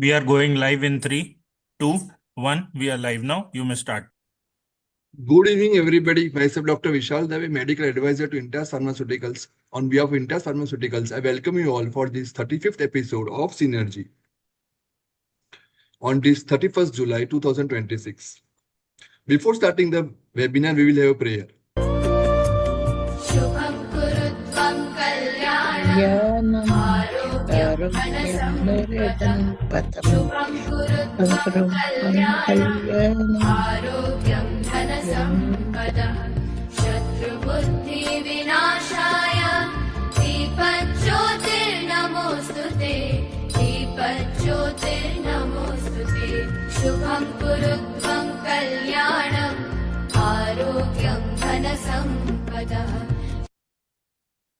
We are going live in 3, 2, 1. We are live now. You may start. Good evening, everybody. Myself, Dr. Vishal Dave, medical advisor to Intas Pharmaceuticals. On behalf of Intas Pharmaceuticals, I welcome you all for this 35th episode of Synergy on this 31st July 2026. Before starting the webinar, we will have a prayer. शुभं कुरुत्वं कल्याणम् आरोग्यं धनसम्पदम् शुभं कुरुत्वं कल्याणम् आरोग्यं धनसम्पदः शत्रुबुद्धिविनाशाय दीपज्योतिर्नमोऽस्तुते दीपज्योतिर्नमोऽस्तुते शुभं कुरुत्वं कल्याणम् आरोग्यं धनसम्पदः.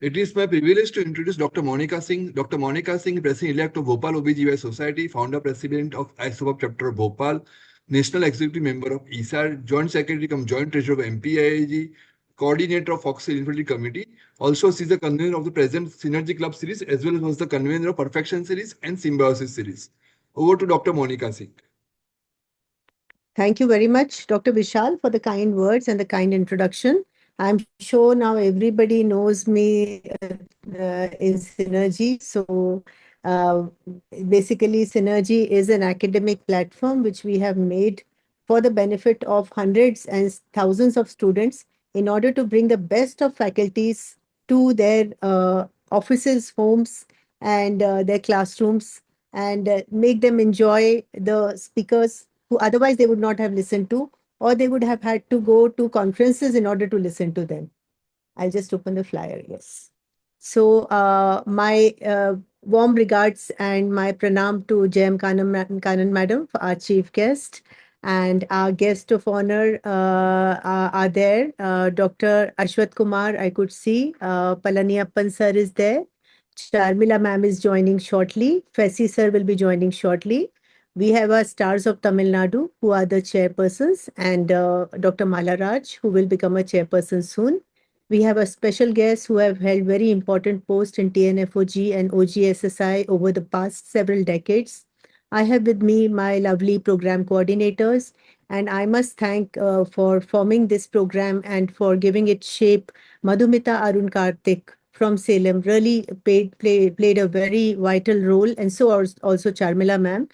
It is my privilege to introduce Dr. Monica Singh. Dr. Monica Singh, President-elect of Bhopal OBGY Society, Founder-President of ISOPAP Chapter Bhopal, National Executive Member of ESAR, Joint Secretary cum Joint Treasurer of MPIIG, Coordinator of Fox Infinity Committee. Also, she is the convener of the present Synergy Club series as well as was the convener of Perfection series and Symbiosis series. Over to Dr. Monica Singh. Thank you very much, Dr. Vishal, for the kind words and the kind introduction. I'm sure now everybody knows me in Synergy. So basically, Synergy is an academic platform which we have made for the benefit of hundreds and thousands of students in order to bring the best of faculties to their offices, homes, and their classrooms and make them enjoy the speakers who otherwise they would not have listened to, or they would have had to go to conferences in order to listen to them. I'll just open the flyer, yes. So my warm regards and my pranam to J.M. Kanan Madam, our chief guest, and our guest of honor are there. Dr. Ashwath Kumar, I could see. Palaniappan sir is there. Sharmila ma'am is joining shortly. Fesi sir will be joining shortly. We have our stars of Tamil Nadu, who are the chairpersons, and Dr. Malaraj, who will become a chairperson soon. We have a special guest who have held very important posts in TNFOG and OGSSI over the past several decades. I have with me my lovely program coordinators, and I must thank for forming this program and for giving it shape, Madhumita Arun Karthik from Salem really played a very vital role, and so also Charmila ma'am.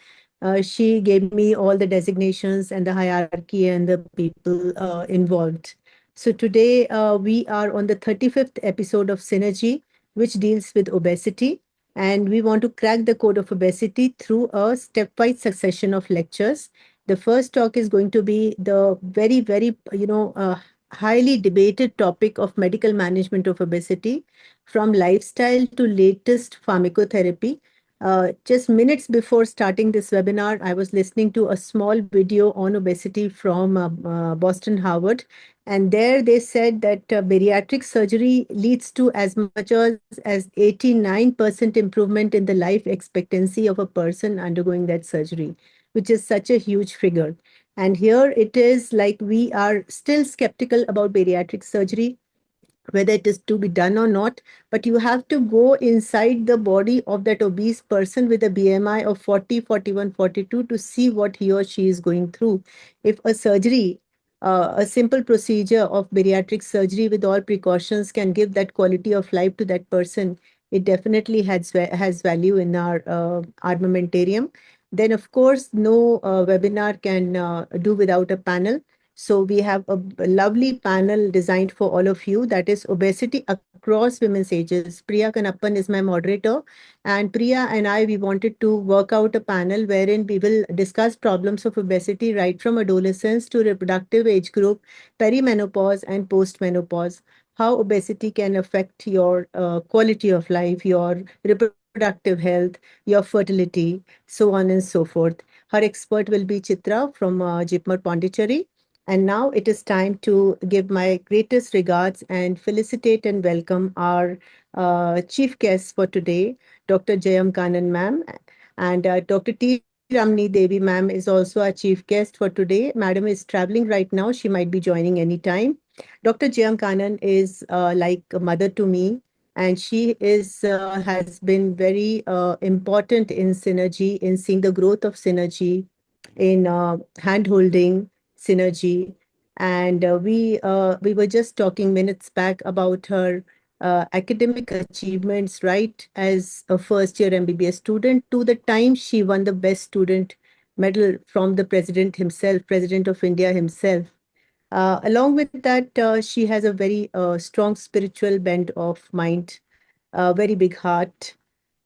She gave me all the designations and the hierarchy and the people involved. So today we are on the 35th episode of Synergy, which deals with obesity. And we want to crack the code of obesity through a stepwise succession of lectures. The first talk is going to be the very, very, highly debated topic of medical management of obesity, from lifestyle to latest pharmacotherapy. Just minutes before starting this webinar, I was listening to a small video on obesity from Boston Harvard. And there they said that bariatric surgery leads to as much as 89% improvement in the life expectancy of a person undergoing that surgery, which is such a huge figure. And here it is like we are still skeptical about bariatric surgery, whether it is to be done or not, but you have to go inside the body of that obese person with a BMI of 40, 41, 42 to see what he or she is going through. If a surgery, a simple procedure of bariatric surgery with all precautions can give that quality of life to that person, it definitely has value in our armamentarium. Then, of course, no webinar can do without a panel. So we have a lovely panel designed for all of you, that is obesity across women's ages. Priya Kanappan is my moderator, and Priya and I, we wanted to work out a panel wherein we will discuss problems of obesity right from adolescence to reproductive age group, perimenopause and postmenopause, how obesity can affect your quality of life, your reproductive health, your fertility, so on and so forth. Her expert will be Chitra from Jipmar Pondicherry. And now it is time to give my greatest regards and felicitate and welcome our chief guest for today, Dr. Jayam Kanan ma'am. And Dr. T. Ramni Devi ma'am is also our chief guest for today. Madam is traveling right now. She might be joining anytime. Dr. Jayam Kanan is like a mother to me. and she has been very important in Synergy, in seeing the growth of Synergy, in hand-holding Synergy. And we were just talking minutes back about her academic achievements, right, as a first-year MBBS student, to the time she won the Best Student medal from the President himself, President of India himself. Along with that, she has a very strong spiritual bent of mind, a very big heart,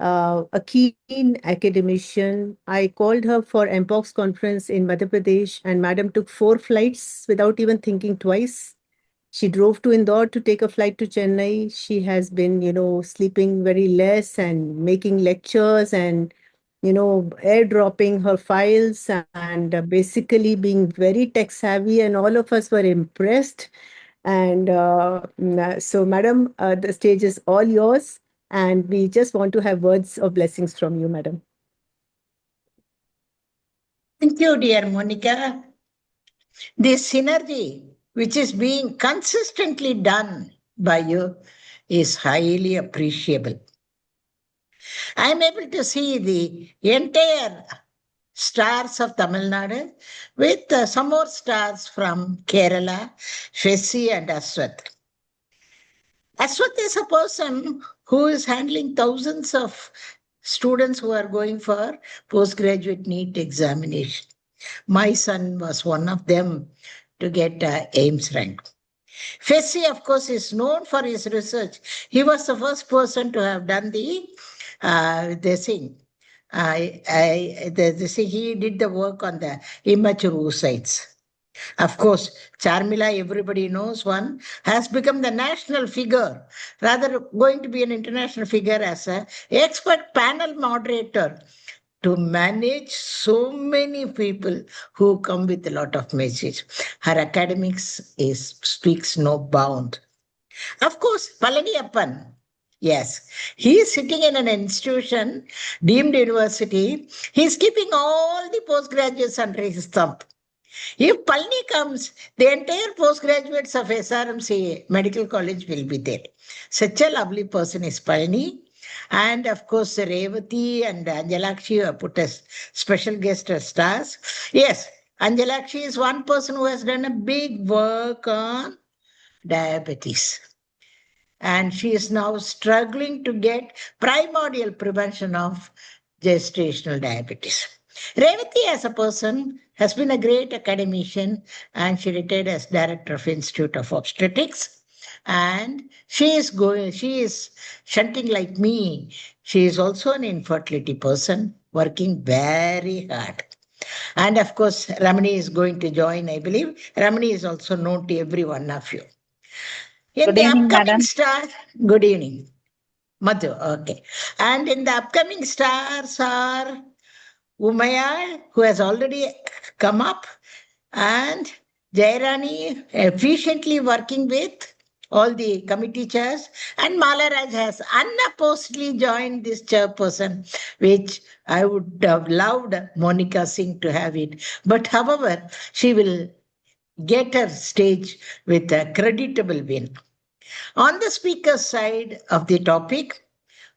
a keen academician. I called her for MPOX conference in Madhya Pradesh, and Madam took 4 flights without even thinking twice. She drove to Indore to take a flight to Chennai. She has been, sleeping very less and making lectures and, airdropping her files and basically being very tech savvy. And all of us were impressed. And so, Madam, the stage is all yours. And we just want to have words of blessings from you, Madam. Thank you, dear Monica. This synergy, which is being consistently done by you, is highly appreciable. I am able to see the entire stars of Tamil Nadu with some more stars from Kerala, Shesi and Aswath. Aswath is a person who is handling thousands of students who are going for postgraduate NEET examination. My son was one of them to get AIMS rank. Fessy, of course, is known for his research. He was the first person to have done the thing. He did the work on the immature oocytes. Of course, Charmila, everybody knows one, has become the national figure, rather going to be an international figure as an expert panel moderator to manage so many people who come with a lot of message. Her academics speaks no bound. Of course, Palaniappan, yes, he is sitting in an institution, deemed university. He is keeping all the postgraduates under his thumb. If Palani comes, the entire postgraduates of SRMC Medical College will be there. Such a lovely person is Palani. And of course, Revati and Anjalakshi are put as special guest as stars. Yes, Anjalakshi is one person who has done a big work on diabetes. And she is now struggling to get primordial prevention of gestational diabetes. Revati as a person has been a great academician, and she retired as director of Institute of Obstetrics. And she is shunting like me. She is also an infertility person, working very hard. And of course, Ramani is going to join, I believe. Ramani is also known to every one of you. In the upcoming star, good evening. Madhu, okay. And in the upcoming stars are Umaya, who has already come up, and Jairani, efficiently working with all the committee chairs, and Malaraj has unopposedly joined this chairperson, which I would have loved Monica Singh to have it. But however, she will get her stage with a creditable win. On the speaker's side of the topic,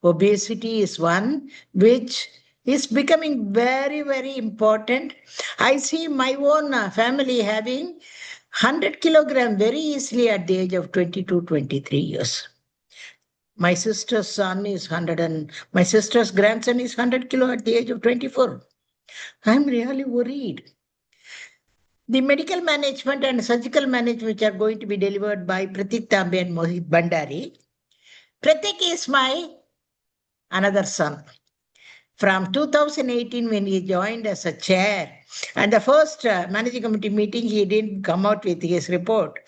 obesity is one which is becoming very, very important. I see my own family having 100 kilograms very easily at the age of 22, 23 years. My sister's son is 100 and my sister's grandson is 100 kilo at the age of 24. I'm really worried. The medical management and surgical management which are going to be delivered by Pratik Tambe and Mohit Bandari. Pratik is my another son. From 2018, when he joined as a chair, and the first managing committee meeting, he didn't come out with his report.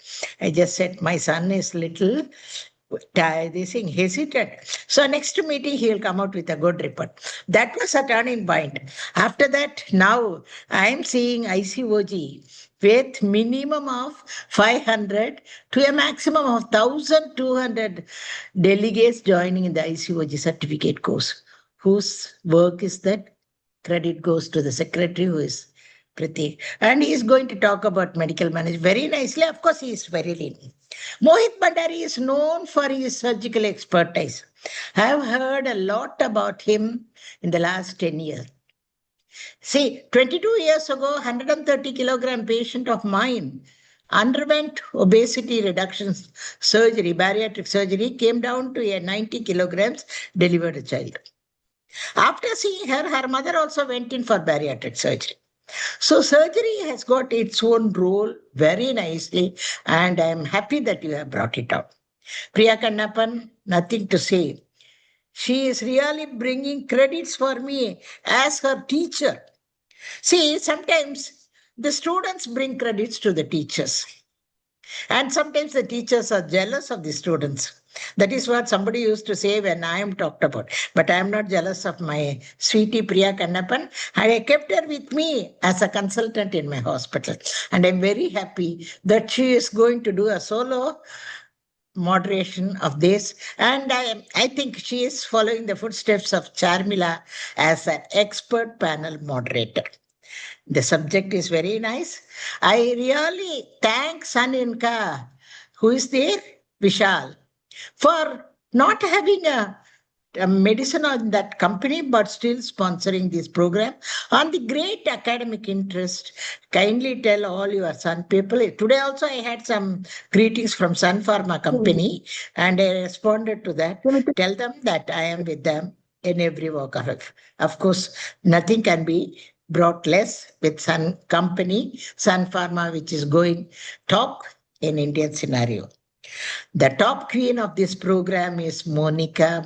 I just said, my son is little hesitant. So next meeting, he will come out with a good report. That was a turning point. After that, now I am seeing ICOG with minimum of 500 to a maximum of 1,200 delegates joining in the ICOG certificate course. Whose work is that? Credit goes to the secretary, who is Pratik. And he is going to talk about medical management very nicely. Of course, he is very lean. Mohit Bhandari is known for his surgical expertise. I have heard a lot about him in the last 10 years. See, 22 years ago, 130 kilogram patient of mine underwent obesity reduction surgery, bariatric surgery, came down to a 90 kilograms, delivered a child. After seeing her, her mother also went in for bariatric surgery. So surgery has got its own role very nicely, and I am happy that you have brought it out. Priya Kannappan, nothing to say. She is really bringing credits for me as her teacher. See, sometimes the students bring credits to the teachers, and sometimes the teachers are jealous of the students. That is what somebody used to say when I am talked about. But I am not jealous of my sweetie Priya Kannappan. And I kept her with me as a consultant in my hospital. And I'm very happy that she is going to do a solo moderation of this. And I think she is following the footsteps of Charmila as an expert panel moderator. The subject is very nice. I really thank Saninka, who is there, Vishal, for not having a medicine on that company, but still sponsoring this program on the great academic interest. Kindly tell all your Sun people. Today also I had some greetings from Sun Pharma company, and I responded to that. Tell them that I am with them in every walk of life. Of course, nothing can be brought less with Sun company, Sun Pharma, which is going top in Indian scenario. The top queen of this program is Monica.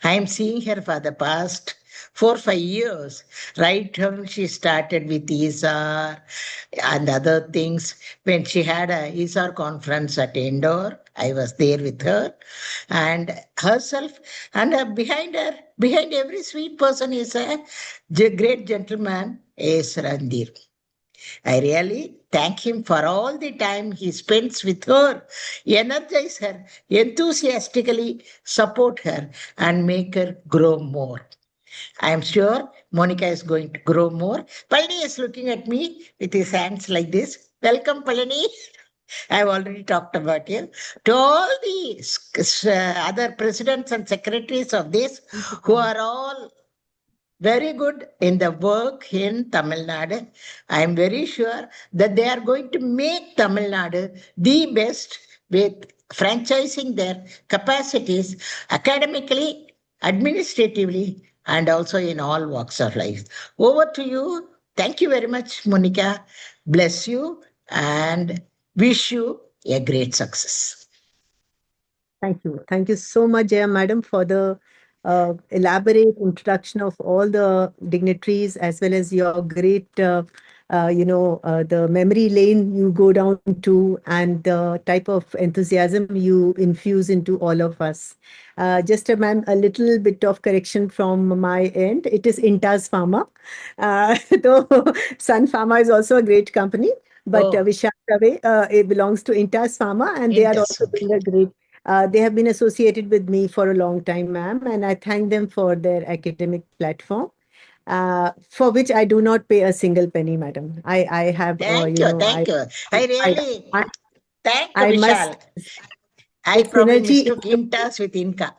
I am seeing her for the past 4-5 years. Right when she started with ESAR and other things, when she had a ESAR conference at Indore, I was there with her and herself. And behind her, behind every sweet person is a great gentleman, is Randhir. I really thank him for all the time he spends with her, energize her, enthusiastically support her, and make her grow more. I am sure Monica is going to grow more. Palani is looking at me with his hands like this. Welcome, Palani. I've already talked about you. To all the other presidents and secretaries of this, who are all very good in the work in Tamil Nadu. I am very sure that they are going to make Tamil Nadu the best with franchising their capacities academically, administratively, and also in all walks of life. Over to you. Thank you very much, Monica. Bless you and wish you a great success. Thank you. Thank you so much, Jaya Madam, for the elaborate introduction of all the dignitaries, as well as your great, the memory lane you go down to, and the type of enthusiasm you infuse into all of us. Just a little bit of correction from my end. It is Intas Pharma. Though Sun Pharma is also a great company, but Vishal Dave, it belongs to Intas Pharma, and they are also doing a great. They have been associated with me for a long time, ma'am, and I thank them for their academic platform, for which I do not pay a single penny, madam. I have, Thank you. I really thank I Vishal. I probably mistook Intas with Inca.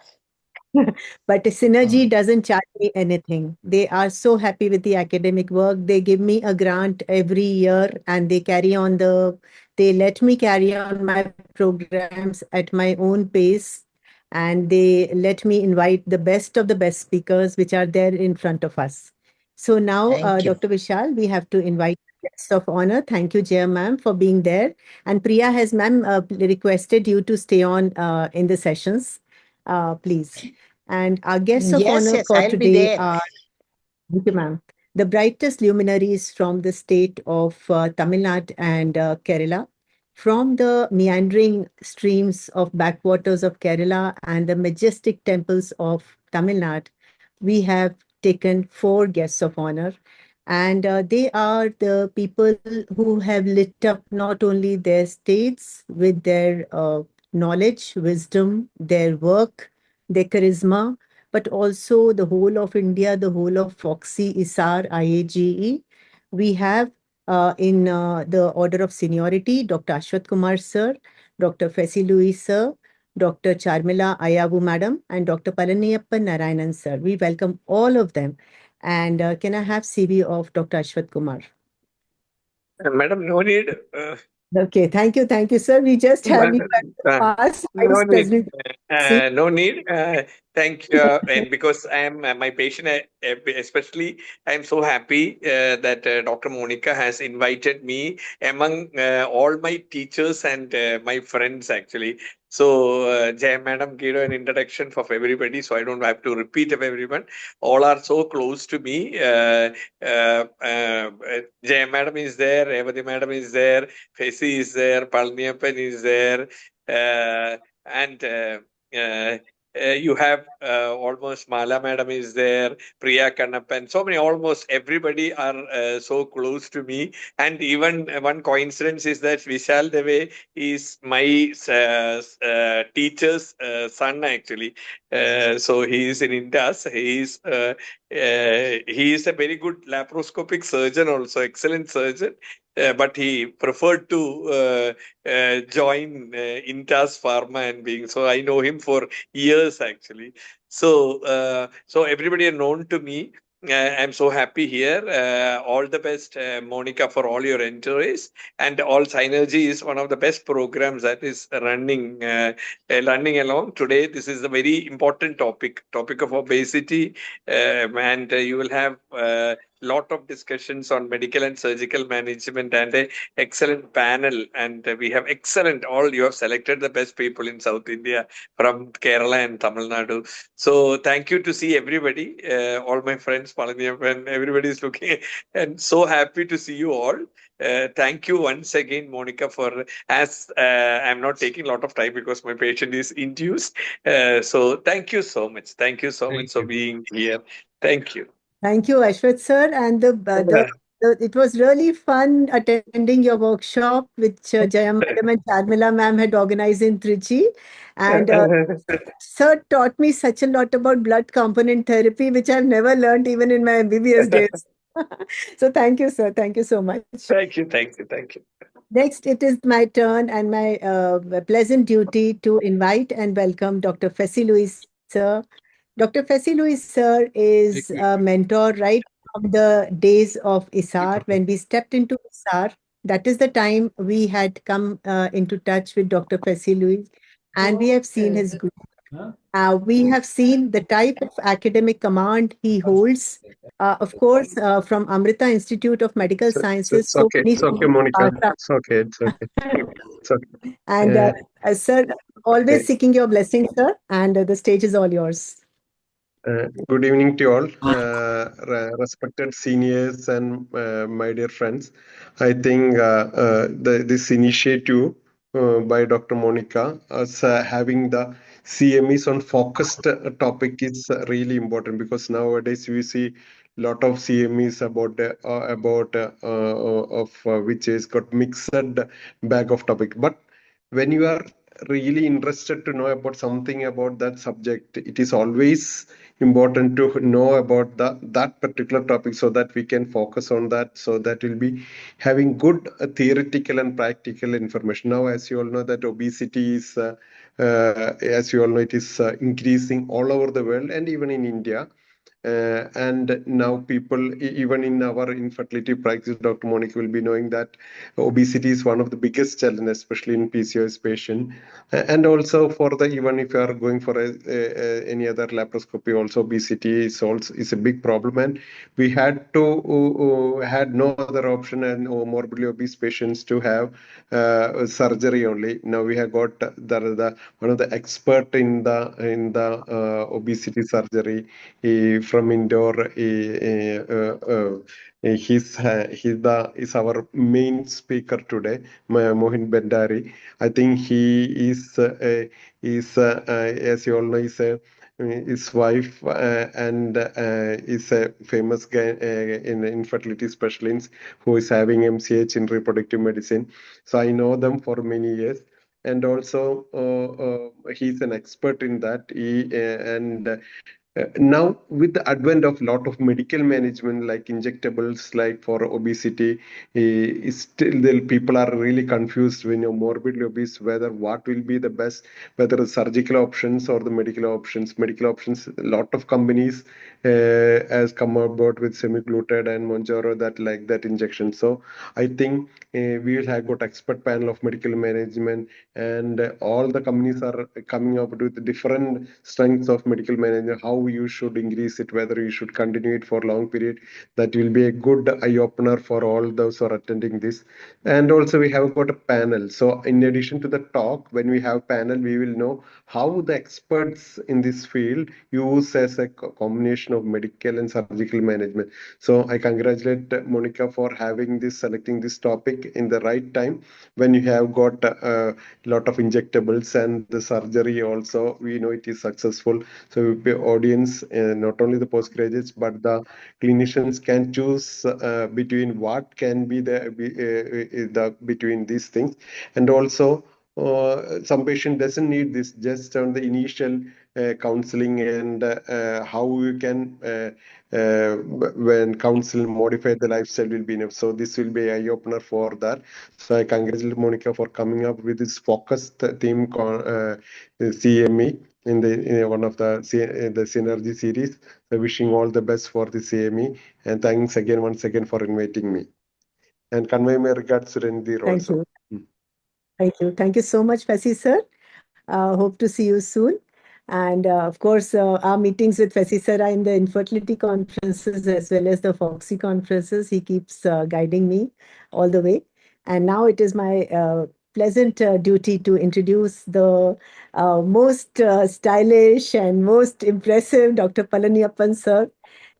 But Synergy doesn't charge me anything. They are so happy with the academic work. They give me a grant every year, and they let me carry on my programs at my own pace, and they let me invite the best of the best speakers which are there in front of us. So now, Dr. Vishal, we have to invite guests of honor. Thank you, Jaya ma'am, for being there. And Priya has, ma'am, requested you to stay on in the sessions. Please. And our guests of honor for today are, thank you, ma'am, the brightest luminaries from the state of Tamil Nadu and Kerala, from the meandering streams of backwaters of Kerala and the majestic temples of Tamil Nadu. We have taken 4 guests of honor, and they are the people who have lit up not only their states with their knowledge, wisdom, their work, their charisma, but also the whole of India, the whole of Foxy, ISAR, IAGE. We have in the order of seniority, Dr. Ashwath Kumar sir, Dr. Fessy Louis sir, Dr. Charmila Ayavu madam, and Dr. Palaniyappan Narayanan sir. We welcome all of them. And can I have CV of Dr. Ashwath Kumar? Madam, no need. Okay, thank you, sir. We just have you pass No Vice need. President. No need. Thank you. And because I am my patient, especially, I am so happy that Dr. Monica has invited me among all my teachers and my friends, actually. So, Jay Madam gave an introduction for everybody, so I don't have to repeat of everyone. All are so close to me. Jay Madam is there, Revati Madam is there, Fessy is there, Palniappan is there, and you have almost Mala Madam is there, Priya Kannappan, so many, almost everybody are so close to me. And even one coincidence is that Vishal Deve is my teacher's son, actually. So he is in Indus. He is a very good laparoscopic surgeon, also excellent surgeon. But he preferred to join Intas Pharma and being, so I know him for years, actually. So so everybody are known to me. I'm so happy here. All the best, Monica, for all your entries. And all Synergy is one of the best programs that is running along today. This is a very important topic of obesity, and you will have lot of discussions on medical and surgical management and a excellent panel. And we have excellent, all you have selected the best people in South India from Kerala and Tamil Nadu. So thank you to see everybody, all my friends, Palaniyappan, everybody is looking, and so happy to see you all. Thank you once again, Monica, for, as I'm not taking a lot of time because my patient is induced. So thank you so much. Thank you so much for being here. Thank you. Thank you, Ashwath sir. And it was really fun attending your workshop, which Jaya Madam and Charmila ma'am had organized in Trichy. And sir taught me such a lot about blood component therapy, which I've never learned even in my MBBS days. So thank you, sir. Thank you so much. Thank you. Next, it is my turn and my pleasant duty to invite and welcome Dr. Fessy Louis sir. Dr. Fessy Louis sir is a mentor right from the days of ISAR. When we stepped into ISAR, that is the time we had come into touch with Dr. Fessy Louis, and we have seen his group. We have seen the type of academic command he holds. Of course, from Amrita Institute of Medical Sciences. It's okay, Monica. It's okay. And sir, always seeking your blessing, sir. And the stage is all yours. Good evening to all, respected seniors and my dear friends. I think this initiative by Dr. Monica as having the CMEs on focused topic is really important, because nowadays we see lot of CMEs which has got mixed bag of topic. But when you are really interested to know about something about that subject, it is always important to know about that particular topic, so that we can focus on that, so that we'll be having good theoretical and practical information. Now, as you all know, that obesity is as you all know, it is increasing all over the world and even in India. And now people, even in our infertility practice, Dr. Monica will be knowing that obesity is one of the biggest challenges, especially in PCOS patient. And also for the, even if you are going for any other laparoscopy, also obesity is a big problem. And we had no other option, and morbidly obese patients to have surgery only. Now we have got one of the expert in the obesity surgery from Indore. He's our main speaker today, Mohin Bhandari. I think he is as you all know, his wife and is a famous guy in infertility specialist who is having MCH in reproductive medicine. So I know them for many years. And also he's an expert in that. And Now, with the advent of lot of medical management like injectables, like for obesity, still the people are really confused when you're morbidly obese, whether what will be the best, whether the surgical options or the medical options. Medical options, a lot of companies has come about with semaglutide and Mounjaro, that like that injection. So I think we will have got expert panel of medical management, and all the companies are coming up with different strengths of medical management, how you should increase it, whether you should continue it for long period. That will be a good eye opener for all those who are attending this. And also we have got a panel. So in addition to the talk, when we have panel, we will know how the experts in this field use as a combination of medical and surgical management. So I congratulate Monica for having this, selecting this topic in the right time when you have got a lot of injectables and the surgery also. We know it is successful. So the audience, not only the postgraduates, but the clinicians can choose between what can be the between these things. And also some patient doesn't need this, just on the initial counseling, and how you can when counsel modify the lifestyle will be enough. So this will be eye opener for that. So I congratulate Monica for coming up with this focused theme CME in one of the Synergy series. So wishing all the best for the CME, and thanks again once again for inviting me. And convey my regards to Randir Thank also. you. Thank you. Thank you so much, Fasi sir. Hope to see you soon. And of course, our meetings with Fasi sir are in the infertility conferences as well as the Foxy conferences. He keeps guiding me all the way. And now it is my pleasant duty to introduce the most stylish and most impressive Dr. Palaniappan sir.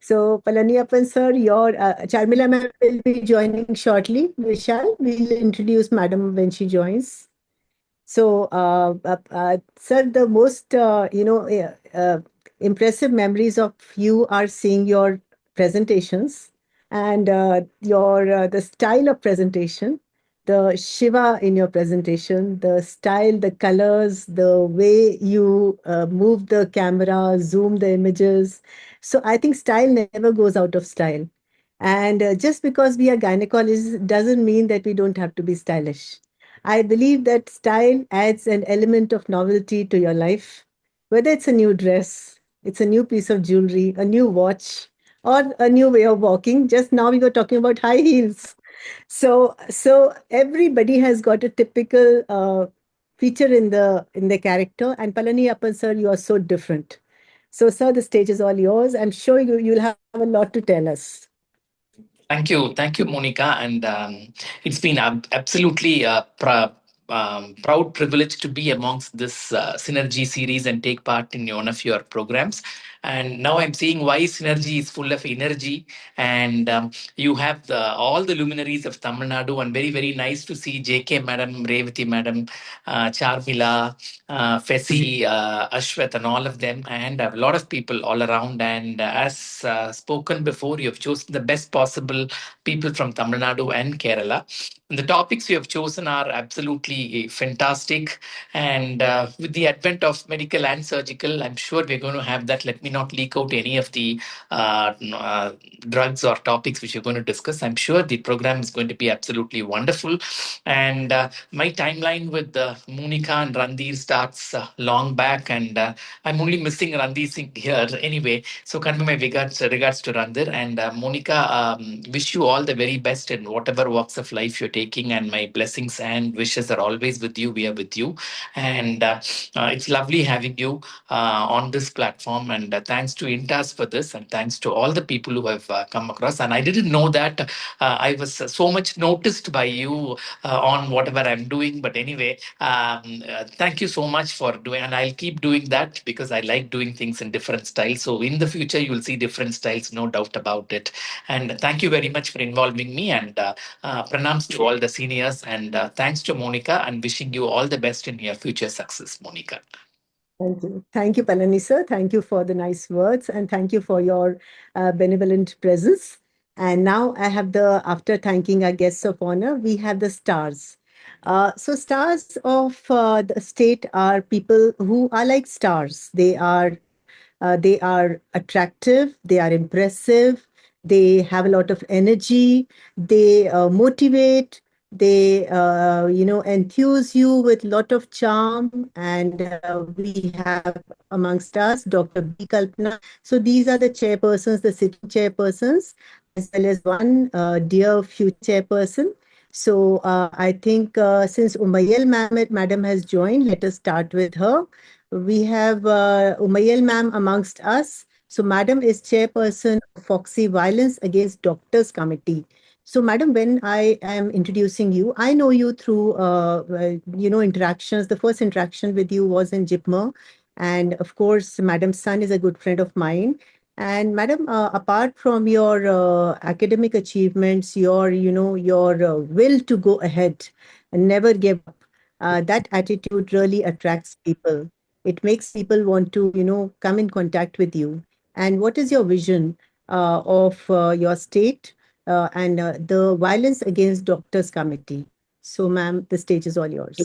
So Palaniappan sir, your Charmila ma'am will be joining shortly. Vishal, we'll introduce madam when she joins. So, sir, the most impressive memories of you are seeing your presentations and your the style of presentation, the Shiva in your presentation, the style, the colors, the way you move the camera, zoom the images. So, I think style never goes out of style. And just because we are gynecologists doesn't mean that we don't have to be stylish. I believe that style adds an element of novelty to your life, whether it's a new dress, it's a new piece of jewelry, a new watch, or a new way of walking. Just now we were talking about high heels. So everybody has got a typical feature in the character. And Palaniappan sir, you are so different. So, sir, the stage is all yours. I'm sure you'll have a lot to tell us. Thank you, Monica, and it's been absolutely proud privilege to be amongst this Synergy series and take part in one of your programs. And now I'm seeing why Synergy is full of energy, and you have all the luminaries of Tamil Nadu, and very, very nice to see JK Madam, Revati Madam, Charmila, Fesi, Ashwath, and all of them, and a lot of people all around. And as spoken before, you have chosen the best possible people from Tamil Nadu and Kerala. And the topics you have chosen are absolutely fantastic. And with the advent of medical and surgical, I'm sure we're going to have that. Let me not leak out any of the drugs or topics which you're going to discuss. I'm sure the program is going to be absolutely wonderful. And my timeline with Monica and Randir starts long back, and I'm only missing Randir Singh here anyway. So convey my regards to Randir. And Monica, wish you all the very best in whatever walks of life you're taking, and my blessings and wishes are always with you. We are with you. And it's lovely having you on this platform. And thanks to Intas for this, and thanks to all the people who have come across. And I didn't know that I was so much noticed by you on whatever I'm doing. But anyway, thank you so much for doing, and I'll keep doing that because I like doing things in different styles. So in the future, you'll see different styles, no doubt about it. And thank you very much for involving me, and pranams to all the seniors, and thanks to Monica, and wishing you all the best in your future success, Monica. Thank you. Thank you, Palani sir. Thank you for the nice words, and thank you for your benevolent presence. And now I have after thanking our guests of honor, we have the stars. So stars of the state are people who are like stars. They are They are attractive, they are impressive, they have a lot of energy, they motivate, they enthuse you with lot of charm. And we have amongst us Dr. B. Kalpana. So these are the chairpersons, the sitting chairpersons, as well as one dear future chairperson. So I think since Umayal madam has joined, let us start with her. We have Umayal ma'am amongst us. So madam is chairperson of Foxy Violence Against Doctors Committee. So madam, when I am introducing you, I know you through interactions. The first interaction with you was in JIPMER, and of course madam's son is a good friend of mine. And madam, apart from your academic achievements, your will to go ahead and never give up, that attitude really attracts people. It makes people want to, come in contact with you. And what is your vision of your state and the Violence Against Doctors Committee? So, ma'am, the stage is all yours.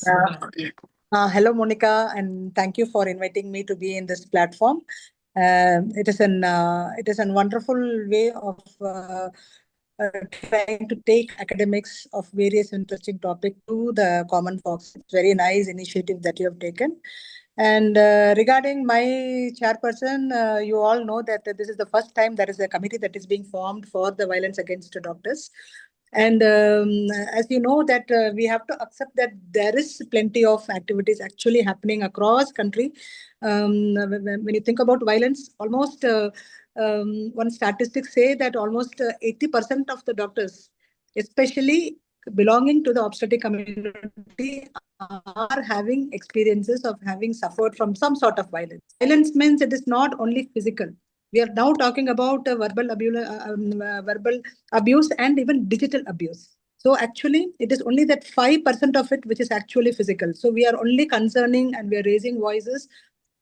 Hello, Monica, and thank you for inviting me to be in this platform. It is a wonderful way of trying to take academics of various interesting topics to the common folks. It's very nice initiative that you have taken. And regarding my chairperson, you all know that this is the first time there is a committee that is being formed for the violence against doctors. And as you know that we have to accept that there is plenty of activities actually happening across country. When you think about violence, almost one statistics say that almost 80% of the doctors, especially belonging to the obstetric community, are having experiences of having suffered from some sort of violence. Violence means it is not only physical. We are now talking about verbal abuse and even digital abuse. So actually, it is only that 5% of it which is actually physical. So we are only concerning and we are raising voices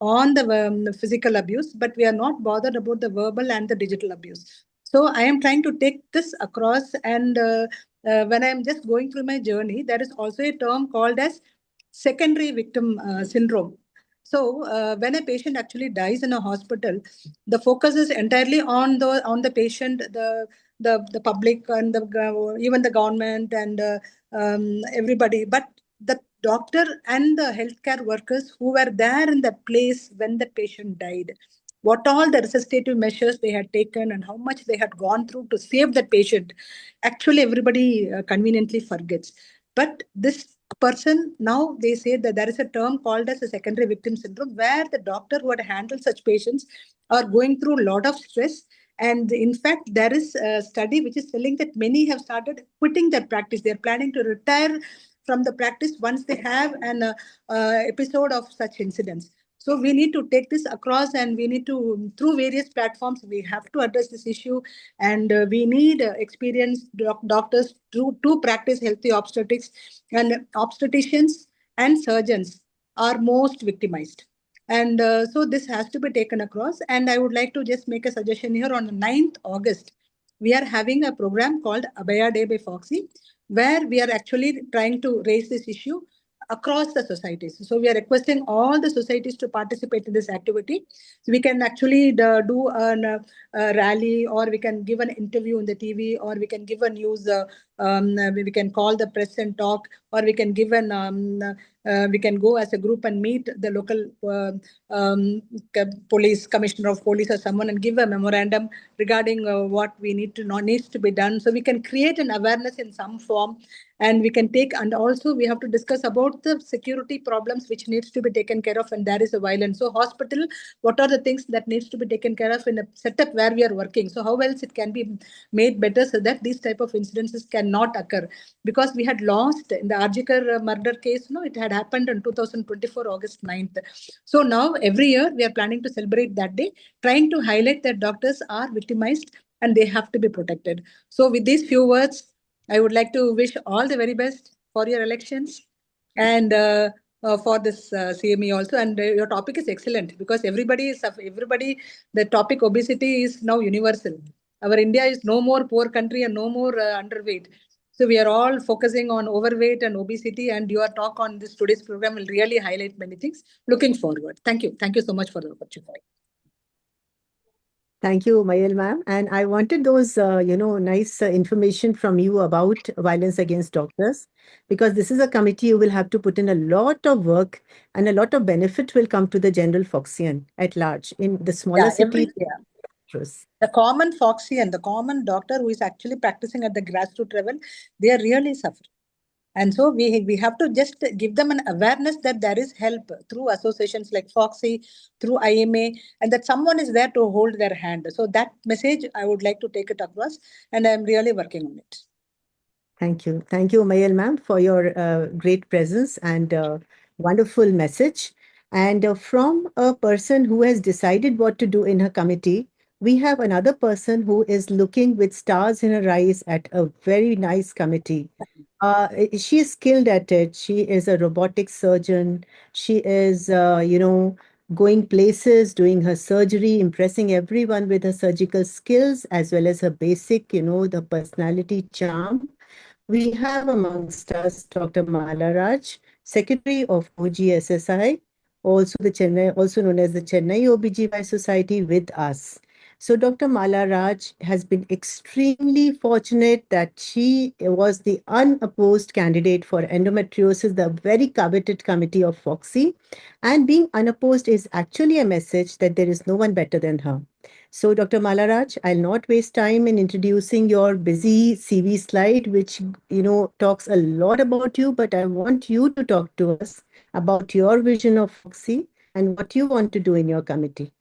on the physical abuse, but we are not bothered about the verbal and the digital abuse. So I am trying to take this across, and when I am just going through my journey, there is also a term called as secondary victim syndrome. So when a patient actually dies in a hospital, the focus is entirely on the patient, the public, and even the government and everybody. But the doctor and the healthcare workers who were there in that place when the patient died, what all the resuscitative measures they had taken and how much they had gone through to save that patient, actually everybody conveniently forgets. But this person, now they say that there is a term called as a secondary victim syndrome, where the doctor who had handled such patients are going through a lot of stress. And in fact, there is a study which is telling that many have started quitting their practice. They're planning to retire from the practice once they have an episode of such incidents. So we need to take this across, and we need to, through various platforms, we have to address this issue. And we need experienced doctors to practice healthy obstetrics. And obstetricians and surgeons are most victimized. And so this has to be taken across. And I would like to just make a suggestion here. On the 9th August, we are having a program called Abhaya Day by Foxy, where we are actually trying to raise this issue across the societies. So we are requesting all the societies to participate in this activity. So we can actually do a rally, or we can give an interview in the TV, or we can give a news, we can call the press and talk, or we can give an we can go as a group and meet the local police commissioner of police or someone and give a memorandum regarding what we needs to be done. So we can create an awareness in some form, and we can take, and also we have to discuss about the security problems which needs to be taken care of when there is a violence. So hospital, what are the things that needs to be taken care of in a setup where we are working? So how else it can be made better so that these type of incidences cannot occur? Because we had lost in the RG Kar murder case, it had happened in 2024 August 9th. So now every year we are planning to celebrate that day, trying to highlight that doctors are victimized and they have to be protected. So with these few words, I would like to wish all the very best for your elections and for this CME also. And your topic is excellent, because everybody, the topic obesity is now universal. Our India is no more poor country and no more underweight. So we are all focusing on overweight and obesity, and your talk on this today's program will really highlight many things. Looking forward. Thank you. Thank you so much for the opportunity. Thank you, Mayal ma'am. And I wanted those, nice information from you about violence against doctors, because this is a committee you will have to put in a lot of work, and a lot of benefit will come to the general Foxian at large in the smaller cities. The common Foxian, the common doctor who is actually practicing at the grassroots level, they are really suffering. And so we have to just give them an awareness that there is help through associations like Foxy, through IMA, and that someone is there to hold their hand. So that message, I would like to take it across, and I'm really working on it. Thank you. Thank you, Mayal ma'am, for your great presence and wonderful message. And from a person who has decided what to do in her committee, we have another person who is looking with stars in her eyes at a very nice committee. She is skilled at it. She is a robotic surgeon. She is, going places, doing her surgery, impressing everyone with her surgical skills, as well as her basic, the personality charm. We have amongst us Dr. Mala Raj, Secretary of OGSSI, also known as the Chennai OBGY Society, with us. So Dr. Mala Raj has been extremely fortunate that she was the unopposed candidate for endometriosis, the very coveted committee of Foxy. And being unopposed is actually a message that there is no one better than her. So, Dr. Mala Raj, I'll not waste time in introducing your busy CV slide, which talks a lot about you, but I want you to talk to us about your vision of Foxy and what you want to do in your committee.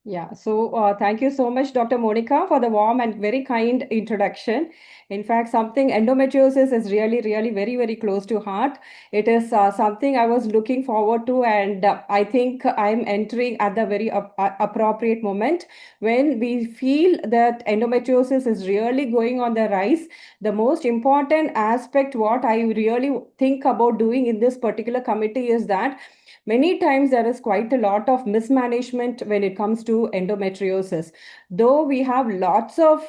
Yeah, so thank you so much, Dr. Monica, for the warm and very kind introduction. In fact, something endometriosis is really, really very, very close to heart. It is something I was looking forward to, and I think I'm entering at the very appropriate moment when we feel that endometriosis is really going on the rise. The most important aspect, what I really think about doing in this particular committee is that many times there is quite a lot of mismanagement when it comes to endometriosis. Though we have lots of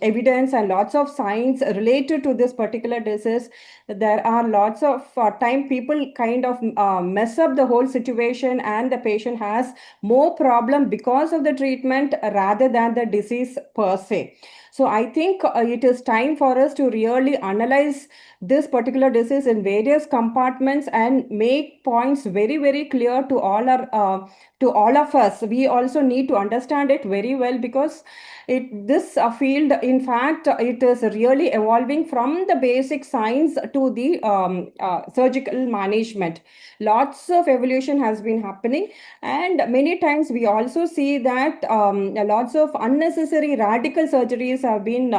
evidence and lots of science related to this particular disease, there are lots of time people kind of mess up the whole situation, and the patient has more problem because of the treatment rather than the disease per se. So I think it is time for us to really analyze this particular disease in various compartments and make points very, very clear to all of us. We also need to understand it very well, because this field, in fact, it is really evolving from the basic science to the surgical management. Lots of evolution has been happening, and many times we also see that lots of unnecessary radical surgeries have been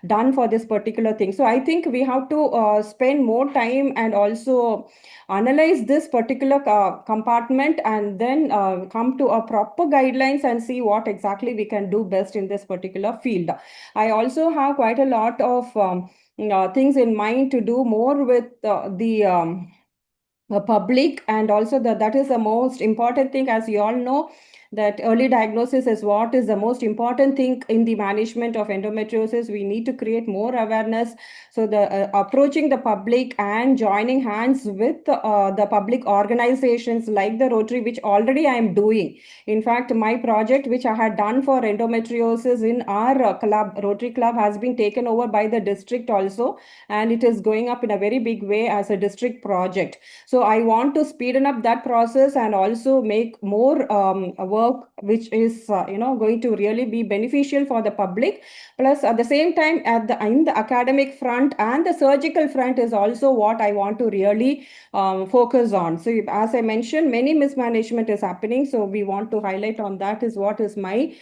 done for this particular thing. So I think we have to spend more time and also analyze this particular compartment, and then come to a proper guidelines and see what exactly we can do best in this particular field. I also have quite a lot of things in mind to do more with the public, and also that is the most important thing. As you all know, that early diagnosis is what is the most important thing in the management of endometriosis. We need to create more awareness. So the approaching the public and joining hands with the public organizations like the Rotary, which already I am doing. In fact, my project which I had done for endometriosis in our club, Rotary Club, has been taken over by the district also, and it is going up in a very big way as a district project. So I want to speeden up that process and also make more work which is going to really be beneficial for the public. Plus, at the same time, in the academic front and the surgical front is also what I want to really focus on. So as I mentioned, many mismanagement is happening. So we want to highlight on that is what is my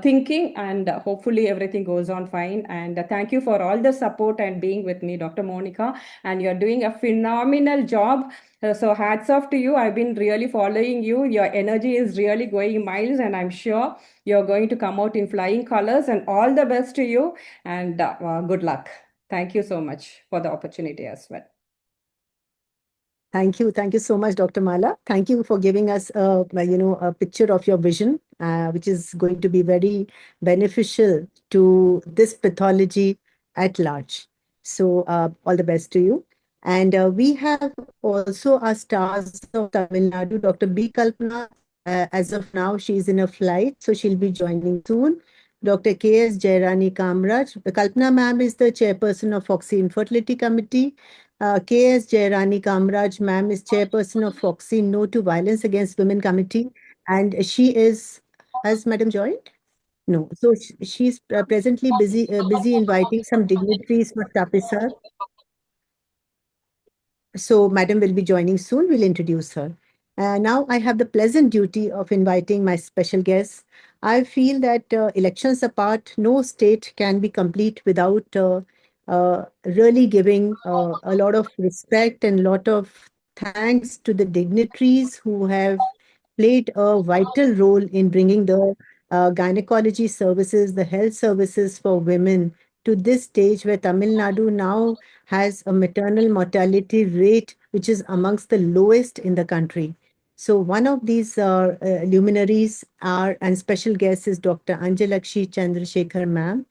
thinking, and hopefully everything goes on fine. And thank you for all the support and being with me, Dr. Monica, and you're doing a phenomenal job. So hats off to you. I've been really following you. Your energy is really going miles, and I'm sure you're going to come out in flying colors. And all the best to you, and good luck. Thank you so much for the opportunity as well. Thank you. Thank you so much, Dr. Mala. Thank you for giving us a picture of your vision, which is going to be very beneficial to this pathology at large. So all the best to you. And we have also our stars of Tamil Nadu, Dr. B. Kalpana as of now, she's in a flight, so she'll be joining soon. Dr. K.S. Jairani Kamraj. Kalpana ma'am is the chairperson of Foxy Infertility Committee. K.S. Jairani Kamraj ma'am is chairperson of Foxy No to Violence Against Women Committee. And she is, has madam joined? No. So she's presently busy inviting some dignitaries for Tapisar. So madam will be joining soon. We'll introduce her. Now I have the pleasant duty of inviting my special guests. I feel that elections apart, no state can be complete without really giving a lot of respect and lot of thanks to the dignitaries who have played a vital role in bringing the gynecology services, the health services for women to this stage where Tamil Nadu now has a maternal mortality rate which is amongst the lowest in the country. So one of these luminaries and special guest is Dr. Anjalakshi Chandrasekhar ma'am.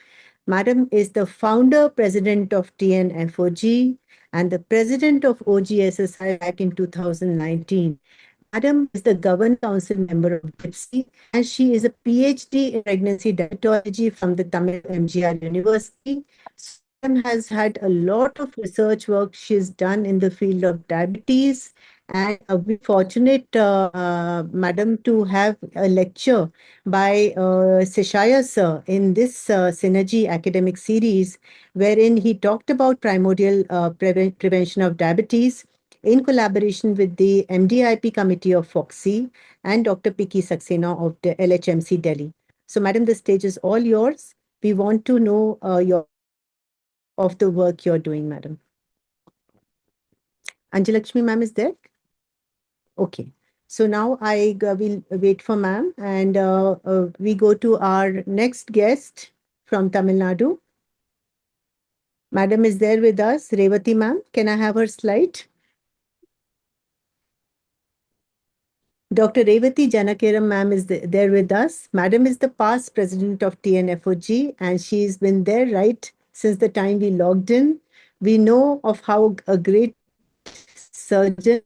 Madam is the founder president of TNFOG and the president of OGSSI back in 2019. Madam is the Governing Council member of GIPSI and she is a PhD in pregnancy dietology from the Tamil MGR University. Madam has had a lot of research work she's done in the field of diabetes, and we're fortunate, madam, to have a lecture by Seshaya sir in this Synergy academic series, wherein he talked about primordial prevention of diabetes in collaboration with the MDIP committee of Foxy and Dr. Piki Saxena of the LHMC Delhi. So, madam, the stage is all yours. We want to know of the work you're doing, madam. Anjalakshmi ma'am is there? Okay. So now I will wait for ma'am and we go to our next guest from Tamil Nadu. Madam is there with us, Revati ma'am. Can I have her slide? Dr. Revati Janakiram ma'am is there with us. Madam is the past president of TNFOG and she's been there right since the time we logged in. We know of how a great surgeon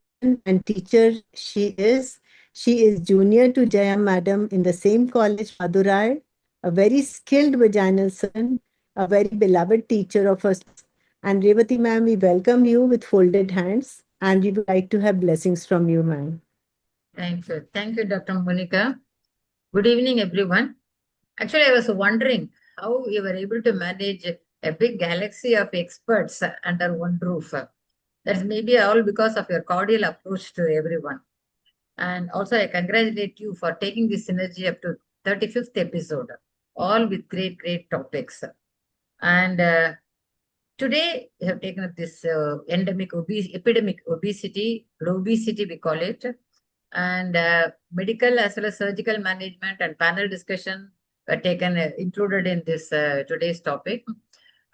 and teacher she is. She is junior to Jaya madam in the same college, Madurai, a very skilled vaginal surgeon, a very beloved teacher of us. And Revati ma'am, we welcome you with folded hands and we would like to have blessings from you, ma'am. Thank you. Thank you, Dr. Monica. Good evening, everyone. Actually, I was wondering how you were able to manage a big galaxy of experts under one roof. That's maybe all because of your cordial approach to everyone. And also, I congratulate you for taking this synergy up to 35th episode, all with great, great topics. And today, we have taken up this epidemic obesity, low obesity we call it, and medical as well as surgical management and panel discussion were taken included in this today's topic.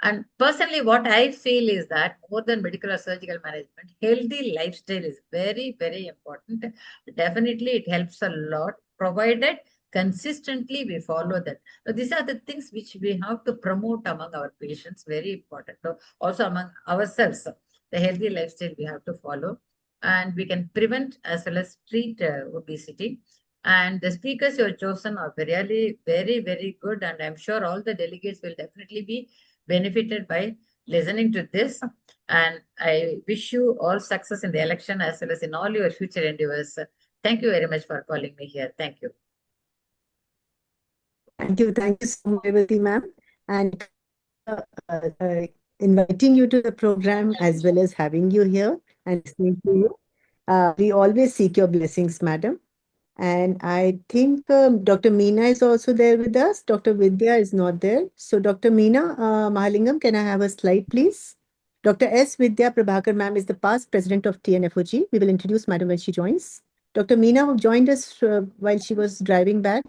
And personally, what I feel is that more than medical or surgical management, healthy lifestyle is very, very important. Definitely, it helps a lot, provided consistently we follow that. So these are the things which we have to promote among our patients, very important. So also among ourselves, the healthy lifestyle we have to follow. And we can prevent as well as treat obesity. And the speakers you have chosen are really very, very good. And I'm sure all the delegates will definitely be benefited by listening to this. And I wish you all success in the election as well as in all your future endeavors. Thank you very much for calling me here. Thank you. Thank you so much, Revati ma'am. And inviting you to the program as well as having you here and listening to you. We always seek your blessings, madam. And I think Dr. Meena is also there with us. Dr. Vidya is not there. So Dr. Meena Mahalingam, can I have a slide, please? Dr. S. Vidya Prabhakar ma'am is the past president of TNFOG. We will introduce madam when she joins. Dr. Meena joined us while she was driving back.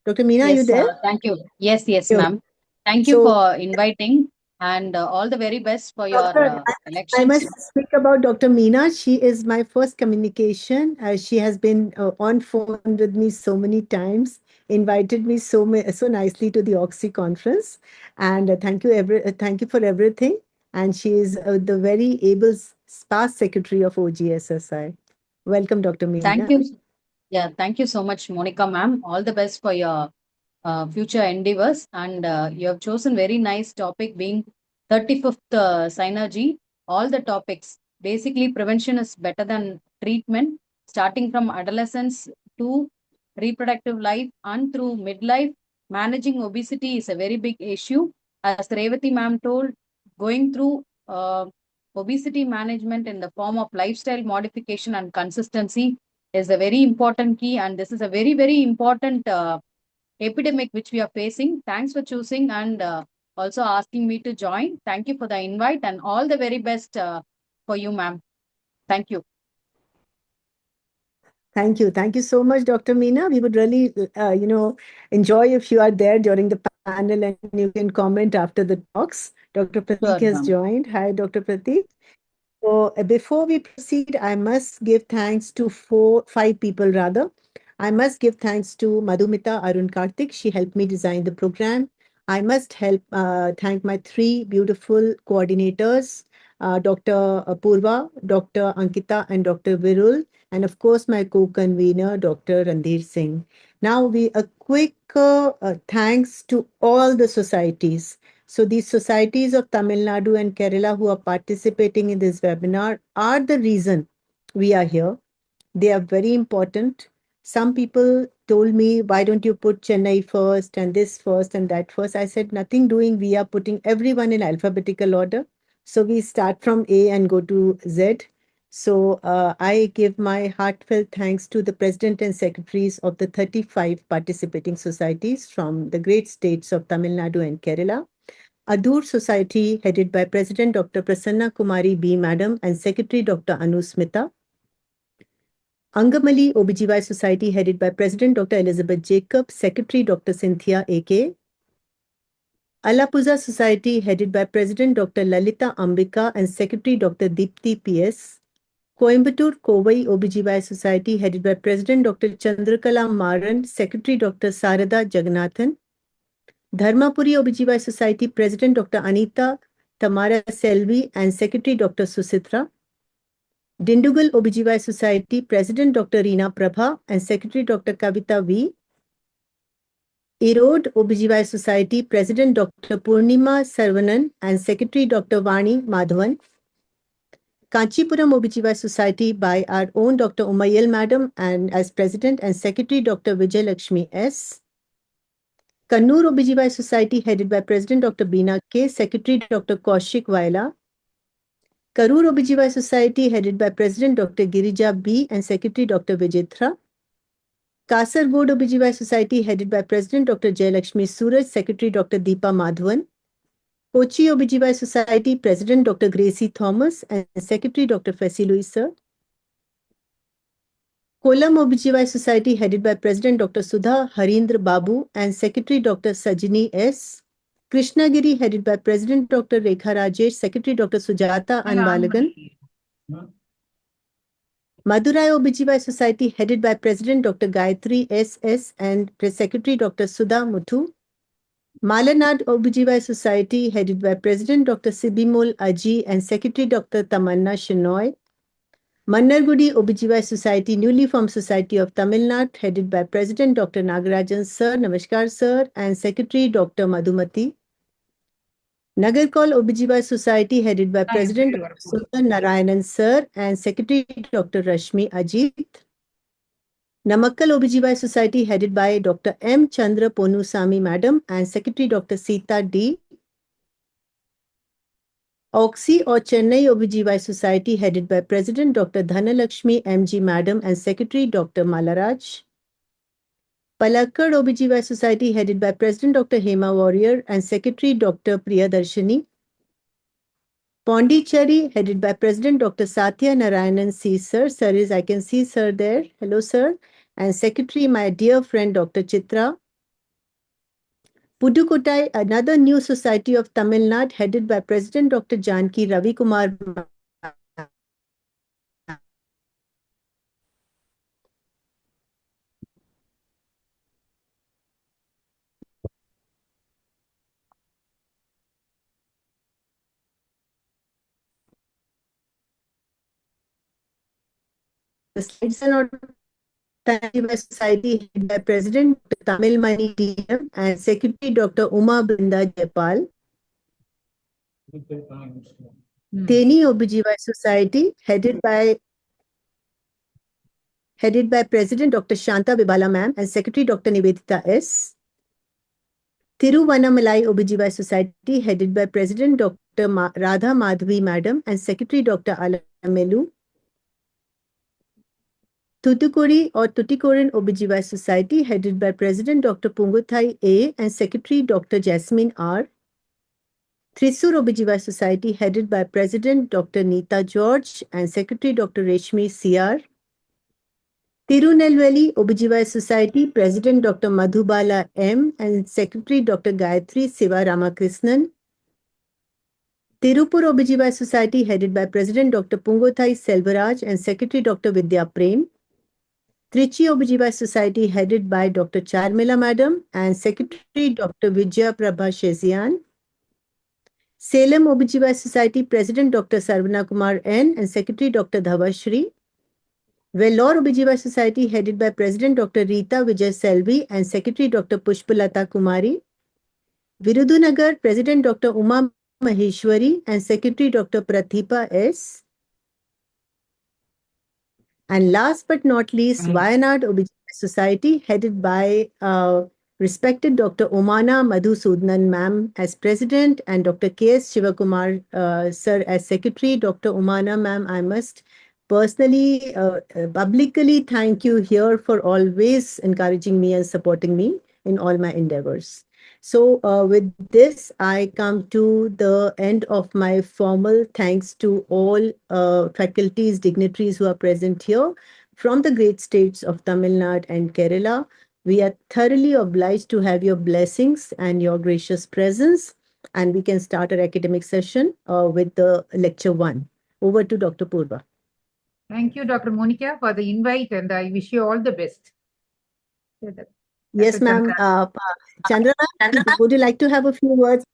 Dr. Meena, are you there? Thank you. Yes, ma'am. Thank you for inviting and all the very best for your elections. I must speak about Dr. Meena. She is my first communication. She has been on phone with me so many times, invited me so nicely to the Oxy conference. And thank you for everything. And she is the very able past secretary of OGSSI. Welcome, Dr. Meena. Thank you. Yeah, thank you so much, Monica ma'am. All the best for your future endeavors. And you have chosen very nice topic being 35th synergy. All the topics. Basically, prevention is better than treatment, starting from adolescence to reproductive life and through midlife. Managing obesity is a very big issue. As Revati ma'am told, going through obesity management in the form of lifestyle modification and consistency is a very important key. And this is a very, very important epidemic which we are facing. Thanks for choosing and also asking me to join. Thank you for the invite and all the very best for you, ma'am. Thank you. Thank you. Thank you so much, Dr. Meena. We would really, enjoy if you are there during the panel and you can comment after the talks. Dr. Prateek Sure, has ma'am. joined. Hi, Dr. Prateek. So before we proceed, I must give thanks to five people rather. I must give thanks to Madhumita Arun Karthik. She helped me design the program. I must thank my three beautiful coordinators, Dr. Purva, Dr. Ankita, and Dr. Virul, and of course my co-convener, Dr. Randhir Singh. Now a quick thanks to all the societies. So these societies of Tamil Nadu and Kerala who are participating in this webinar are the reason we are here. They are very important. Some people told me, why don't you put Chennai first and this first and that first? I said, nothing doing. We are putting everyone in alphabetical order. So we start from A and go to Z. So I give my heartfelt thanks to the president and secretaries of the 35 participating societies from the great states of Tamil Nadu and Kerala. Adur Society, headed by President Dr. Prasanna Kumari B. Madam and Secretary Dr. Anu Smita. Angamali OBGY Society, headed by President Dr. Elizabeth Jacob, Secretary Dr. Cynthia A.K. Alapuza Society, headed by President Dr. Lalita Ambika and Secretary Dr. Deepthi P.S. Coimbatore Kovai OBGY Society, headed by President Dr. Chandrakala Maran, Secretary Dr. Sarada Jagannathan. Dharmapuri OBGY Society, President Dr. Anita Tamara Selvi and Secretary Dr. Susitra. Dindugal OBGY Society, President Dr. Reena Prabha and Secretary Dr. Kavita V. Erode OBGY Society, President Dr. Purnima Sarvanan and Secretary Dr. Vani Madhavan. Kanchipuram OBGY Society by our own Dr. Umayal Madam and as President and Secretary Dr. Vijay Lakshmi S. Kannur OBGY Society, headed by President Dr. Beena K, Secretary Dr. Kaushik Vaila. Karur OBGY Society, headed by President Dr. Girija B and Secretary Dr. Vijitra. Kasargod OBGY Society, headed by President Dr. Jayalakshmi Suraj, Secretary Dr. Deepa Madhavan. Kochi OBGY Society, President Dr. Gracie Thomas and Secretary Dr. Fessy Louis Sir. Kollam OBGY Society, headed by President Dr. Sudha Harindra Babu and Secretary Dr. Sajini S. Krishnagiri, headed by President Dr. Rekha Rajesh, Secretary Dr. Sujata Anbalagan. Madurai OBGY Society, headed by President Dr. Gayatri S.S. and Secretary Dr. Sudha Muthu. Malanad OBGY Society, headed by President Dr. Sibimul Aji and Secretary Dr. Tamanna Shinoy. Mannargudi OBGY Society, newly formed Society of Tamil Nadu, headed by President Dr. Nagarajan Sir, Namaskar Sir, and Secretary Dr. Madhumati. Nagarkol OBGY Society, headed by President Dr. Sundar Narayanan Sir and Secretary Dr. Rashmi Ajit. Namakkal OBGY Society, headed by Dr. M. Chandra Ponusami Madam and Secretary Dr. Sita D. Oxy or Chennai OBGY Society, headed by President Dr. Dhanalakshmi M.G. Madam and Secretary Dr. Malaraj. Palakkad OBGY Society, headed by President Dr. Hema Warrior and Secretary Dr. Priyadarshini. Pondicherry, headed by President Dr. Satya Narayanan C. Sir. Sir is, I can see Sir there. Hello, Sir. And Secretary, my dear friend Dr. Chitra. Pudukkottai, another new society of Tamil Nadu, headed by President Dr. Janki Ravi Kumar. The slides are not OBGY Society headed by President Tamil Mani DM and Secretary Dr. Uma Brinda Jayapal. Teni OBGY Society headed by President Dr. Shanta Vibala Ma'am and Secretary Dr. Nivedita S. Tiruvannamalai OBGY Society headed by President Dr. Radha Madhavi Madam and Secretary Dr. Alamelu. Thoothukudi or Tuticorin OBGY Society headed by President Dr. Punguthai A and Secretary Dr. Jasmine R. Thrissur OBGY Society headed by President Dr. Neeta George and Secretary Dr. Reshmi CR. Tirunelveli OBGY Society President Dr. Madhubala M and Secretary Dr. Gayatri Siva Ramakrishnan. Tirupur OBGY Society headed by President Dr. Punguthai Selvaraj and Secretary Dr. Vidya Prem. Trichy OBGY Society headed by Dr. Charmila Madam and Secretary Dr. Vijaya Prabha Shezian. Salem OBGY Society President Dr. Sarvana Kumar N and Secretary Dr. Dhavashri. Vellore OBGY Society headed by President Dr. Rita Vijay Selvi and Secretary Dr. Pushpalata Kumari. Virudunagar President Dr. Uma Maheshwari and Secretary Dr. Prathipa S. And last but not least, Wayanad OBGY Society headed by respected Dr. Omana Madhusudanan Ma'am as President and Dr. K.S. Shivakumar Sir as Secretary. Dr. Omana Ma'am, I must personally, publicly thank you here for always encouraging me and supporting me in all my endeavors. So with this, I come to the end of my formal thanks to all faculties, dignitaries who are present here from the great states of Tamil Nadu and Kerala. We are thoroughly obliged to have your blessings and your gracious presence, and we can start our academic session with the lecture 1. Over to Dr. Purva. Thank you, Dr. Monica, for the invite, and I wish you all the best. Yes, ma'am. Chandra, would you like to have a few words?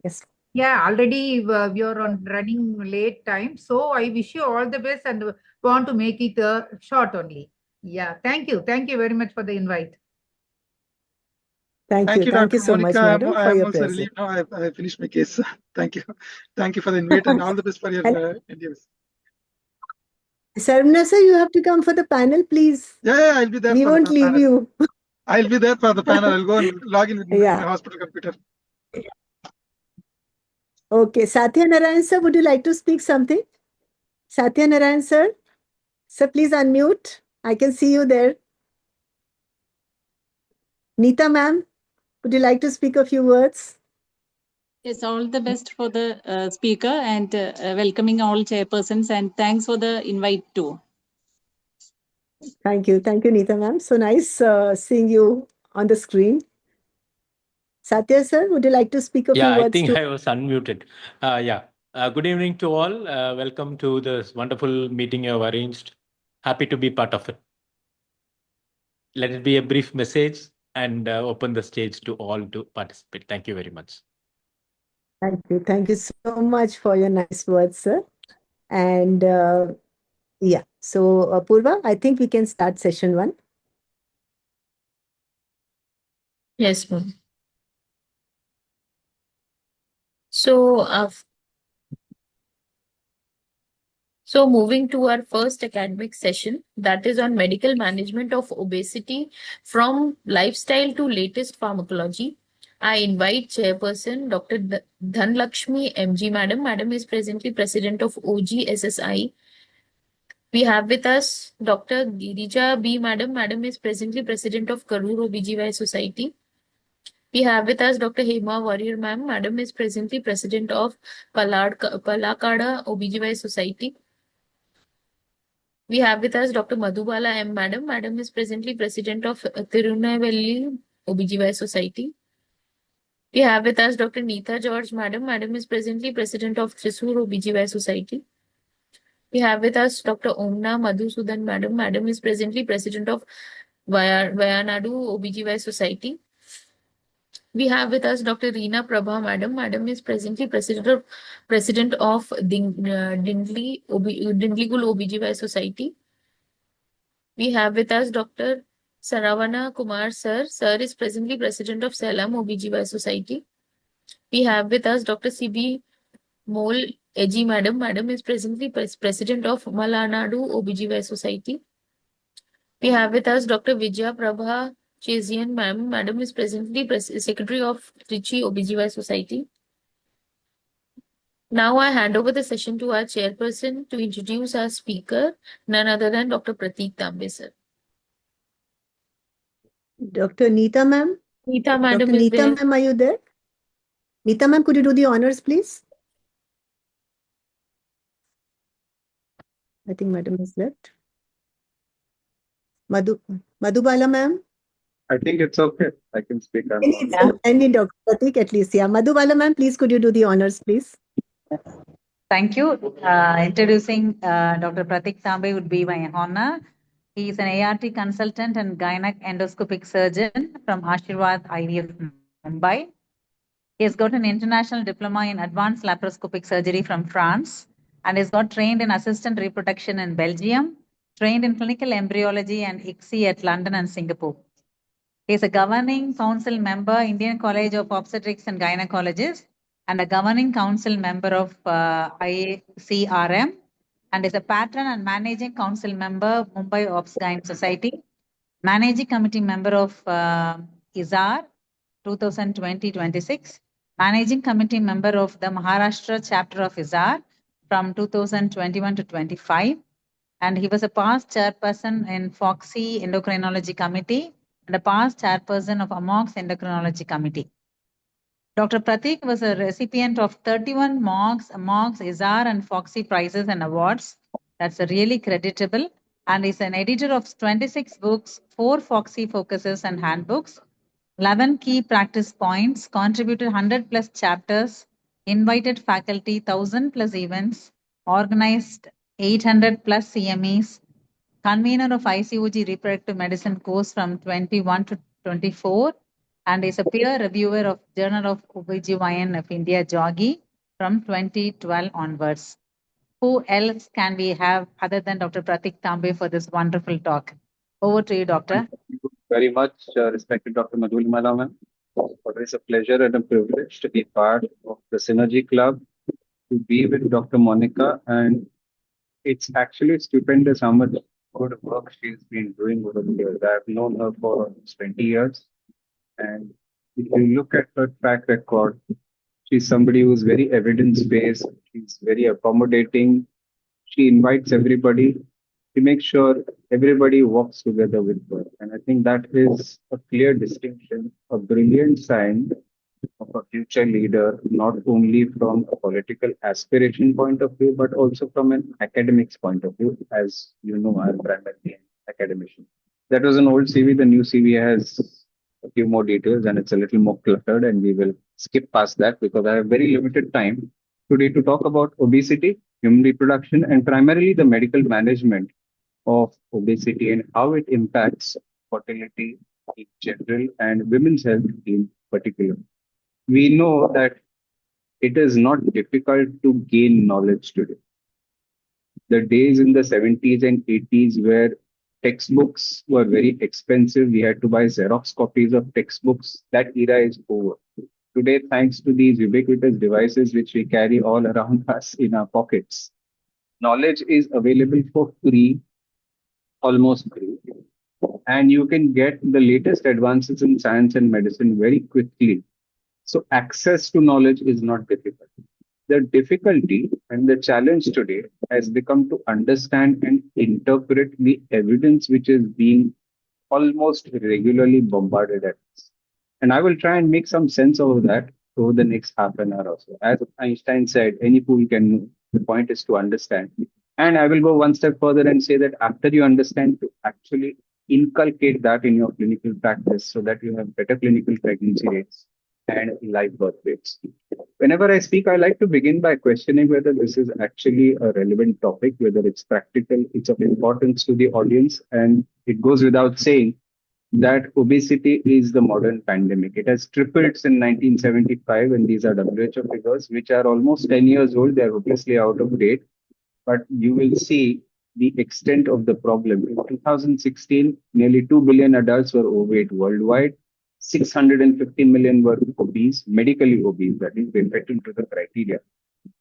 Yes. Yeah, already we are on running late time, so I wish you all the best and want to make it short only. Yeah, thank you. Thank you very much for the invite. Thank you. Thank you so much, madam, for I'm your also presence. relieved now. I finished my case. Thank you. Thank you for the invite and all the best for your endeavors. Sarvana sir, you have to come for the panel, please. Yeah, I'll be there. We for won't the leave panel. you. I'll be there for the panel. I'll go and log in with Yeah. my hospital computer. Okay, Satya Narayan sir, would you like to speak something? Satya Narayan sir? Sir, please unmute. I can see you there. Neeta ma'am, would you like to speak a few words? Yes, all the best for the speaker and welcoming all chairpersons, and thanks for the invite too. Thank you. Thank you, Neeta ma'am. So nice seeing you on the screen. Satya sir, would you like to speak a few Yeah, I words think too? I was unmuted. Good evening to all. Welcome to this wonderful meeting you have arranged. Happy to be part of it. Let it be a brief message and open the stage to all to participate. Thank you very much. Thank you. Thank you so much for your nice words, sir. And yeah, so Purva, I think we can start session 1. Yes, ma'am. So, moving to our first academic session, that is on medical management of obesity from lifestyle to latest pharmacology. I invite Chairperson Dr. Dhanlakshmi MG Madam. Madam is presently President of OGSSI. We have with us Dr. Girija B. Madam. Madam is presently President of Karur OBGY Society. We have with us Dr. Hema Warrior Ma'am. Madam is presently President of Palakada OBGY Society. We have with us Dr. Madhubala M. Madam. Madam is presently President of Tirunelveli OBGY Society. We have with us Dr. Neeta George Madam. Madam is presently President of Thrissur OBGY Society. We have with us Dr. Omna Madhusudan Madam. Madam is presently President of Wayanadu OBGY Society. We have with us Dr. Reena Prabha Madam. Madam is presently President of Dindligul OBGY Society. We have with us Dr. Saravana Kumar Sir. Sir is presently President of Salem OBGY Society. We have with us Dr. C.B. Mole Eji Madam. Madam is presently President of Malanadu OBGY Society. We have with us Dr. Vijaya Prabha Chezian. Madam is presently Secretary of Trichy OBGY Society. Now I hand over the session to our chairperson to introduce our speaker, none other than Dr. Pratik Tambe, sir. Dr. Neeta ma'am? Neeta madam Dr. is Neeta there. ma'am, are you there? Neeta ma'am, could you do the honors, please? I think madam is left. Madhubala ma'am? I think it's okay. I can speak. Any Dr. Pratik at least, yeah. Madhubala ma'am, please could you do the honors, please? Thank you. Introducing Dr. Pratik Tambe would be my honor. He is an ART consultant and gynec endoscopic surgeon from Ashirwad IVF Mumbai. He has got an international diploma in advanced laparoscopic surgery from France and has got trained in assistant reproduction in Belgium, trained in clinical embryology and ICSI at London and Singapore. He is a governing council member, Indian College of Obstetrics and Gynecologists, and a governing council member of ICRM, and is a patron and managing council member, Mumbai Obs-Gyn Society, managing committee member of ISAR 2020-26, managing committee member of the Maharashtra chapter of ISAR from 2021 to 25, and he was a past chairperson in FOXY Endocrinology Committee and a past chairperson of AMOX Endocrinology Committee. Dr. Pratik was a recipient of 31 MOX, ISAR, and FOXY prizes and awards. That's really creditable. And is an editor of 26 books, 4 FOXY focuses and handbooks, 11 key practice points, contributed 100 plus chapters, invited faculty, 1,000 plus events, organized 800 plus CMEs, convener of ICOG reproductive medicine course from 21 to 24, and is a peer reviewer of Journal of OBGYN of India, JOGI, from 2012 onwards. Who else can we have other than Dr. Pratik Tambe for this wonderful talk? Over to you, Doctor. Thank you very much, respected Dr. Madhubala ma'am. It is a pleasure and a privilege to be part of the Synergy Club, to be with Dr. Monica, and it's actually stupendous how much good work she's been doing over the years. I've known her for almost 20 years. And if you look at her track record, she's somebody who's very evidence-based. She's very accommodating. She invites everybody. She makes sure everybody walks together with her. And I think that is a clear distinction, a brilliant sign of a future leader, not only from a political aspiration point of view, but also from an academics point of view. As you know, I'm primarily an academician. That was an old CV. The new CV has a few more details and it's a little more cluttered, and we will skip past that because I have very limited time today to talk about obesity, human reproduction, and primarily the medical management of obesity and how it impacts fertility in general and women's health in particular. We know that it is not difficult to gain knowledge today. The days in the 70s and 80s where textbooks were very expensive, we had to buy Xerox copies of textbooks, that era is over. Today, thanks to these ubiquitous devices which we carry all around us in our pockets, knowledge is available for free, almost free. And you can get the latest advances in science and medicine very quickly. So access to knowledge is not difficult. The difficulty and the challenge today has become to understand and interpret the evidence which is being almost regularly bombarded at us. And I will try and make some sense of that over the next half an hour or so. As Einstein said, any fool can know. The point is to understand. And I will go one step further and say that after you understand, to actually inculcate that in your clinical practice so that you have better clinical pregnancy rates and live birth rates. Whenever I speak, I like to begin by questioning whether this is actually a relevant topic, whether it's practical, it's of importance to the audience. And it goes without saying that obesity is the modern pandemic. It has tripled since 1975, and these are WHO figures, which are almost 10 years old. They're hopelessly out of date. But you will see the extent of the problem. In 2016, nearly 2 billion adults were overweight worldwide. 650 million were obese, medically obese, that is, they fit into the criteria.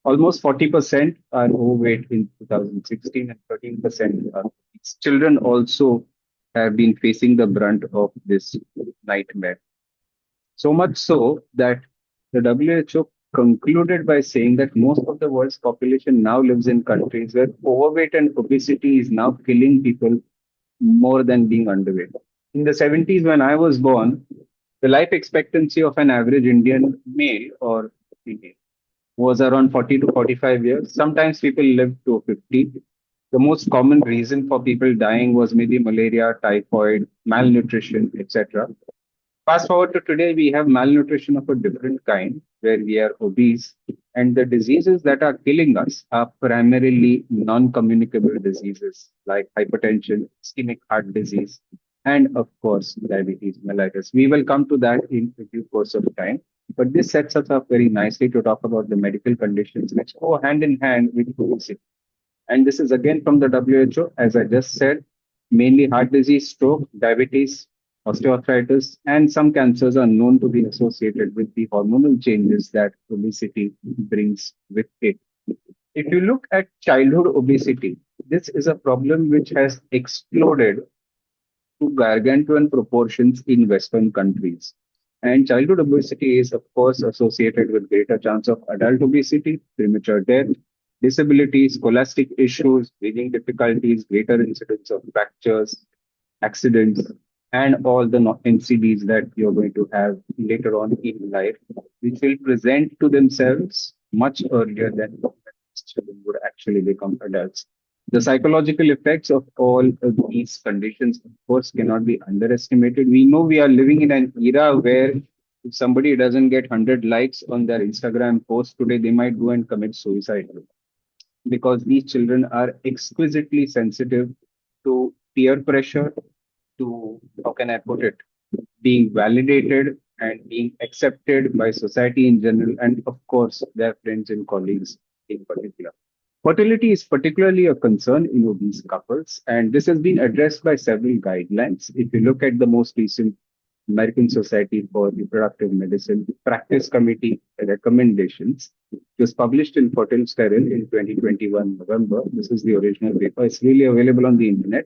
Almost 40% are overweight in 2016 and 13% are obese. Children also have been facing the brunt of this nightmare. So much so that the WHO concluded by saying that most of the world's population now lives in countries where overweight and obesity is now killing people more than being underweight. In the 70s, when I was born, the life expectancy of an average Indian male or female was around 40 to 45 years. Sometimes people lived to 50. The most common reason for people dying was maybe malaria, typhoid, malnutrition, etc. Fast forward to today, we have malnutrition of a different kind, where we are obese, and the diseases that are killing us are primarily non-communicable diseases like hypertension, ischemic heart disease, and of course, diabetes mellitus. We will come to that in due course of time, but this sets us up very nicely to talk about the medical conditions which go hand in hand with obesity. And this is again from the WHO, as I just said, mainly heart disease, stroke, diabetes, osteoarthritis, and some cancers are known to be associated with the hormonal changes that obesity brings with it. If you look at childhood obesity, this is a problem which has exploded to gargantuan proportions in Western countries. And childhood obesity is, of course, associated with greater chance of adult obesity, premature death, disability, scholastic issues, breathing difficulties, greater incidence of fractures, accidents, and all the NCDs that you're going to have later on in life, which will present to themselves much earlier than children would actually become adults. The psychological effects of all of these conditions, of course, cannot be underestimated. We know we are living in an era where if somebody doesn't get 100 likes on their Instagram post today, they might go and commit suicide, because these children are exquisitely sensitive to peer pressure, to, how can I put it, being validated and being accepted by society in general, and of course, their friends and colleagues in particular. Fertility is particularly a concern in obese couples, and this has been addressed by several guidelines. If you look at the most recent American Society for Reproductive Medicine Practice Committee recommendations, it was published in Fertile Sterile in 2021 November. This is the original paper. It's really available on the internet.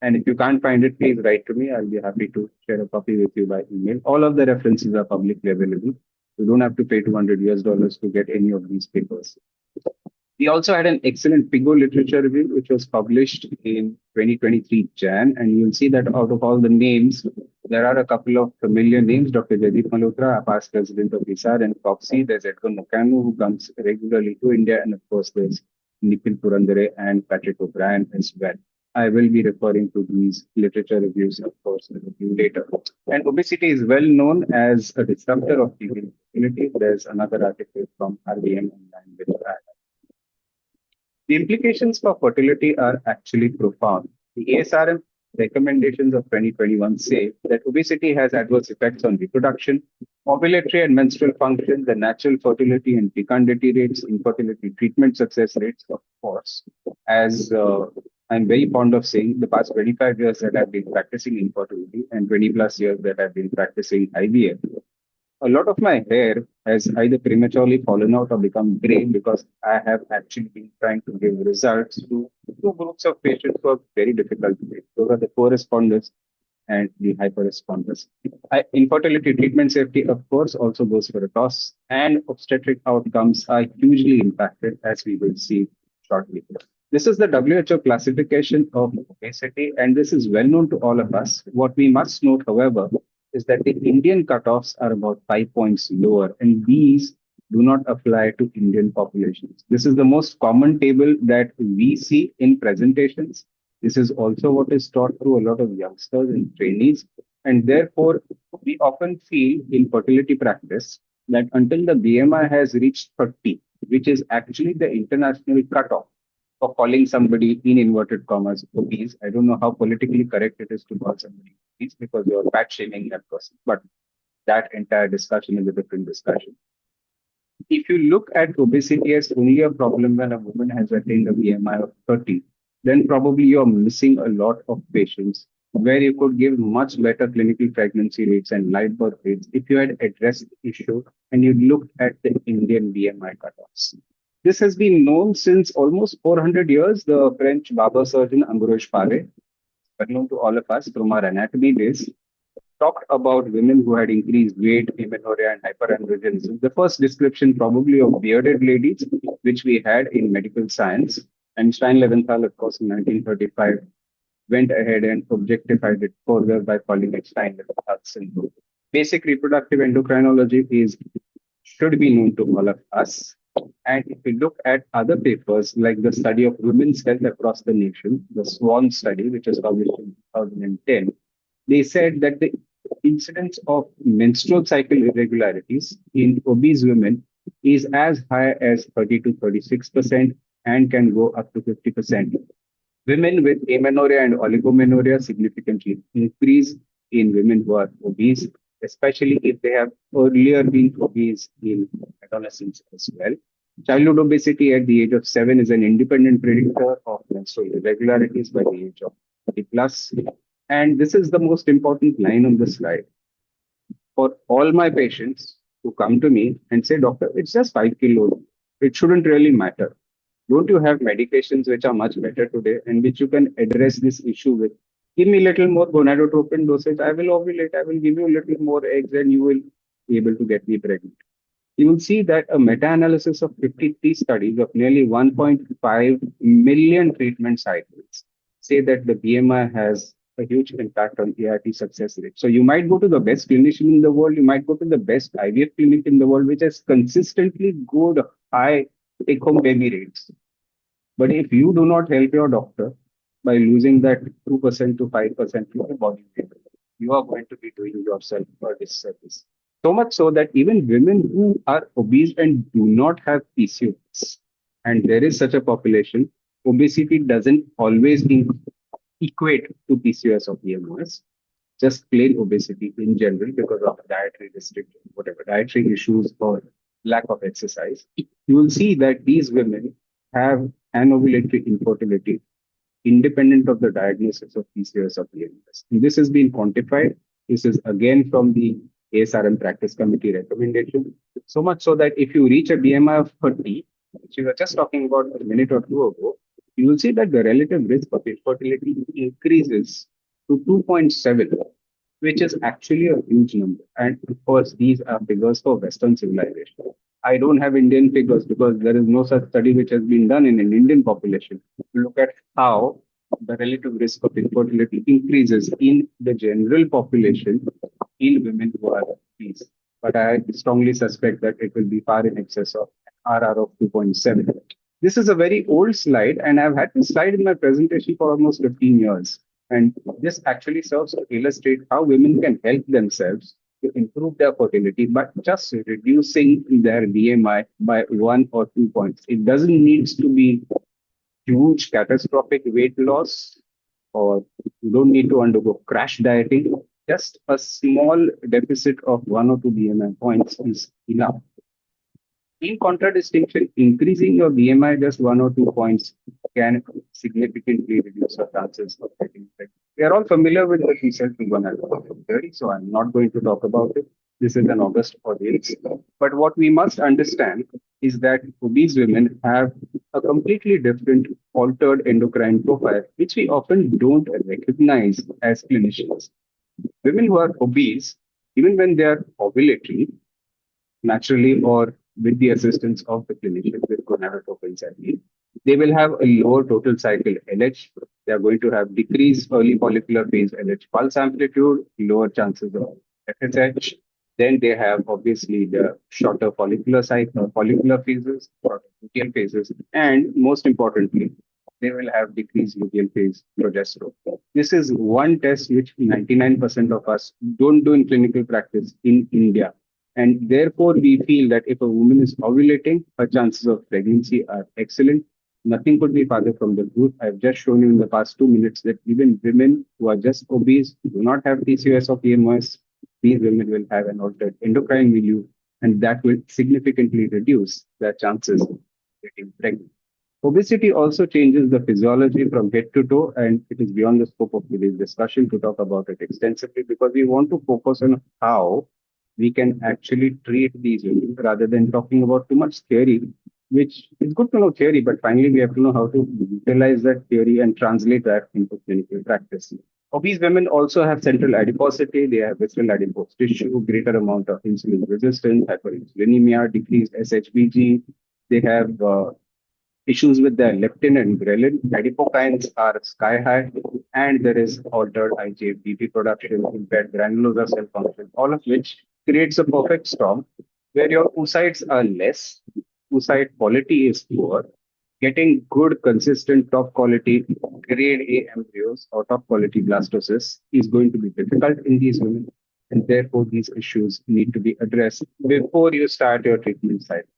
And if you can't find it, please write to me. I'll be happy to share a copy with you by email. All of the references are publicly available. You don't have to pay $200 to get any of these papers. We also had an excellent PIGO literature review, which was published in 2023 Jan. And you'll see that out of all the names, there are a couple of familiar names: Dr. Jaideep Malhotra, our past president of ISAR and FOXI. There's Edgar Mokanu, who comes regularly to India. And of course, there's Nikhil Purandare and Patrick O'Brien as well. I will be referring to these literature reviews, of course, in a review later. And obesity is well known as a disruptor of female fertility. There's another article from RBM online with that. The implications for fertility are actually profound. The ASRM recommendations of 2021 say that obesity has adverse effects on reproduction, ovulatory and menstrual function, the natural fertility and fecundity rates, infertility treatment success rates, of course. As I'm very fond of saying, the past 25 years that I've been practicing infertility and 20 plus years that I've been practicing IVF, a lot of my hair has either prematurely fallen out or become gray because I have actually been trying to give results to two groups of patients who are very difficult to treat. Those are the poor responders and the hyper responders. Infertility treatment safety, of course, also goes for a toss, and obstetric outcomes are hugely impacted, as we will see shortly. This is the WHO classification of obesity, and this is well known to all of us. What we must note, however, is that the Indian cutoffs are about 5 points lower, and these do not apply to Indian populations. This is the most common table that we see in presentations. This is also what is taught to a lot of youngsters and trainees. And therefore, we often feel in fertility practice that until the BMI has reached 30, which is actually the international cutoff for calling somebody, in inverted commas, obese. I don't know how politically correct it is to call somebody obese because you're fat shaming that person, but that entire discussion is a different discussion. If you look at obesity as only a problem when a woman has attained a BMI of 30, then probably you're missing a lot of patients where you could give much better clinical pregnancy rates and live birth rates if you had addressed the issue and you looked at the Indian BMI cutoffs. This has been known since almost 400 years. The French barber surgeon Ambroise Paré, well known to all of us from our anatomy days, talked about women who had increased weight, amenorrhea, and hyperandrogenism. The first description probably of bearded ladies, which we had in medical science. And Stein-Leventhal, of course, in 1935, went ahead and objectified it further by calling it Stein-Leventhal syndrome. Basic reproductive endocrinology should be known to all of us. And if we look at other papers, like the study of women's health across the nation, the SWAN study, which was published in 2010, they said that the incidence of menstrual cycle irregularities in obese women is as high as 30 to 36% and can go up to 50%. Women with amenorrhea and oligomenorrhea significantly increase in women who are obese, especially if they have earlier been obese in adolescence as well. Childhood obesity at the age of 7 is an independent predictor of menstrual irregularities by the age of 30 plus. And this is the most important line on the slide. For all my patients who come to me and say, doctor, it's just 5 kilos. It shouldn't really matter. Don't you have medications which are much better today and which you can address this issue with? Give me a little more gonadotropin dosage. I will ovulate. I will give you a little more eggs and you will be able to get me pregnant. You will see that a meta-analysis of 53 studies of nearly 1.5 million treatment cycles say that the BMI has a huge impact on ART success rate. So you might go to the best clinician in the world, you might go to the best IVF clinic in the world, which has consistently good high take-home baby rates. But if you do not help your doctor by losing that 2% to 5% of your body weight, you are going to be doing yourself a disservice. So much so that even women who are obese and do not have PCOS, and there is such a population, obesity doesn't always equate to PCOS or PMOS, just plain obesity in general because of dietary restrictions, whatever, dietary issues or lack of exercise. You will see that these women have anovulatory infertility independent of the diagnosis of PCOS or PMOS. And this has been quantified. This is again from the ASRM Practice Committee recommendation. So much so that if you reach a BMI of 30, which we were just talking about a minute or two ago, you will see that the relative risk of infertility increases to 2.7, which is actually a huge number. And of course, these are figures for Western civilization. I don't have Indian figures because there is no such study which has been done in an Indian population to look at how the relative risk of infertility increases in the general population in women who are obese. But I strongly suspect that it will be far in excess of RR of 2.7. This is a very old slide, and I've had this slide in my presentation for almost 15 years. And this actually serves to illustrate how women can help themselves to improve their fertility by just reducing their BMI by 1 or 2 points. It doesn't need to be huge catastrophic weight loss, or you don't need to undergo crash dieting. Just a small deficit of 1 or 2 BMI points is enough. In contradistinction, increasing your BMI just 1 or 2 points can significantly reduce your chances of getting pregnant. We are all familiar with the T-cell gonadotropin theory, so I'm not going to talk about it. This is an August audience. But what we must understand is that obese women have a completely different altered endocrine profile, which we often don't recognize as clinicians. Women who are obese, even when they are ovulatory, naturally or with the assistance of the clinician with gonadotropins, they will have a lower total cycle LH. They are going to have decreased early follicular phase LH pulse amplitude, lower chances of FSH. Then they have obviously the shorter follicular cycle, follicular phases, shorter luteal phases, and most importantly, they will have decreased luteal phase progesterone. This is one test which 99% of us don't do in clinical practice in India. And therefore, we feel that if a woman is ovulating, her chances of pregnancy are excellent. Nothing could be farther from the truth. I've just shown you in the past 2 minutes that even women who are just obese, do not have PCOS or PMOS, these women will have an altered endocrine milieu, and that will significantly reduce their chances of getting pregnant. Obesity also changes the physiology from head to toe, and it is beyond the scope of today's discussion to talk about it extensively because we want to focus on how we can actually treat these women rather than talking about too much theory, which is good to know theory, but finally we have to know how to utilize that theory and translate that into clinical practice. Obese women also have central adiposity, they have visceral adipose tissue, greater amount of insulin resistance, hyperinsulinemia, decreased SHBG, they have issues with their leptin and ghrelin, adipokines are sky high, and there is altered IGF-BP production, impaired granulosa cell function, all of which creates a perfect storm where your oocytes are less, oocyte quality is poor, getting good, consistent, top quality grade A embryos or top quality blastocysts is going to be difficult in these women, and therefore these issues need to be addressed before you start your treatment cycle.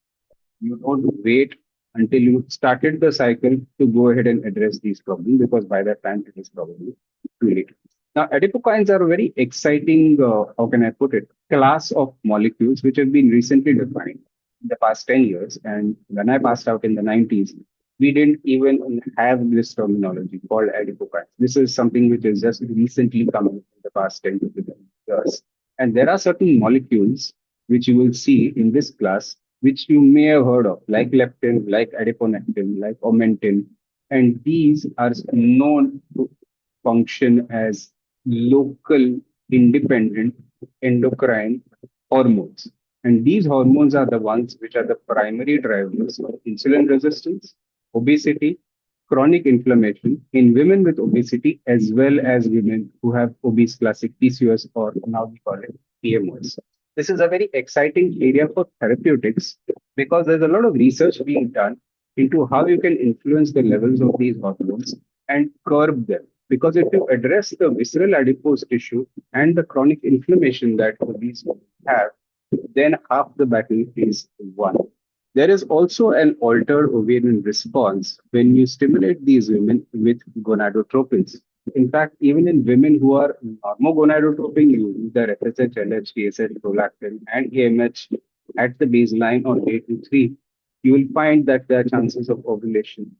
You don't wait until you started the cycle to go ahead and address these problems because by that time it is probably too late. Now, adipokines are a very exciting, how can I put it, class of molecules which have been recently defined in the past 10 years. And when I passed out in the 90s, we didn't even have this terminology called adipokines. This is something which has just recently come in the past 10 to 15 years. And there are certain molecules which you will see in this class which you may have heard of, like leptin, like adiponectin, like omentin. And these are known to function as local independent endocrine hormones. And these hormones are the ones which are the primary drivers of insulin resistance, obesity, chronic inflammation in women with obesity, as well as women who have obese classic PCOS or now we call it PMOS. This is a very exciting area for therapeutics because there's a lot of research being done into how you can influence the levels of these hormones and curb them. Because if you address the visceral adipose tissue and the chronic inflammation that obese women have, then half the battle is won. There is also an altered ovarian response when you stimulate these women with gonadotropins. In fact, even in women who are normogonadotropin, you use their FSH, LH, TSH, prolactin, and AMH at the baseline on day 2, 3, you will find that their chances of ovulation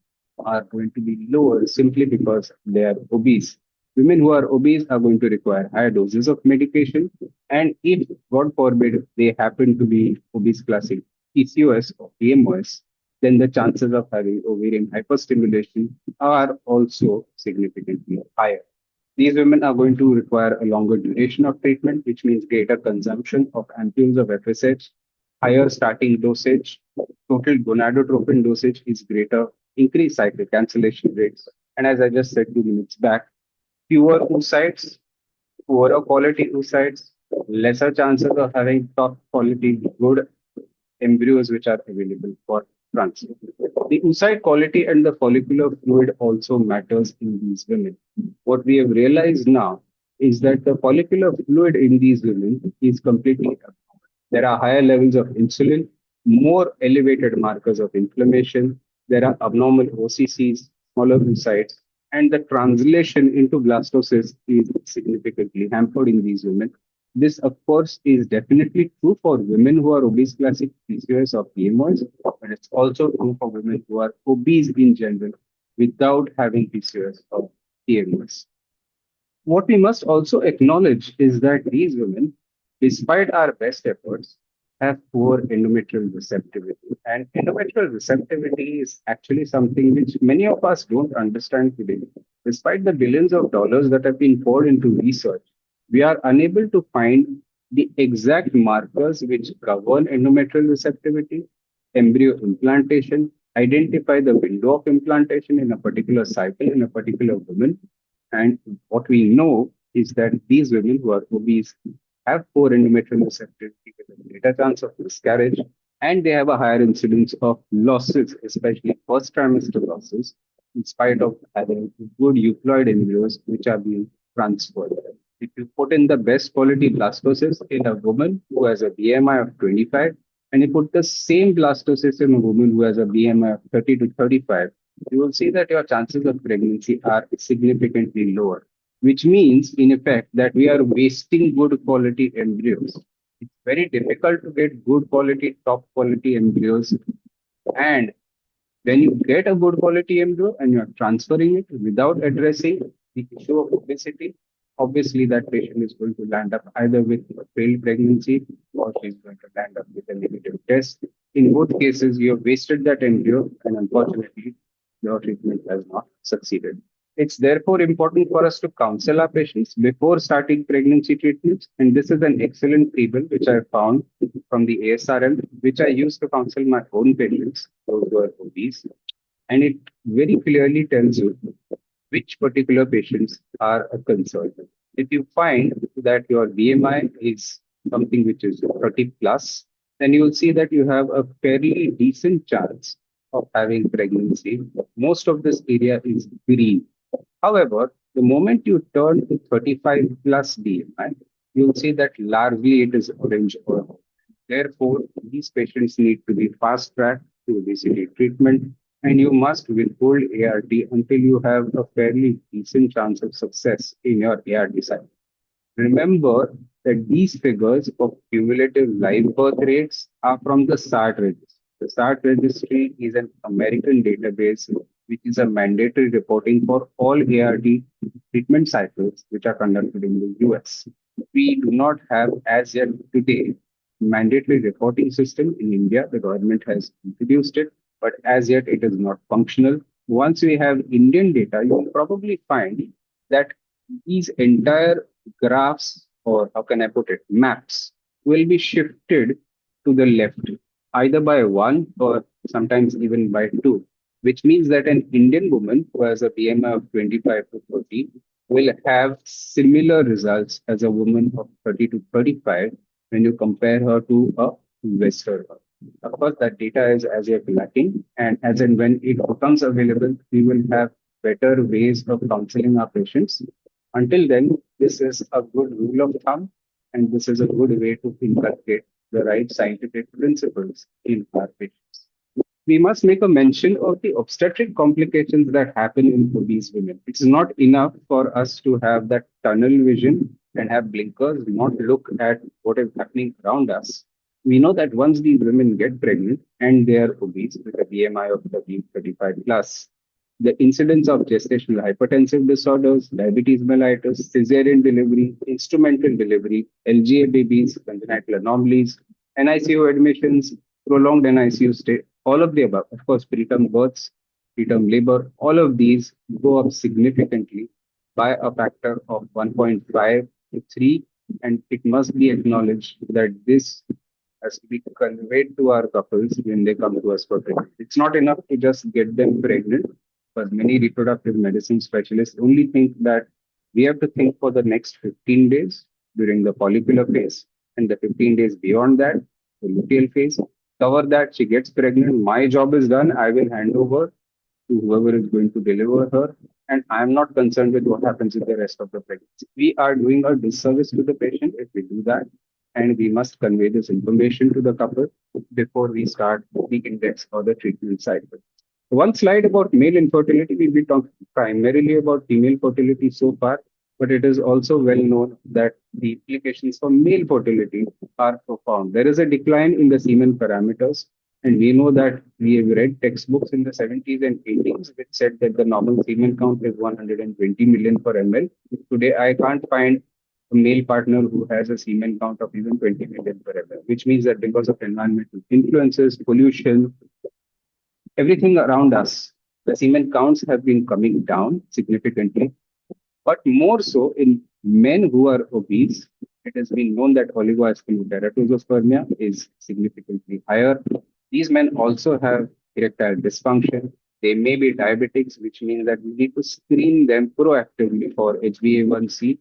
are going to be lower simply because they are obese. Women who are obese are going to require higher doses of medication. And if, God forbid, they happen to be obese classic PCOS or PMOS, then the chances of having ovarian hyperstimulation are also significantly higher. These women are going to require a longer duration of treatment, which means greater consumption of ampules of FSH, higher starting dosage, total gonadotropin dosage is greater, increased cycle cancellation rates. And as I just said 2 minutes back, fewer oocytes, poorer quality oocytes, lesser chances of having top quality good embryos which are available for transfer. The oocyte quality and the follicular fluid also matters in these women. What we have realized now is that the follicular fluid in these women is completely abnormal. There are higher levels of insulin, more elevated markers of inflammation. There are abnormal OCCs, smaller oocytes, and the translation into blastocysts is significantly hampered in these women. This, of course, is definitely true for women who are obese classic PCOS or PMOS, but it's also true for women who are obese in general without having PCOS or PMOS. What we must also acknowledge is that these women, despite our best efforts, have poor endometrial receptivity. And endometrial receptivity is actually something which many of us don't understand today. Despite the billions of dollars that have been poured into research, we are unable to find the exact markers which govern endometrial receptivity, embryo implantation, identify the window of implantation in a particular cycle in a particular woman. And what we know is that these women who are obese have poor endometrial receptivity with a greater chance of miscarriage, and they have a higher incidence of losses, especially first trimester losses, in spite of having good euploid embryos which are being transferred. If you put in the best quality blastocyst in a woman who has a BMI of 25, and you put the same blastocyst in a woman who has a BMI of 30 to 35, you will see that your chances of pregnancy are significantly lower, which means, in effect, that we are wasting good quality embryos. It's very difficult to get good quality, top quality embryos. And When you get a good quality embryo and you're transferring it without addressing the issue of obesity, obviously that patient is going to land up either with a failed pregnancy or she's going to land up with a negative test. In both cases, you have wasted that embryo and unfortunately, your treatment has not succeeded. It's therefore important for us to counsel our patients before starting pregnancy treatments. And this is an excellent table which I found from the ASRM, which I use to counsel my own patients, those who are obese. And it very clearly tells you which particular patients are a concern. If you find that your BMI is something which is 30 plus, then you will see that you have a fairly decent chance of having pregnancy. Most of this area is green. However, the moment you turn to 35 plus BMI, you'll see that largely it is orange or therefore these patients need to be fast tracked to obesity treatment and you must withhold ART until you have a fairly decent chance of success in your ART cycle. Remember that these figures of cumulative live birth rates are from the SART registry. The SART registry is an American database which is a mandatory reporting for all ART treatment cycles which are conducted in the US. We do not have as yet today mandatory reporting system in India. The government has introduced it, but as yet it is not functional. Once we have Indian data, you will probably find that these entire graphs, or how can I put it, maps, will be shifted to the left, either by 1 or sometimes even by 2, which means that an Indian woman who has a BMI of 25 to 30 will have similar results as a woman of 30 to 35 when you compare her to a Westerner. Of course, that data is as yet lacking, and as and when it becomes available, we will have better ways of counseling our patients. Until then, this is a good rule of thumb, and this is a good way to inculcate the right scientific principles in our patients. We must make a mention of the obstetric complications that happen in obese women. It's not enough for us to have that tunnel vision and have blinkers, not look at what is happening around us. We know that once these women get pregnant and they are obese with a BMI of 30, 35 plus, the incidence of gestational hypertensive disorders, diabetes mellitus, cesarean delivery, instrumental delivery, LGA babies, congenital anomalies, NICU admissions, prolonged NICU stay, all of the above, of course, preterm births, preterm labor, all of these go up significantly by a factor of 1.5 to 3. And it must be acknowledged that this has to be conveyed to our couples when they come to us for treatment. It's not enough to just get them pregnant, but many reproductive medicine specialists only think that we have to think for the next 15 days during the follicular phase and the 15 days beyond that, the luteal phase. Cover that, she gets pregnant, my job is done, I will hand over to whoever is going to deliver her, and I'm not concerned with what happens with the rest of the pregnancy. We are doing a disservice to the patient if we do that, and we must convey this information to the couple before we start the index or the treatment cycle. One slide about male infertility. We'll be talking primarily about female fertility so far, but it is also well known that the implications for male fertility are profound. There is a decline in the semen parameters, and we know that we have read textbooks in the 70s and 80s which said that the normal semen count is 120 million per ml. Today, I can't find a male partner who has a semen count of even 20 million per ml, which means that because of environmental influences, pollution, everything around us, the semen counts have been coming down significantly. But more so in men who are obese, it has been known that oligoascleroteratospermia is significantly higher. These men also have erectile dysfunction. They may be diabetics, which means that we need to screen them proactively for HbA1c.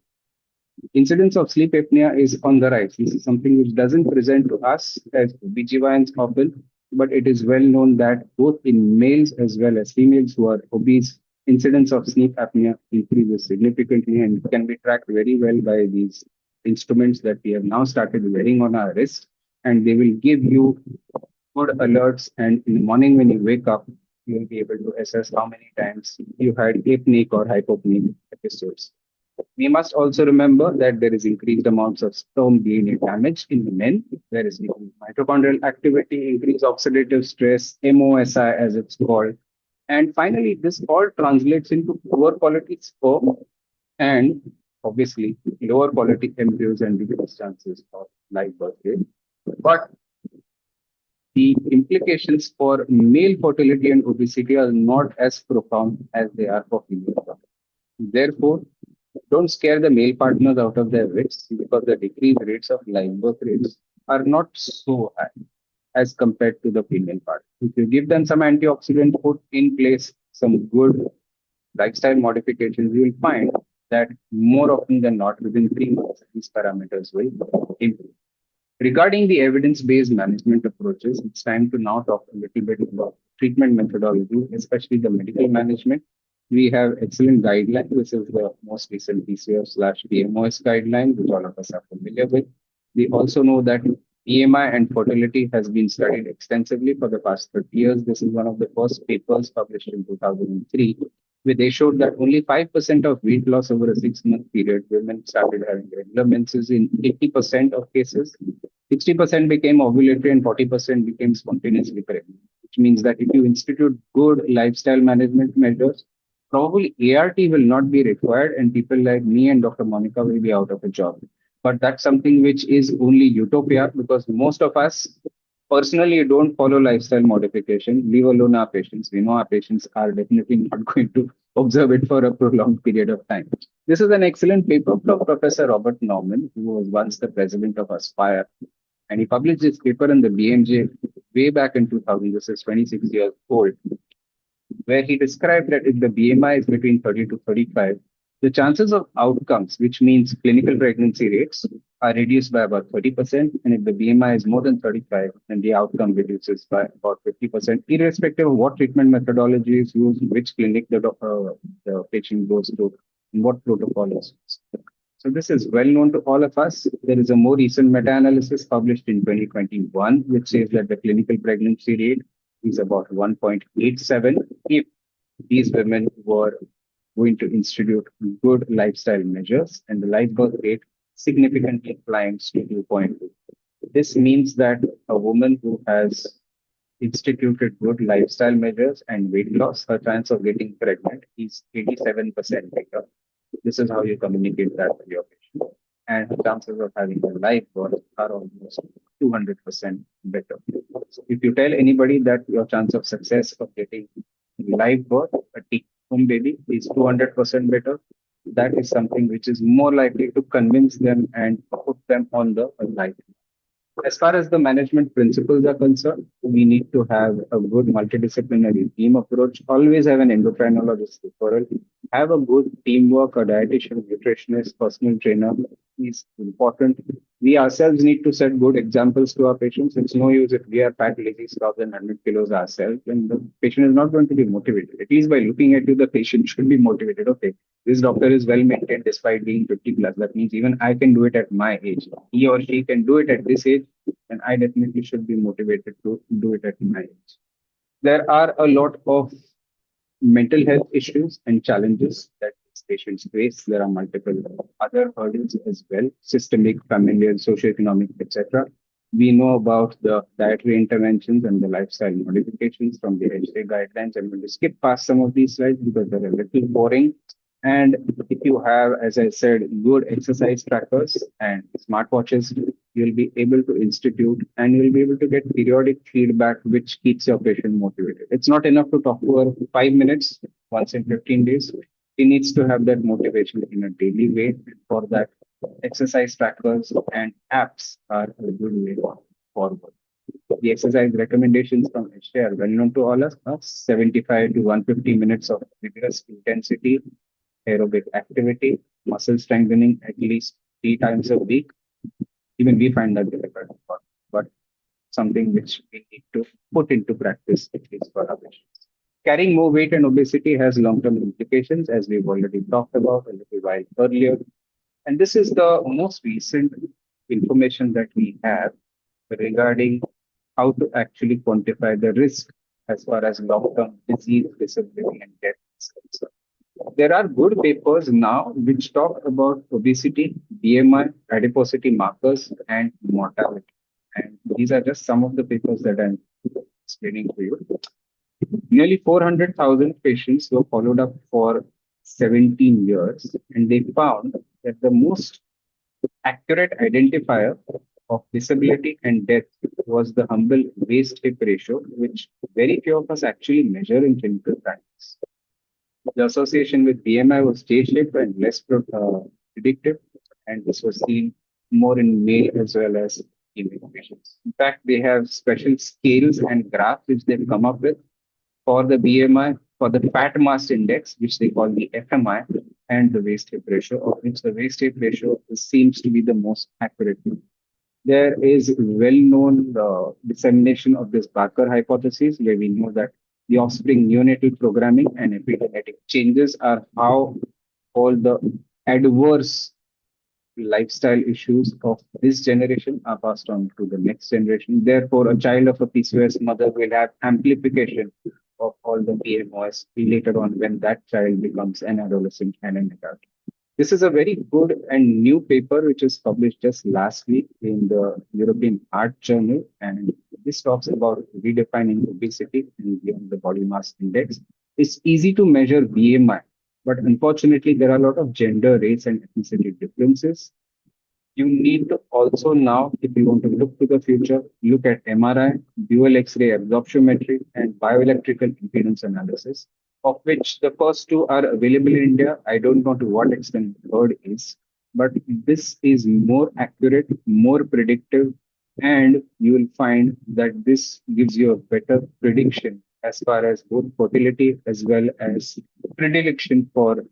Incidence of sleep apnea is on the rise. This is something which doesn't present to us as OBGYNs often, but it is well known that both in males as well as females who are obese, incidence of sleep apnea increases significantly and can be tracked very well by these instruments that we have now started wearing on our wrist, and they will give you good alerts, and in the morning when you wake up, you will be able to assess how many times you had apneic or hypopneic episodes. We must also remember that there is increased amounts of sperm DNA damage in the men. There is increased mitochondrial activity, increased oxidative stress, MOSI as it's called. And finally, this all translates into poor quality sperm and obviously lower quality embryos and decreased chances of live birth rate. But the implications for male fertility and obesity are not as profound as they are for female partners. Therefore, don't scare the male partners out of their wits because the decreased rates of live birth rates are not so high as compared to the female part. If you give them some antioxidant, put in place some good lifestyle modifications, you will find that more often than not, within 3 months, these parameters will improve. Regarding the evidence-based management approaches, it's time to now talk a little bit about treatment methodology, especially the medical management. We have excellent guidelines. This is the most recent PCF/PMOS guideline, which all of us are familiar with. We also know that BMI and fertility has been studied extensively for the past 30 years. This is one of the first papers published in 2003, where they showed that only 5% of weight loss over a 6-month period, women started having regular menses in 80% of cases. 60% became ovulatory and 40% became spontaneously pregnant, which means that if you institute good lifestyle management measures, probably ART will not be required and people like me and Dr. Monica will be out of a job. But that's something which is only utopia because most of us personally don't follow lifestyle modification, leave alone our patients. We know our patients are definitely not going to observe it for a prolonged period of time. This is an excellent paper from Professor Robert Norman, who was once the president of Aspire. And he published this paper in the BMJ way back in 2000, this is 26 years old, where he described that if the BMI is between 30 to 35, the chances of outcomes, which means clinical pregnancy rates, are reduced by about 30%. And if the BMI is more than 35, then the outcome reduces by about 50%, irrespective of what treatment methodology is used, which clinic the patient goes to, and what protocol is used. So this is well known to all of us. There is a more recent meta-analysis published in 2021, which says that the clinical pregnancy rate is about 1.87 if these women were going to institute good lifestyle measures, and the live birth rate significantly climbs to 2.2. This means that a woman who has instituted good lifestyle measures and weight loss, her chance of getting pregnant is 87% better. This is how you communicate that to your patient. And the chances of having a live birth are almost 200% better. So if you tell anybody that your chance of success of getting live birth, a take-home baby, is 200% better, that is something which is more likely to convince them and put them on the life. As far as the management principles are concerned, we need to have a good multidisciplinary team approach, always have an endocrinologist referral, have a good teamwork, a dietitian, nutritionist, personal trainer is important. We ourselves need to set good examples to our patients. It's no use if we are fat, lazy, sloth, and 100 kilos ourselves, and the patient is not going to be motivated. At least by looking at you, the patient should be motivated. Okay, this doctor is well maintained despite being 50 plus. That means even I can do it at my age. He or she can do it at this age, and I definitely should be motivated to do it at my age. There are a lot of mental health issues and challenges that these patients face. There are multiple other hurdles as well, systemic, familial, socioeconomic, etc. We know about the dietary interventions and the lifestyle modifications from the HDA guidelines. I'm going to skip past some of these slides because they're a little boring. And if you have, as I said, good exercise trackers and smartwatches, you'll be able to institute and you'll be able to get periodic feedback, which keeps your patient motivated. It's not enough to talk to her 5 minutes once in 15 days. He needs to have that motivation in a daily way. For that, exercise trackers and apps are a good way forward. The exercise recommendations from HDA are well known to all of us, 75 to 150 minutes of vigorous intensity, aerobic activity, muscle strengthening at least 3 times a week. Even we find that difficult, but something which we need to put into practice, at least for our patients. Carrying more weight and obesity has long-term implications, as we've already talked about a little while earlier. And this is the most recent information that we have regarding how to actually quantify the risk as far as long-term disease, disability, and death is concerned. There are good papers now which talk about obesity, BMI, adiposity markers, and mortality. And these are just some of the papers that I'm explaining to you. Nearly 400,000 patients were followed up for 17 years, and they found that the most accurate identifier of disability and death was the humble waist-hip ratio, which very few of us actually measure in clinical practice. The association with BMI was J-shaped and less predictive, and this was seen more in male as well as female patients. In fact, they have special scales and graphs which they've come up with for the BMI, for the fat mass index, which they call the FMI, and the waist-hip ratio, of which the waist-hip ratio seems to be the most accurate. There is well-known dissemination of this Barker hypothesis, where we know that the offspring neonatal programming and epigenetic changes are how all the adverse lifestyle issues of this generation are passed on to the next generation. Therefore, a child of a PCOS mother will have amplification of all the BMIs later on when that child becomes an adolescent and an adult. This is a very good and new paper which was published just last week in the European Heart Journal, and this talks about redefining obesity and beyond the body mass index. It's easy to measure BMI, but unfortunately there are a lot of gender, race, and ethnicity differences. You need to also now, if you want to look to the future, look at MRI, dual X-ray absorptiometry, and bioelectrical impedance analysis, of which the first two are available in India. I don't know to what extent the third is, but this is more accurate, more predictive, and you will find that this gives you a better prediction as far as both fertility as well as predilection for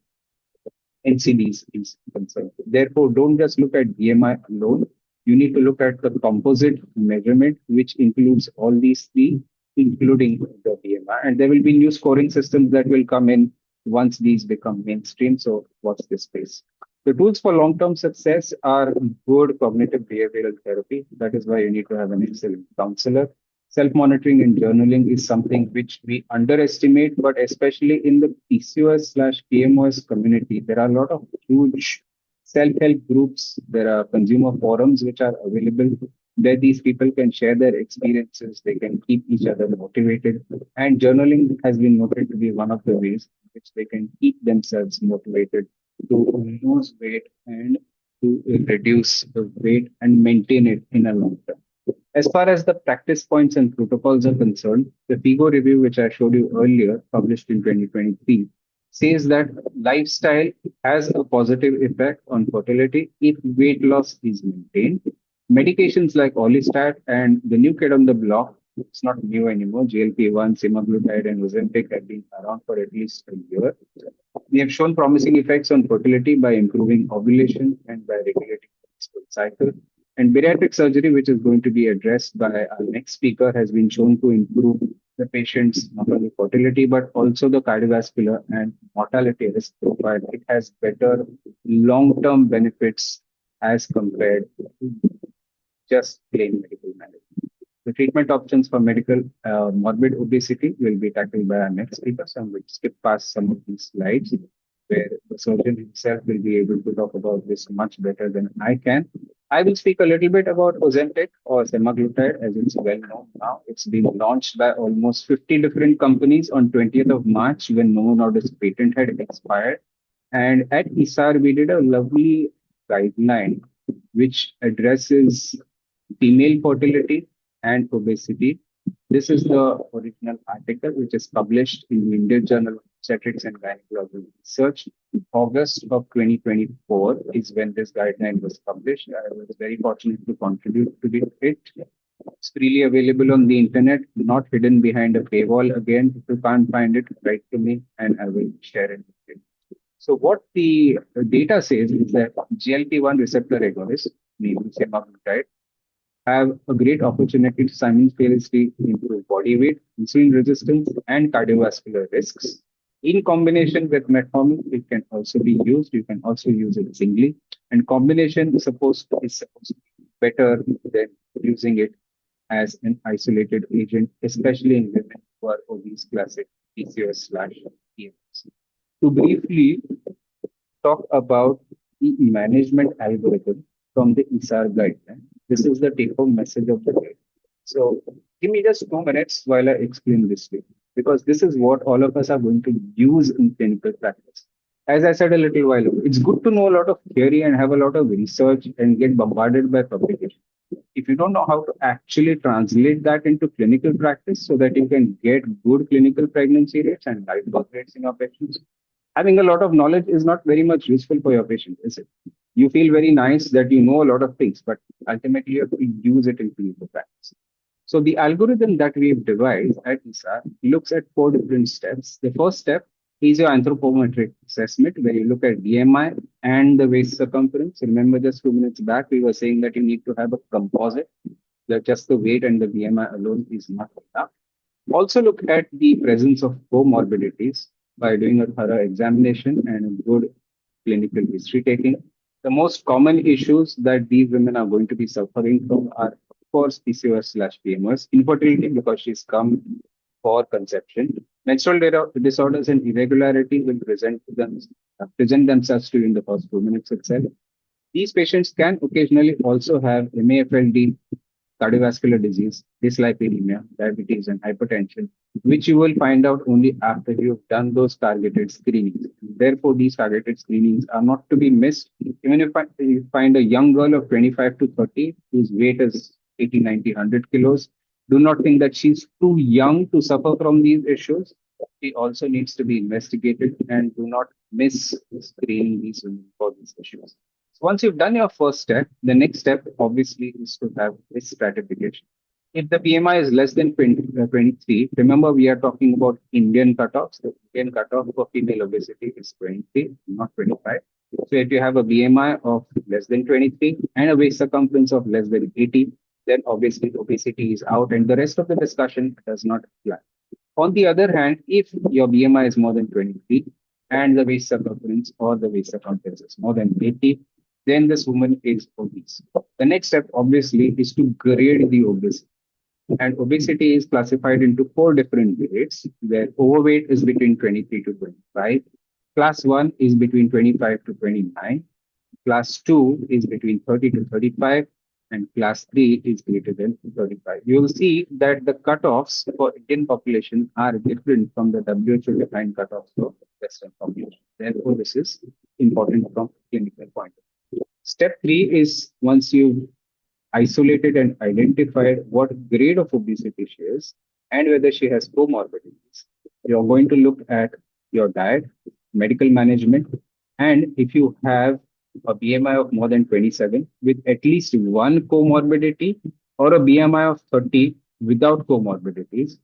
NCDs is concerned. Therefore, don't just look at BMI alone. You need to look at the composite measurement, which includes all these three, including the BMI. And there will be new scoring systems that will come in once these become mainstream. So watch this space. The tools for long-term success are good cognitive behavioral therapy. That is why you need to have an excellent counselor. Self-monitoring and journaling is something which we underestimate, but especially in the PCOS/PMOS community, there are a lot of huge self-help groups. There are consumer forums which are available where these people can share their experiences. They can keep each other motivated. And journaling has been noted to be one of the ways in which they can keep themselves motivated to lose weight and to reduce the weight and maintain it in a long term. As far as the practice points and protocols are concerned, the FIGO review, which I showed you earlier, published in 2023, says that lifestyle has a positive effect on fertility if weight loss is maintained. Medications like Orlistat and the new kid on the block, it's not new anymore, GLP-1, semaglutide, and Ozempic have been around for at least a year. They have shown promising effects on fertility by improving ovulation and by regulating the menstrual cycle. And bariatric surgery, which is going to be addressed by our next speaker, has been shown to improve the patient's not only fertility, but also the cardiovascular and mortality risk profile. It has better long-term benefits as compared to just plain medical management. The treatment options for medical morbid obesity will be tackled by our next speaker. So I'm going to skip past some of these slides where the surgeon himself will be able to talk about this much better than I can. I will speak a little bit about Ozempic or semaglutide, as it's well known now. It's been launched by almost 50 different companies on 20th of March when Novo Nordisk patent had expired. And at ISAR, we did a lovely guideline which addresses female fertility and obesity. This is the original article, which is published in the Indian Journal of Obstetrics and Gynecology Research. August of 2024 is when this guideline was published. I was very fortunate to contribute to it. It's freely available on the internet, not hidden behind a paywall. Again, if you can't find it, write to me and I will share it with you. So what the data says is that GLP-1 receptor agonists, namely semaglutide, have a great opportunity to simultaneously improve body weight, insulin resistance, and cardiovascular risks. In combination with metformin, it can also be used. You can also use it singly. And combination is supposed to be better than using it as an isolated agent, especially in women who are obese, classic PCOS/PMS. to briefly talk about the management algorithm from the ISAR guideline. This is the take-home message of the day. So give me just 2 minutes while I explain this to you, because this is what all of us are going to use in clinical practice. As I said a little while ago, it's good to know a lot of theory and have a lot of research and get bombarded by publication. If you don't know how to actually translate that into clinical practice so that you can get good clinical pregnancy rates and life birth rates in your patients, having a lot of knowledge is not very much useful for your patient, is it? You feel very nice that you know a lot of things, but ultimately you have to use it in clinical practice. So the algorithm that we've devised at ISAR looks at 4 different steps. The first step is your anthropometric assessment, where you look at BMI and the waist circumference. Remember, just 2 minutes back, we were saying that you need to have a composite, that just the weight and the BMI alone is not enough. Also look at the presence of comorbidities by doing a thorough examination and a good clinical history taking. The most common issues that these women are going to be suffering from are, of course, PCOS/PMS, infertility because she's come for conception. Menstrual disorders and irregularity will present themselves to you in the first 2 minutes itself. These patients can occasionally also have MAFLD, cardiovascular disease, dyslipidemia, diabetes, and hypertension, which you will find out only after you've done those targeted screenings. Therefore, these targeted screenings are not to be missed. Even if you find a young girl of 25 to 30 whose weight is 80, 90, 100 kilos, do not think that she's too young to suffer from these issues. She also needs to be investigated, and do not miss screening these women for these issues. Once you've done your first step, the next step obviously is to have risk stratification. If the BMI is less than 23, remember we are talking about Indian cutoffs. The Indian cutoff for female obesity is 23, not 25. So if you have a BMI of less than 23 and a waist circumference of less than 80, then obviously obesity is out and the rest of the discussion does not apply. On the other hand, if your BMI is more than 23 and the waist circumference is more than 80, then this woman is obese. The next step, obviously, is to grade the obesity. And obesity is classified into 4 different grades, where overweight is between 23 to 25. Class 1 is between 25 to 29. Class 2 is between 30 to 35. And class 3 is greater than 35. You will see that the cutoffs for Indian population are different from the WHO defined cutoffs for Western population. Therefore, this is important from clinical point of view. Step 3 is, once you've isolated and identified what grade of obesity she is and whether she has comorbidities, you're going to look at your diet, medical management, and if you have a BMI of more than 27 with at least one comorbidity or a BMI of 30 without comorbidities,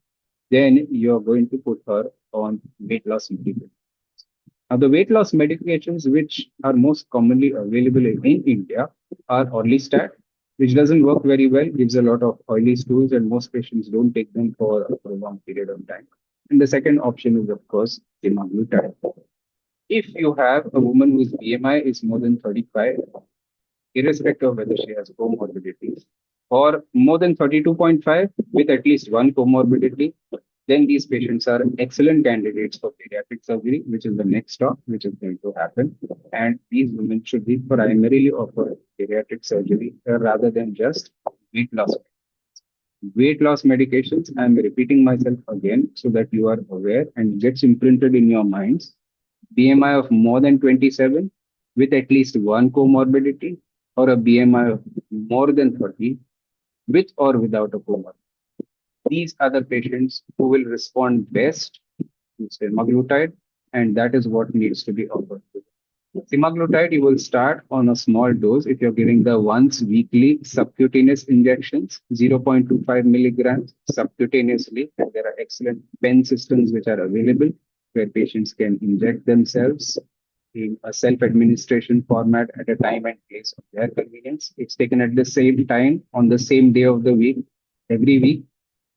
then you're going to put her on weight loss medications. Now, the weight loss medications which are most commonly available in India are Orlistat, which doesn't work very well, gives a lot of oily stools, and most patients don't take them for a long period of time. And the second option is, of course, semaglutide. If you have a woman whose BMI is more than 35, irrespective of whether she has comorbidities, or more than 32.5 with at least one comorbidity, then these patients are excellent candidates for bariatric surgery, which is the next stop, which is going to happen. And these women should be primarily offered bariatric surgery rather than just weight loss. Weight loss medications, I'm repeating myself again so that you are aware and gets imprinted in your minds. BMI of more than 27 with at least one comorbidity, or a BMI of more than 30 with or without a comorbidity. These are the patients who will respond best to semaglutide, and that is what needs to be offered. Semaglutide, you will start on a small dose if you're giving the once weekly subcutaneous injections, 0.25 milligrams subcutaneously. And there are excellent pen systems which are available where patients can inject themselves in a self-administration format at a time and place of their convenience. It's taken at the same time on the same day of the week, every week.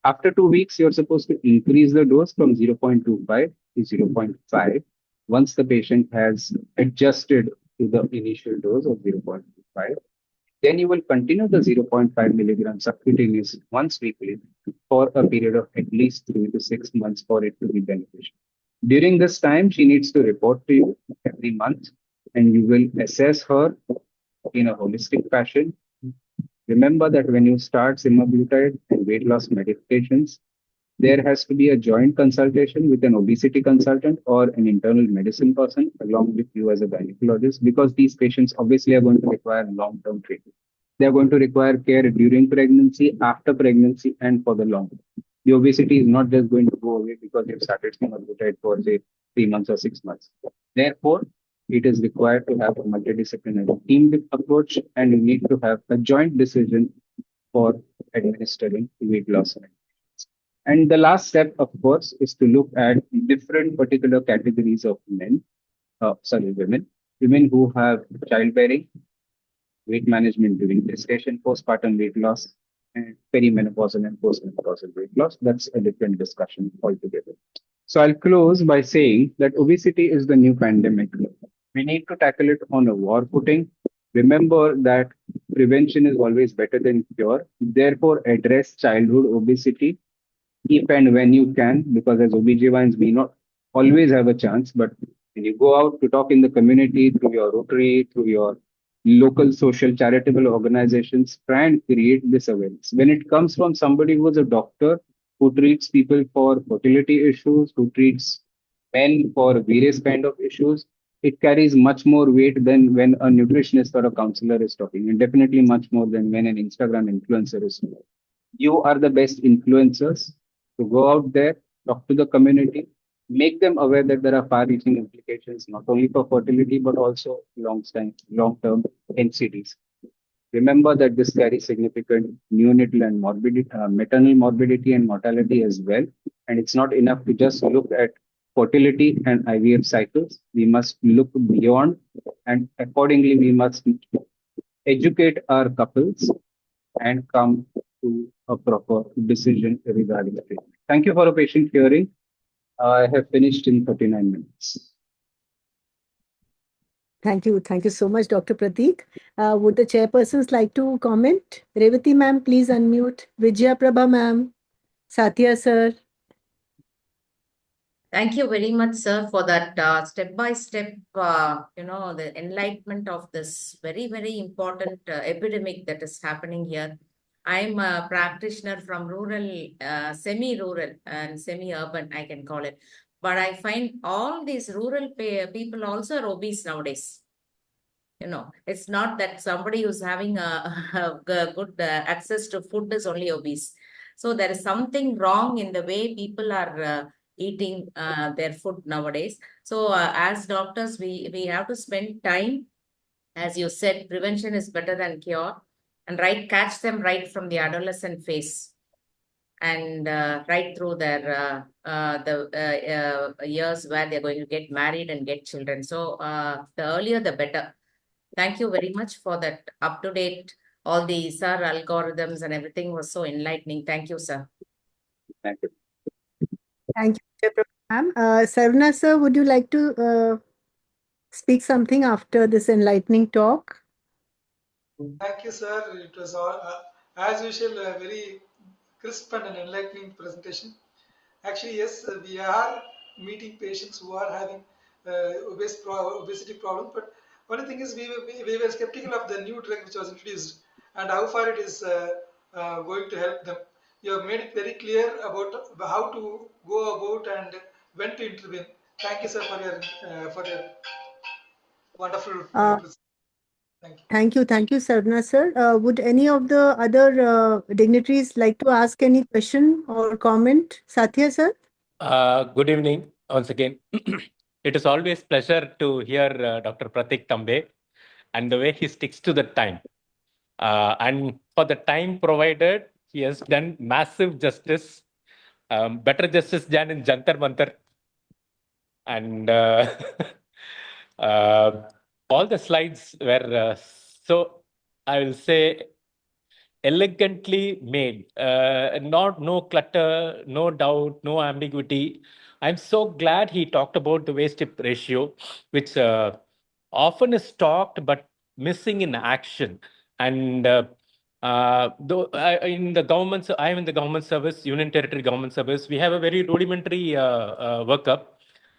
After 2 weeks, you're supposed to increase the dose from 0.25 to 0.5 once the patient has adjusted to the initial dose of 0.25. Then you will continue the 0.5 milligram subcutaneous once weekly for a period of at least 3 to 6 months for it to be beneficial. During this time, she needs to report to you every month, and you will assess her in a holistic fashion. Remember that when you start semaglutide and weight loss medications, there has to be a joint consultation with an obesity consultant or an internal medicine person along with you as a gynecologist, because these patients obviously are going to require long-term treatment. They are going to require care during pregnancy, after pregnancy, and for the long term. The obesity is not just going to go away because you've started semaglutide for, say, 3 months or 6 months. Therefore, it is required to have a multidisciplinary team approach, and you need to have a joint decision for administering weight loss. And the last step, of course, is to look at different particular categories of women who have childbearing, weight management during gestation, postpartum weight loss, and perimenopausal and postmenopausal weight loss. That's a different discussion altogether. So I'll close by saying that obesity is the new pandemic. We need to tackle it on a war footing. Remember that prevention is always better than cure. Therefore, address childhood obesity if and when you can, because as OBGYNs, we not always have a chance, but when you go out to talk in the community, through your Rotary, through your local social charitable organizations, try and create this awareness. When it comes from somebody who is a doctor, who treats people for fertility issues, who treats men for various kind of issues, it carries much more weight than when a nutritionist or a counselor is talking, and definitely much more than when an Instagram influencer is talking. You are the best influencers to go out there, talk to the community, make them aware that there are far-reaching implications, not only for fertility, but also long-term NCDs. Remember that this carries significant neonatal and maternal morbidity and mortality as well. And it's not enough to just look at fertility and IVF cycles. We must look beyond, and accordingly, we must educate our couples and come to a proper decision regarding the treatment. Thank you for a patient hearing. I have finished in 39 minutes. Thank you. Thank you so much, Dr. Pratik. Would the chairpersons like to comment? Revati ma'am, please unmute. Vijaya Prabha ma'am. Satya sir. Thank you very much, sir, for that step-by-step, the enlightenment of this very, very important epidemic that is happening here. I'm a practitioner from rural, semi-rural and semi-urban, I can call it. But I find all these rural people also are obese nowadays. It's not that somebody who's having a good access to food is only obese. So there is something wrong in the way people are eating their food nowadays. So as doctors, we have to spend time. As you said, prevention is better than cure. And catch them right from the adolescent phase, and right through their years where they're going to get married and get children. So the earlier, the better. Thank you very much for that up-to-date, all the SIR algorithms and everything was so enlightening. Thank you, sir. Thank you. Thank you, ma'am. Sarvana sir, would you like to speak something after this enlightening talk? Thank you, sir. It was all, as usual, a very crisp and an enlightening presentation. Actually, yes, we are meeting patients who are having obesity problem, but one thing is we were skeptical of the new drug which was introduced and how far it is going to help them. You have made it very clear about how to go about and when to intervene. Thank you, sir, for your wonderful Thank you, Sarvana sir. Would any of the other dignitaries like to ask any question or comment? Satya sir? Good evening once again. It is always pleasure to hear Dr. Pratik Tambe and the way he sticks to the time. And for the time provided, he has done massive justice, better justice than in Jantar Mantar. And all the slides were so, I will say, elegantly made. No clutter, no doubt, no ambiguity. I'm so glad he talked about the waist-hip ratio, which often is talked but missing in action. And though in the government, I am in the government service, Union Territory Government Service, we have a very rudimentary workup.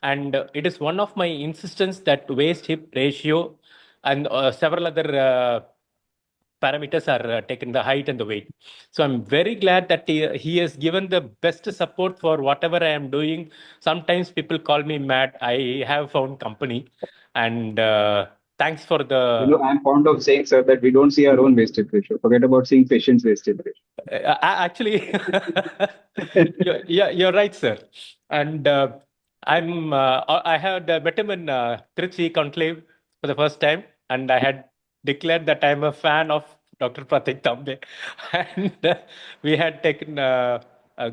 And it is one of my insistence that waist-hip ratio and several other parameters are taken, the height and the weight. So I'm very glad that he has given the best support for whatever I am doing. Sometimes people call me mad. I have found company, and thanks for the. I'm fond of saying, sir, that we don't see our own wastage ratio. Forget about seeing patients' wastage ratio. Actually, you're right, sir. And I had met him in Trichy conclave for the first time, and I had declared that I'm a fan of Dr. Pratik Tambe, and we had taken a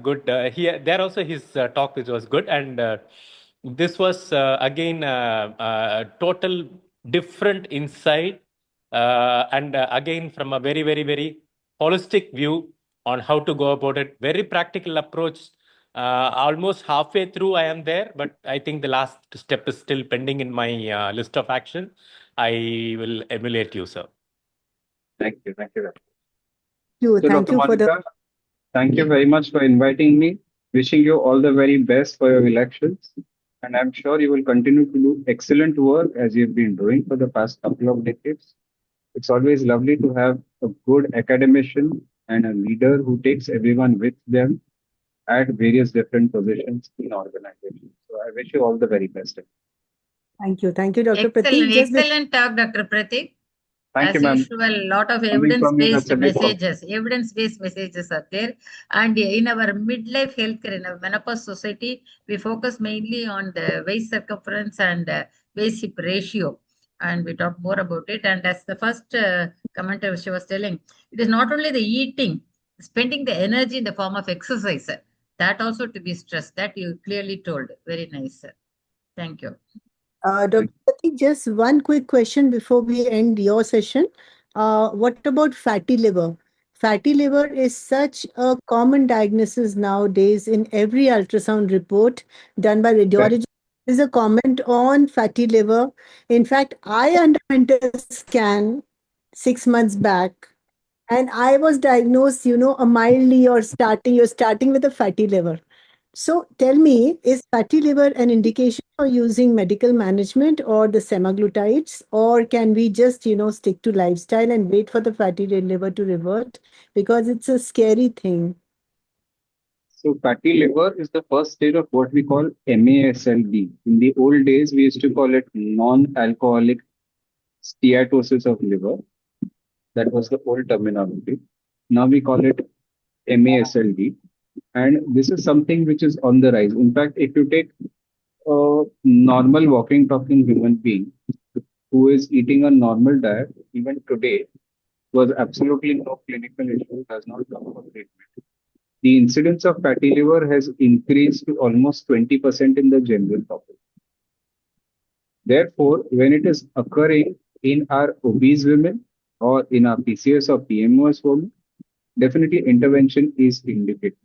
good. There also his talk which was good, and this was again total different insight, and again from a very very very holistic view on how to go about it. Very practical approach. Almost halfway through, I am there, but I think the last step is still pending in my list of action. I will emulate you, sir. Thank you. Thank you. So Dr. Monica, thank you very much for inviting me. Wishing you all the very best for your elections. And I'm sure you will continue to do excellent work as you've been doing for the past couple of decades. It's always lovely to have a good academician and a leader who takes everyone with them at various different positions in organizations. So I wish you all the very best. Thank you, Dr. Excellent, Pratik. excellent talk, Dr. Pratik. Thank you, As ma'am. usual, lot of Coming from you, evidence-based that's a big help. messages. Evidence-based messages are there. And in our midlife healthcare, in our menopause society, we focus mainly on the waist circumference and waist hip ratio. And we talk more about it. And as the first commenter she was telling, it is not only the eating, spending the energy in the form of exercise. That also to be stressed. That you clearly told. Very nice, sir. Thank you. Dr. Pratik, just one quick question before we end your session. What about fatty liver? Fatty liver is such a common diagnosis nowadays in every ultrasound report done by radiology. There's a comment on fatty liver. In fact, I underwent a scan 6 months back, and I was diagnosed, a mildly you're starting with a fatty liver. So tell me, is fatty liver an indication for using medical management or the semaglutides, or can we just, stick to lifestyle and wait for the fatty liver to revert? Because it's a scary thing. So fatty liver is the first stage of what we call MASLD. In the old days, we used to call it non-alcoholic steatosis of liver. That was the old terminology. Now we call it MASLD. And this is something which is on the rise. In fact, if you take a normal walking, talking human being who is eating a normal diet, even today, was absolutely no clinical issue, has not come for treatment. The incidence of fatty liver has increased to almost 20% in the general population. Therefore, when it is occurring in our obese women or in our PCOS or PMOS women, definitely intervention is indicated.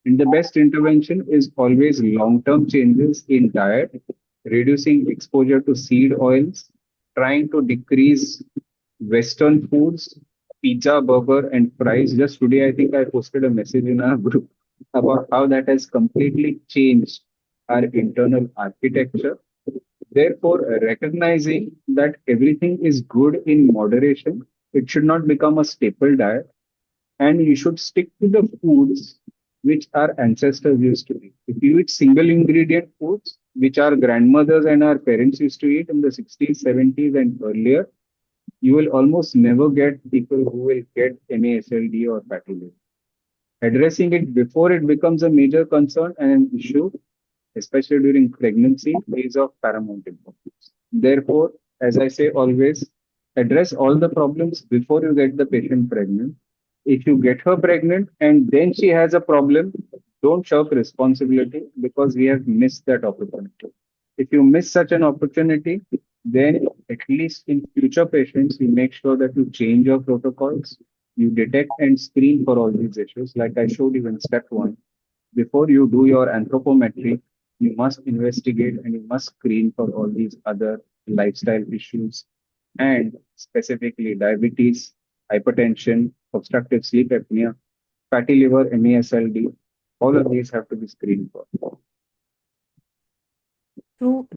And the best intervention is always long-term changes in diet, reducing exposure to seed oils, trying to decrease Western foods, pizza, burger, and fries. Just today, I think I posted a message in our group about how that has completely changed our internal architecture. Therefore, recognizing that everything is good in moderation, it should not become a staple diet, and you should stick to the foods which our ancestors used to eat. If you eat single ingredient foods, which our grandmothers and our parents used to eat in the 60s, 70s, and earlier, you will almost never get people who will get MASLD or fatty liver. Addressing it before it becomes a major concern and an issue, especially during pregnancy, is of paramount importance. Therefore, as I say always, address all the problems before you get the patient pregnant. If you get her pregnant and then she has a problem, don't shirk responsibility because we have missed that opportunity. If you miss such an opportunity, then at least in future patients, you make sure that you change your protocols, you detect and screen for all these issues. Like I showed you in step 1, before you do your anthropometry, you must investigate and you must screen for all these other lifestyle issues, and specifically diabetes, hypertension, obstructive sleep apnea, fatty liver, MASLD. All of these have to be screened for.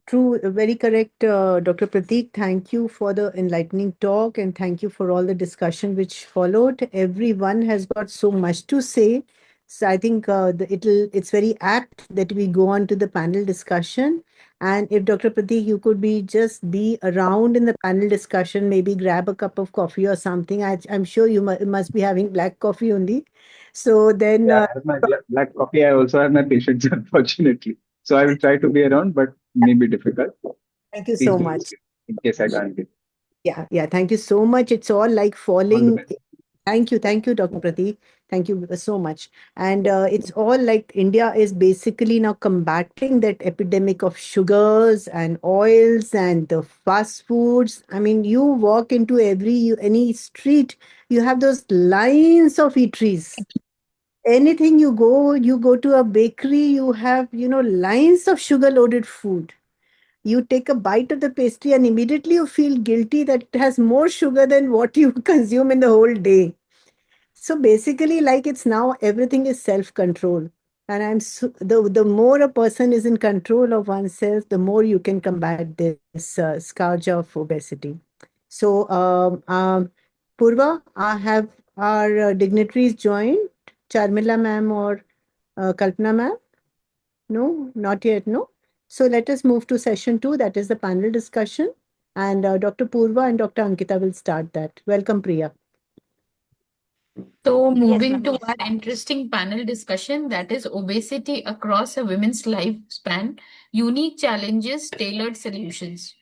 True, very correct, Dr. Prateek. Thank you for the enlightening talk and thank you for all the discussion which followed. Everyone has got so much to say. So I think it's very apt that we go on to the panel discussion. And if Dr. Prateek, you could just be around in the panel discussion, maybe grab a cup of coffee or something. I'm sure you must be having black coffee only. So then, Yeah, I have my black coffee. I also have my patients, unfortunately. So I will try to be around, but may be difficult. thank you Please so do much. in case I can't be. Yeah, thank you so much. It's all like All the falling. best. Thank you, Dr. Prateek. Thank you so much. And it's all like India is basically now combating that epidemic of sugars and oils and the fast foods. I mean, you walk into any street, you have those lines of eateries. Anything you go to a bakery, you have, lines of sugar-loaded food. You take a bite of the pastry and immediately you feel guilty that it has more sugar than what you consume in the whole day. So basically, like it's now everything is self-control. And the more a person is in control of oneself, the more you can combat this scourge of obesity. So, Purva, I have our dignitaries joined, Charmila ma'am or Kalpana ma'am? No, not yet, no. So let us move to session 2, that is the panel discussion. And Dr. Purva and Dr. Ankita will start that. Welcome, Priya. So moving to our interesting panel discussion, that is obesity across a women's lifespan, unique challenges, tailored solutions.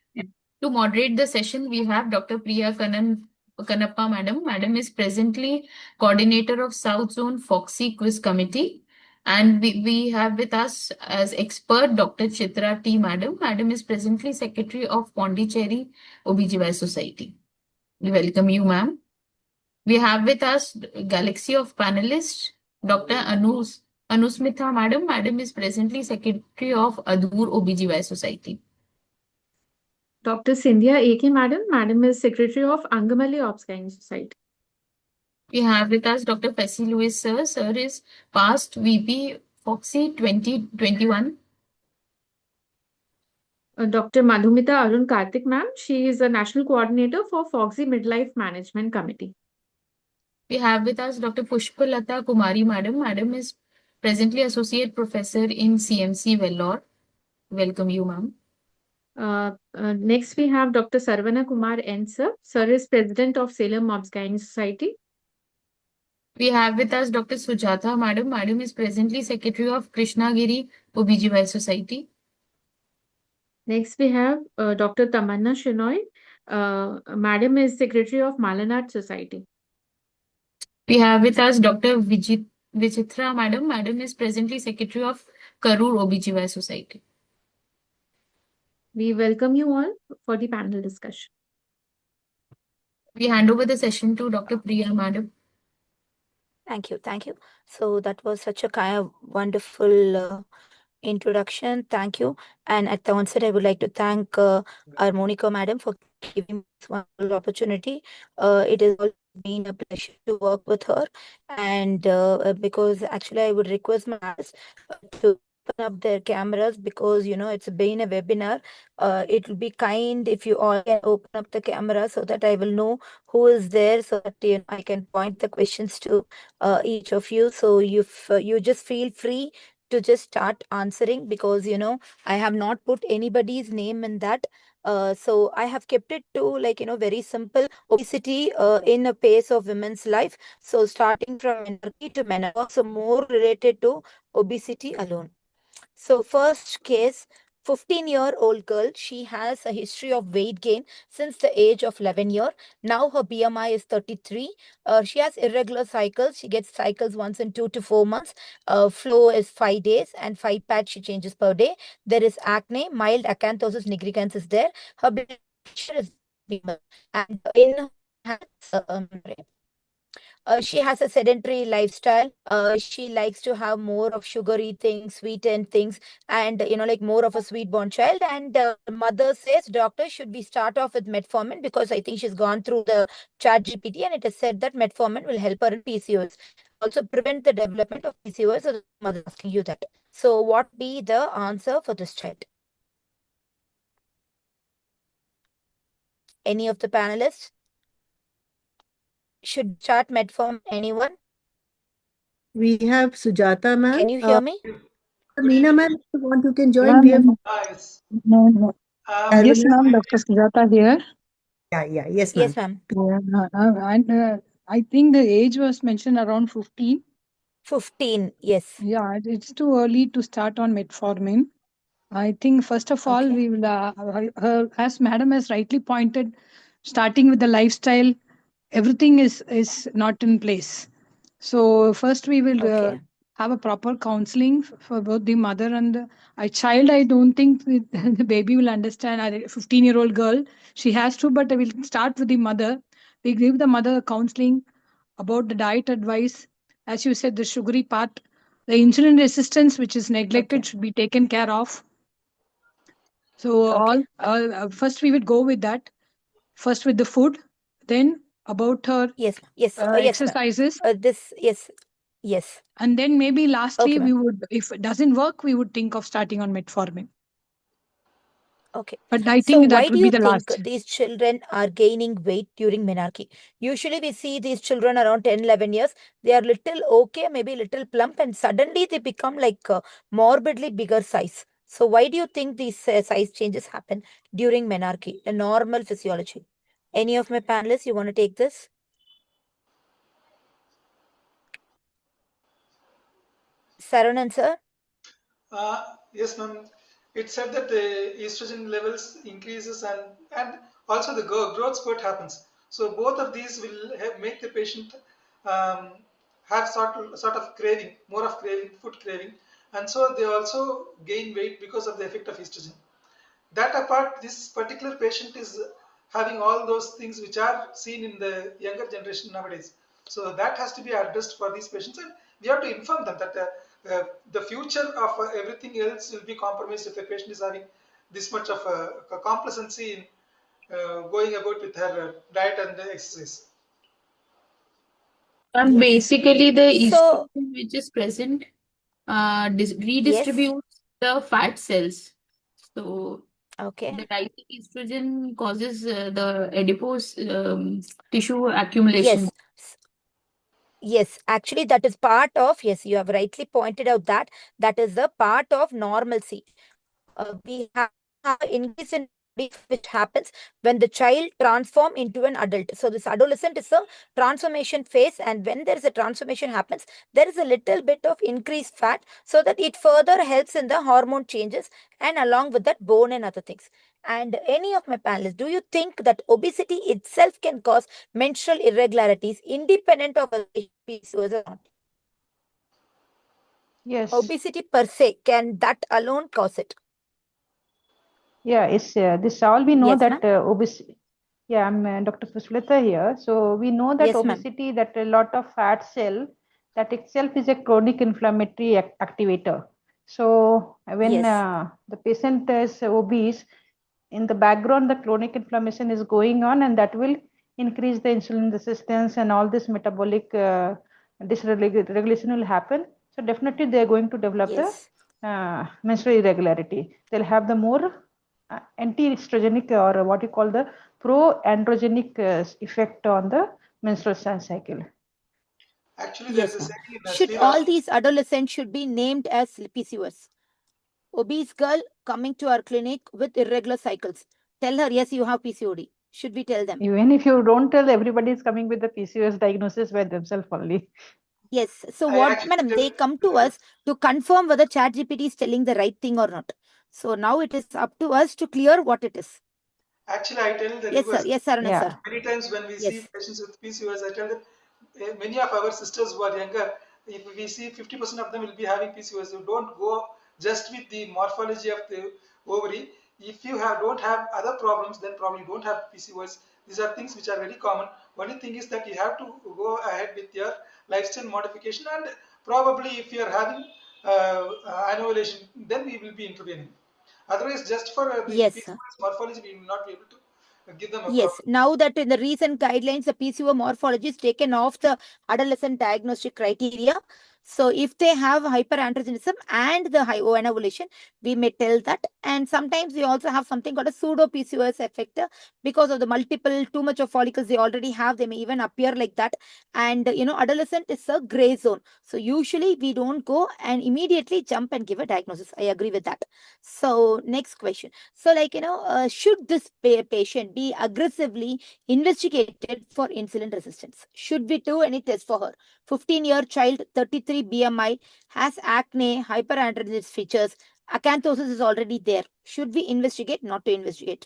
To moderate the session, we have Dr. Priya Kannappa Madam. Madam is presently coordinator of South Zone Foxy Quiz Committee. And we have with us as expert Dr. Chitra T. Madam. Madam is presently secretary of Pondicherry OBGY Society. We welcome you, ma'am. We have with us galaxy of panelists, Dr. Anusmitha Madam. Madam is presently secretary of Adur OBGY Society. Dr. Sindhya A.K. Madam. Madam is secretary of Angamali Obsgyne Society. We have with us Dr. Fessy Lewis, sir. Sir is past VP Foxy 2021. Dr. Madhumita Arun Karthik, ma'am. She is a national coordinator for Foxy Midlife Management Committee. We have with us Dr. Pushpalata Kumari, Madam. Madam is presently associate professor in CMC Vellore. Welcome you, ma'am. Next, we have Dr. Sarvana Kumar N. Sir. Sir is president of Salem Obsgyne Society. We have with us Dr. Sujatha Madam. Madam is presently secretary of Krishnagiri OBGY Society. Next, we have Dr. Tamanna Shenoy. Madam is secretary of Malanat Society. We have with us Dr. Vichitra Madam. Madam is presently secretary of Karur OBGY Society. We welcome you all for the panel discussion. We hand over the session to Dr. Priya Madam. Thank you. So that was such a kind of wonderful introduction. Thank you. And at the onset, I would like to thank our Monica Madam for giving this wonderful opportunity. It has always been a pleasure to work with her. And because actually I would request my to open up their cameras because, it's been a webinar. It will be kind if you all can open up the camera so that I will know who is there so that I can point the questions to each of you. So you just feel free to just start answering because, I have not put anybody's name in that. So I have kept it to very simple obesity in a pace of women's life. So starting from menarche to menopause, so more related to obesity alone. So first case, 15-year-old girl, she has a history of weight gain since the age of 11 years. Now her BMI is 33. She has irregular cycles. She gets cycles once in 2 to 4 months. Flow is 5 days and 5 pads she changes per day. There is acne, mild acanthosis nigricans is there. Her blood pressure is normal. And in her she has a sedentary lifestyle. She likes to have more of sugary things, sweetened things, and like more of a sweet born child. And mother says, doctor, should we start off with metformin because I think she's gone through the ChatGPT and it has said that metformin will help her in PCOS. Also prevent the development of PCOS. So the mother asking you that. So what be the answer for this child? Any of the panelists? Should start metformin, anyone? We have Sujata ma'am. Can you hear me? Meena ma'am, if you want, you can join. We have Yes. No. Yes, Arvind. ma'am. Dr. Sujata here. Yeah. Yes, ma'am. Yes, ma'am. And I think the age was mentioned around 15. 15, yes. Yeah, it's too early to start on metformin. I think first of all, we will, as Madam has rightly pointed, starting with the lifestyle, everything is not in place. So first we will have a proper counseling for both the mother and a child. I don't think the baby will understand. A 15-year-old girl, she has to, but I will start with the mother. We give the mother counseling about the diet advice. As you said, the sugary part, the insulin resistance, which is neglected, should be taken care of. So first we would go with that. First with the food, then about her exercises. Yes. And then maybe lastly, Okay, we would, if it doesn't work, we would think of starting on metformin. Okay. But I So think why that do would you be the think last. these children are gaining weight during menarche? Usually we see these children around 10, 11 years. They are little okay, maybe little plump, and suddenly they become like morbidly bigger size. So why do you think these size changes happen during menarche, a normal physiology? Any of my panelists, you want to take this? Saranan, sir? Yes, ma'am. It said that the estrogen levels increases and also the growth spurt happens. So both of these will make the patient have sort of craving, more of craving, food craving, and so they also gain weight because of the effect of estrogen. That apart, this particular patient is having all those things which are seen in the younger generation nowadays. So that has to be addressed for these patients, and we have to inform them that the future of everything else will be compromised if a patient is having this much of complacency in going about with her diet and exercise. And basically, the So- estrogen which is present redistributes the fat cells. So the rising estrogen causes the adipose tissue accumulation. Yes, actually, that is part of, yes, you have rightly pointed out that is the part of normalcy. We have increase in which happens when the child transform into an adult. So this adolescent is a transformation phase, and when there is a transformation happens, there is a little bit of increased fat so that it further helps in the hormone changes and along with that bone and other things. And any of my panelists, do you think that obesity itself can cause menstrual irregularities independent of PCOS or not? Yes. Obesity per se, can that alone cause it? Yeah, it's this all we know Yes, that obesity. Yeah, I'm Dr. Pushpalata here. So we know that Yes, ma'am. obesity, that a lot of fat cell, that itself is a chronic inflammatory activator. So when the patient is obese, in the background, the chronic inflammation is going on, and that will increase the insulin resistance, and all this metabolic dysregulation will happen. So definitely they are going to develop the menstrual irregularity. They'll have the more anti-estrogenic, or what you call the pro-androgenic effect on the menstrual cycle. Actually, there is a Yes, saying ma'am. in Should Sri all Raj- these adolescents should be named as PCOS? Obese girl coming to our clinic with irregular cycles. Tell her, yes, you have PCOD. Should we tell them? Even if you don't tell, everybody is coming with the PCOS diagnosis by themselves only. Yes. So what, madam, they come to us to confirm whether ChatGPT is telling the right thing or not. So now it is up to us to clear what it is. Actually, I tell the Yes, sir. reverse. Yes, Sarana, sir. Many times when we see patients with PCOS, I tell them many of our sisters who are younger, if we see 50% of them will be having PCOS, so don't go just with the morphology of the ovary. If you don't have other problems, then probably don't have PCOS. These are things which are very common. Only thing is that you have to go ahead with your lifestyle modification, and probably if you are having anovulation, then we will be intervening. Otherwise, just for the PCOS morphology, we will not be able to give them a Yes, now that in the recent guidelines, the PCO morphology is taken off the adolescent diagnostic criteria. So if they have hyperandrogenism and the high ON ovulation, we may tell that. And sometimes we also have something called a pseudo PCOS effect because of the multiple, too much of follicles they already have. They may even appear like that. And adolescent is a gray zone. So usually we don't go and immediately jump and give a diagnosis. I agree with that. So next question. So should this patient be aggressively investigated for insulin resistance? Should we do any test for her? 15-year child, 33 BMI, has acne, hyperandrogenesis features, acanthosis is already there. Should we investigate, not to investigate?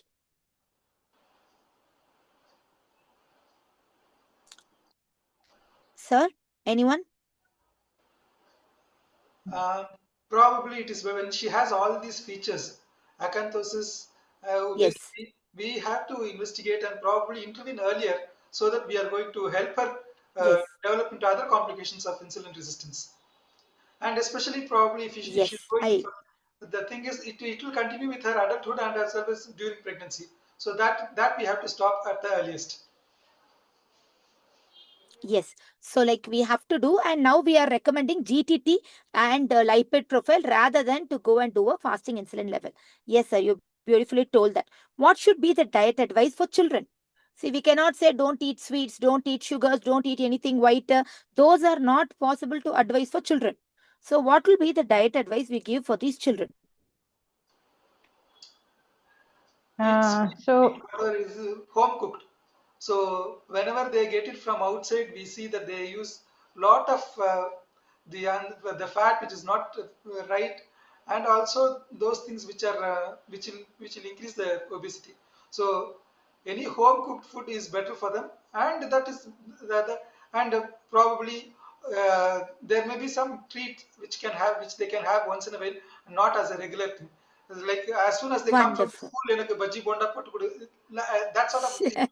Sir, anyone? Probably it is when she has all these features, acanthosis, obesity, we have to investigate and probably intervene earlier so that we are going to help her develop into other complications of insulin resistance. And especially probably if she's going for, the thing is it will continue with her adulthood and as well as during pregnancy. So that we have to stop at the earliest. Yes. So we have to do, and now we are recommending GTT and lipid profile rather than to go and do a fasting insulin level. Yes, sir, you beautifully told that. What should be the diet advice for children? See, we cannot say don't eat sweets, don't eat sugars, don't eat anything white. Those are not possible to advise for children. So what will be the diet advice we give for these children? So is home cooked. So whenever they get it from outside, we see that they use lot of the fat which is not right, and also those things which are which will increase the obesity. So any home cooked food is better for them, and that is probably there may be some treat which they can have once in a while, not as a regular thing. Like as soon as they come from school, bhaji bonda that sort of thing.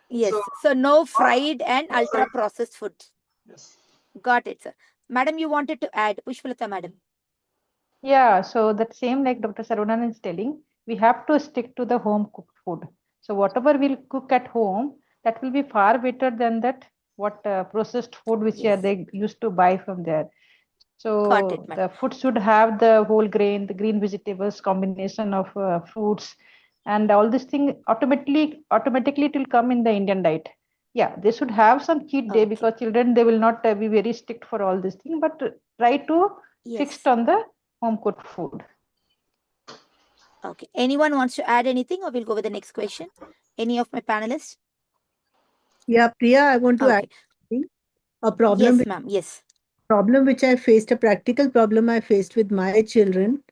Yes. So no fried and ultra processed food. Yes. Got it, sir. Madam, you wanted to add, Pushpalata madam. Yeah, so that same like Dr. Sarunan is telling, we have to stick to the home cooked food. So whatever we'll cook at home, that will be far better than that processed food which they used to buy from there. So the food should have the whole grain, the green vegetables, combination of fruits, and all this thing automatically it will come in the Indian diet. Yeah, they should have some cheat day because children, they will not be very strict for all this thing, but try to fix on the home cooked food. Okay. Anyone wants to add anything, or we'll go with the next question? Any of my panelists? Yeah, Priya, I want to add a problem. Yes, ma'am. Yes. Problem which I faced, a practical problem I faced with my children.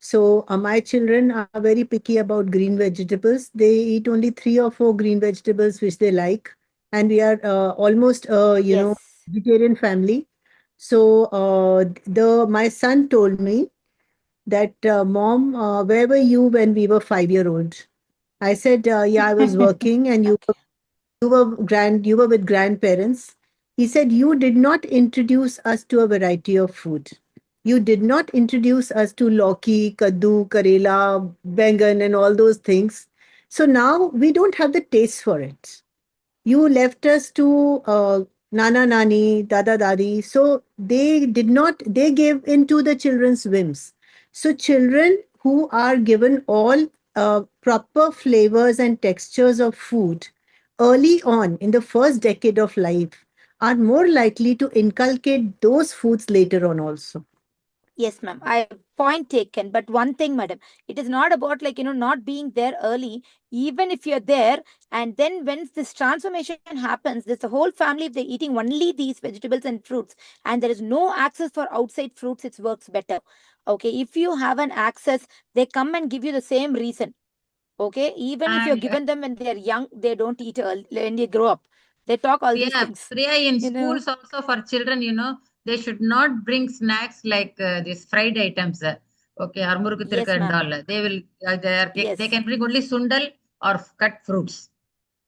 So my children are very picky about green vegetables. They eat only 3 or 4 green vegetables which they like, and we are almost vegetarian family. So my son told me that Mom, where were you when we were 5-year-old? I said, yeah, I was working, and you were with grandparents. He said, you did not introduce us to a variety of food. You did not introduce us to lauki, kaddu, karela, bengan, and all those things. So now we don't have the taste for it. You left us to nana, nani, dada, dadi. So they gave into the children's whims. So children who are given all proper flavors and textures of food early on in the first decade of life are more likely to inculcate those foods later on also. Yes, ma'am. Point taken. But one thing, madam, it is not about not being there early. Even if you're there, and then when this transformation happens, there's a whole family, if they're eating only these vegetables and fruits, and there is no access for outside fruits, it works better. Okay. If you have an access, they come and give you the same reason. Okay. Even if you're given them when they're young, they don't eat early, when they grow up. They talk all these things. Priya, in schools also for children, they should not bring snacks like these fried items. Okay, armurukku and all. They will. They can bring only sundal or cut fruits.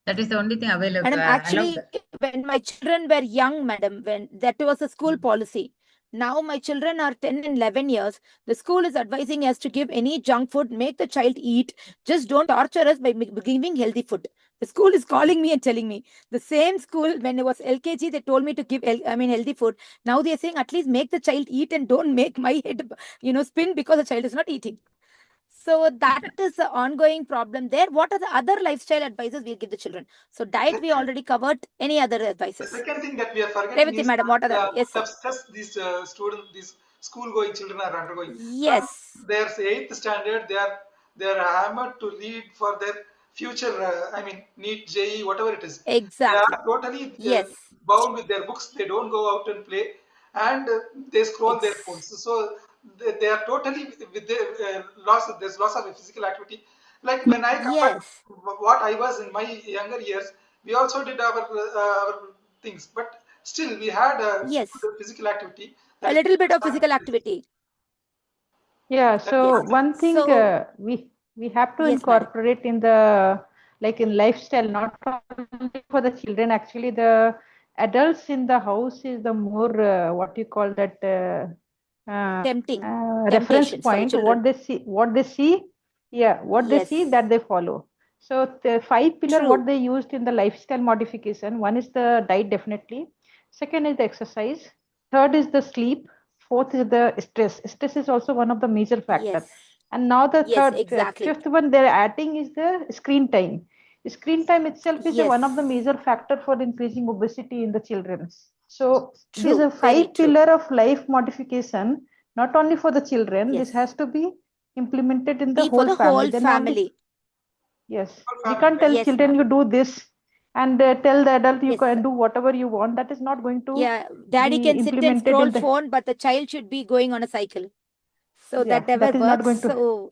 That is the only thing available. Madam, actually, when my children were young, madam, when that was a school policy. Now my children are 10 and 11 years. The school is advising us to give any junk food, make the child eat. Just don't torture us by giving healthy food. The school is calling me and telling me. The same school, when it was LKG, they told me to give, healthy food. Now they're saying at least make the child eat and don't make my head, spin because the child is not eating. So that is an ongoing problem there. What are the other lifestyle advices we'll give the children? So diet we already covered. Any other The advices? second thing that we are forgetting Revati is madam, what are the? Yes, sir. the stress these these school-going children are undergoing. Yes. From their 8th standard, they are hammered to lead for their future. NEET, JEE, whatever it is. Exactly. They are totally Yes. bound with their books. They don't go out and play, and they scroll their phones. So they are totally with their loss. There's loss of physical activity. Like when I compare what I was in my younger years, we also did our things, but still we had Yes. good physical activity. A little bit of physical activity. Yeah, so Yes. one thing So- we have to Yes, incorporate in the in lifestyle, not only for the children. Actually, the adults in the house is the more what you call that Tempting. reference Temptations for the point. children. What they see, yeah, what they see Yes. that they follow. So the 5 pillar True. what they used in the lifestyle modification. One is the diet, definitely. Second is the exercise. Third is the sleep. Fourth is the stress. Stress is also one of the major factor. Yes. And now the Yes, exactly. fifth one they're adding is the screen time. Screen time itself is one of the major factor for increasing obesity in the children. So True, these are very 5 pillar of life modification, not only for the children. This Yes. has to be implemented in the Be whole for the family. whole Then only- family. yes, we can't tell Yes, children you do this and tell the adult you Yes, can do whatever you want. That is not going to Yeah, daddy be can sit and implemented scroll in the phone, but the child should be going on a cycle. So yeah, that never that is not works. going to So,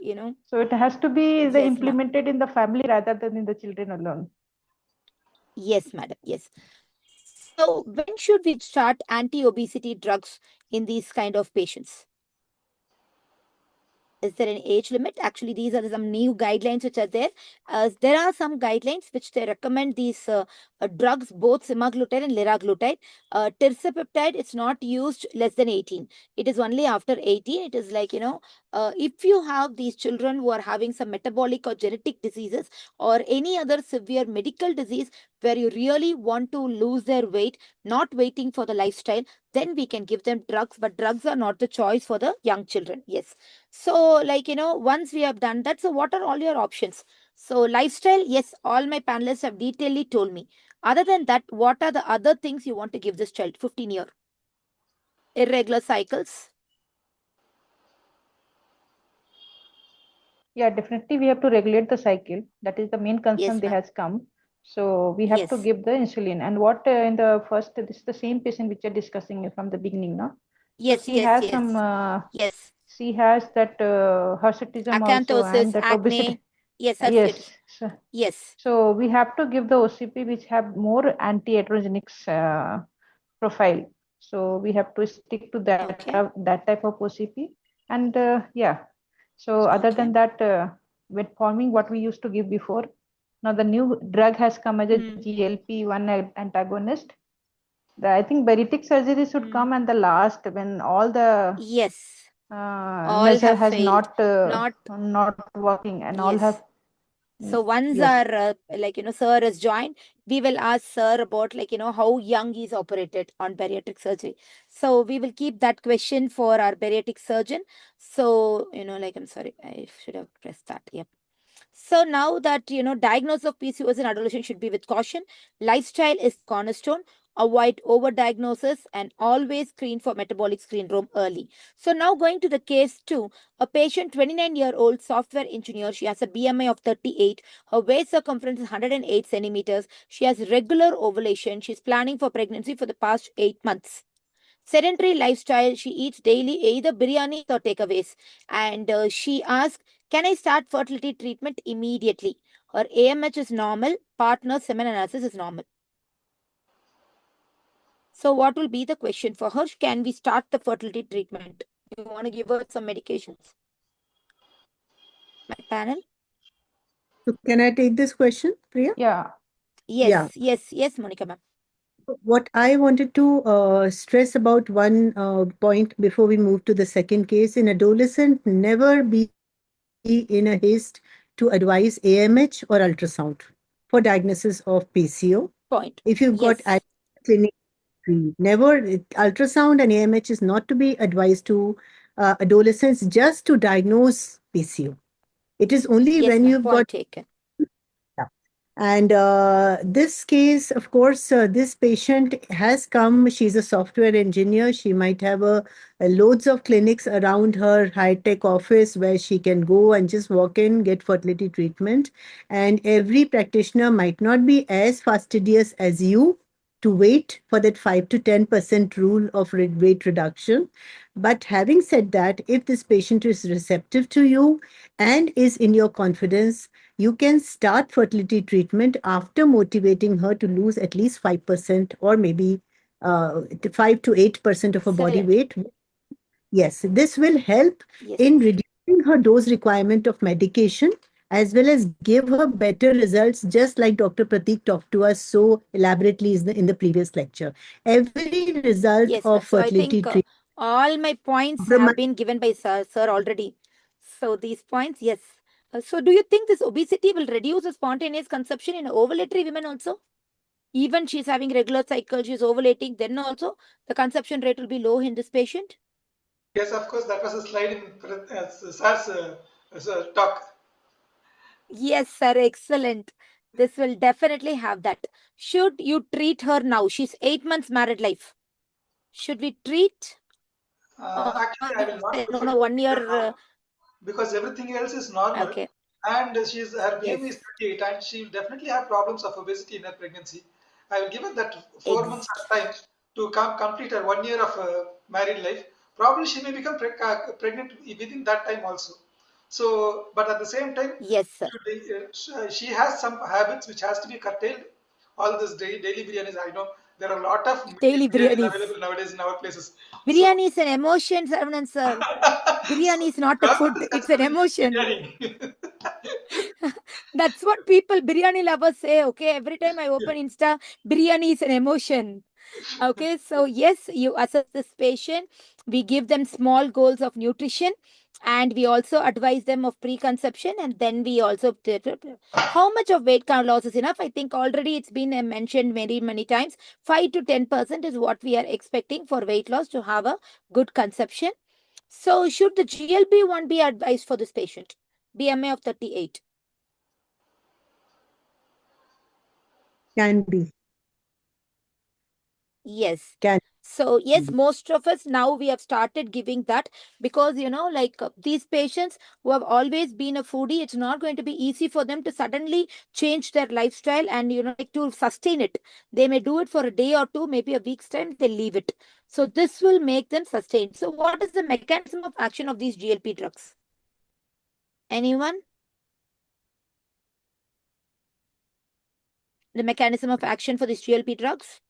so it has to be Yes, ma'am. implemented in the family rather than in the children alone. Yes, madam. Yes. So when should we start anti-obesity drugs in these kind of patients? Is there an age limit? Actually, these are some new guidelines which are there. There are some guidelines which they recommend these drugs, both semaglutide and liraglutide. Tirzepatide, it's not used less than 18. It is only after 18. It is like, if you have these children who are having some metabolic or genetic diseases or any other severe medical disease where you really want to lose their weight, not waiting for the lifestyle, then we can give them drugs, but drugs are not the choice for the young children. Yes. So once we have done that, so what are all your options? So lifestyle, yes, all my panelists have detailedly told me. Other than that, what are the other things you want to give this child? 15-year. Irregular cycles. Yeah, definitely we have to regulate the cycle. That is the main concern Yes, they ma'am. has come. So we have to Yes. give the insulin. And what in the first, this is the same patient which are discussing from the beginning, no? Yes, She yes, has yes. some, Yes. she has that hirsutism also Acanthosis, and that acne. obesity. Yes, Yes. Yes. So we have to give the OCP which have more anti-atherogenic profile. So we have to stick to that that type of OCP. And yeah. So other than that, with forming what we used to give before, now the new drug has come as a GLP-1 antagonist. I think bariatric surgery should come and the last when all the all measure have has failed. not working and all have So once yes. our sir has joined, we will ask sir about how young he's operated on bariatric surgery. So we will keep that question for our bariatric surgeon. So I'm sorry, I should have pressed that. Yep. So now that diagnosis of PCOS in adolescents should be with caution. Lifestyle is cornerstone. Avoid overdiagnosis and always screen for metabolic syndrome early. So now going to the case 2, a patient 29-year-old software engineer. She has a BMI of 38. Her waist circumference is 108 centimeters. She has regular ovulation. She's planning for pregnancy for the past 8 months. Sedentary lifestyle. She eats daily either biryani or takeaways. And she asks, can I start fertility treatment immediately? Her AMH is normal. Partner semen analysis is normal. So what will be the question for her? Can we start the fertility treatment? You want to give her some medications? My panel? So can I take this question, Priya? Yeah. Yes, Monica ma'am. What I wanted to stress about one point before we move to the second case, in adolescent, never be in a haste to advise AMH or ultrasound. for diagnosis of PCO. Point. If you've got Yes. clinic, never ultrasound and AMH is not to be advised to adolescents just to diagnose PCO. It is only Yes, when ma'am. you've Point got. taken. And this case, of course, this patient has come. She's a software engineer. She might have a loads of clinics around her high-tech office where she can go and just walk in, get fertility treatment. And every practitioner might not be as fastidious as you to wait for that 5 to 10% rule of weight reduction. But having said that, if this patient is receptive to you and is in your confidence, you can start fertility treatment after motivating her to lose at least 5% or maybe 5 to 8% of her body weight. Yes, this will help in reducing her dose requirement of medication as well as give her better results, just like Dr. Pratik talked to us so elaborately in the previous lecture. Every result Yes, of ma'am. So I fertility think treatment. all my points have been given by sir already. So these points, yes. So do you think this obesity will reduce the spontaneous conception in ovulatory women also? Even she's having regular cycle, she's ovulating, then also the conception rate will be low in this patient? Yes, of course, that was a slide in Sir's talk. Yes, sir, excellent. This will definitely have that. Should you treat her now? She's 8 months married life. Should we treat? Actually, I will not prefer No, to 1 treat her year. now because everything else is normal. Okay. And her Yes. BMI is 38 and she will definitely have problems of obesity in her pregnancy. I will give her that 4 months of time to complete her 1 year of married life. Probably she may become pregnant within that time also. So, but at the same time, yes, sir. She has some habits which has to be curtailed. All this daily biryanis, I know there are a lot of Daily biryanis available nowadays in our places. Biryani is an emotion, Saravanan sir. Biryani is not a food, it's an emotion. That's what people, biryani lovers say, okay? Every time I open Insta, biryani is an emotion. Okay, so yes, you assess this patient. We give them small goals of nutrition and we also advise them of preconception, and then we also how much of weight count loss is enough. I think already it's been mentioned many times. 5 to 10% is what we are expecting for weight loss to have a good conception. So should the GLP-1 be advised for this patient? BMI of 38. Can be. Yes. Can. So yes, most of us now we have started giving that because, like these patients who have always been a foodie, it's not going to be easy for them to suddenly change their lifestyle and, like to sustain it. They may do it for a day or two, maybe a week's time, they leave it. So this will make them sustain. So what is the mechanism of action of these GLP drugs? Anyone? The mechanism of action for these GLP drugs?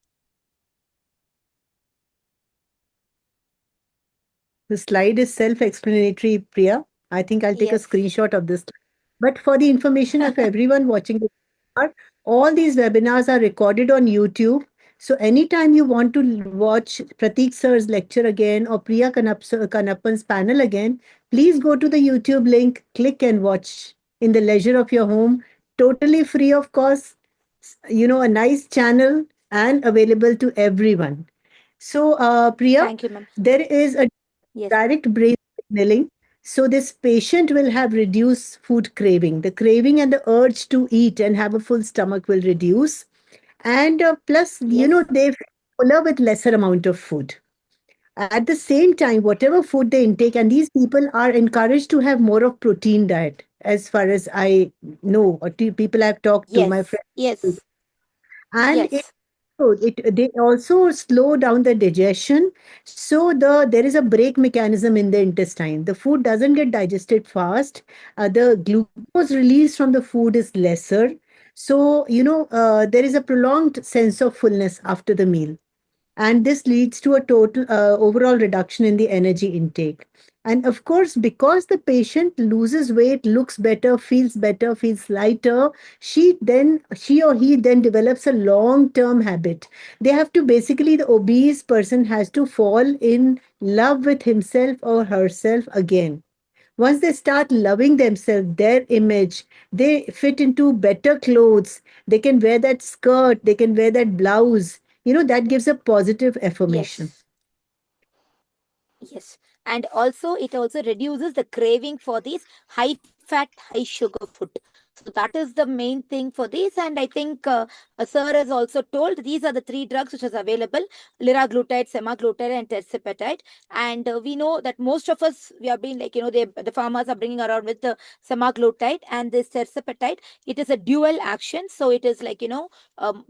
The slide is self-explanatory, Priya. I think I'll take a screenshot of this. But for the information of everyone watching the webinar, all these webinars are recorded on YouTube. So anytime you want to watch Pratik sir's lecture again or Priya Kanappan's panel again, please go to the YouTube link, click and watch in the leisure of your home, totally free of cost, a nice channel and available to everyone. So, Priya, Thank you, ma'am. there is a direct brain signaling. So this patient will have reduced food craving. The craving and the urge to eat and have a full stomach will reduce. And plus, they fuller with lesser amount of food. At the same time, whatever food they intake, and these people are encouraged to have more of protein diet, as far as I know, or people I've talked to, my friends. Yes. And they also slow down the digestion. So there is a brake mechanism in the intestine. The food doesn't get digested fast. The glucose released from the food is lesser. So, there is a prolonged sense of fullness after the meal. And this leads to a total overall reduction in the energy intake. And of course, because the patient loses weight, looks better, feels lighter, she or he then develops a long-term habit. They have to the obese person has to fall in love with himself or herself again. Once they start loving themselves, their image, they fit into better clothes. They can wear that skirt, they can wear that blouse. That gives a positive affirmation. Yes. Yes. And also, it also reduces the craving for these high fat, high sugar food. So that is the main thing for this. And I think sir has also told these are the 3 drugs which is available: liraglutide, semaglutide, and tirzepatide. And we know that most of us, we have been like, the farmers are bringing around with the semaglutide and this tirzepatide. It is a dual action. So it is like,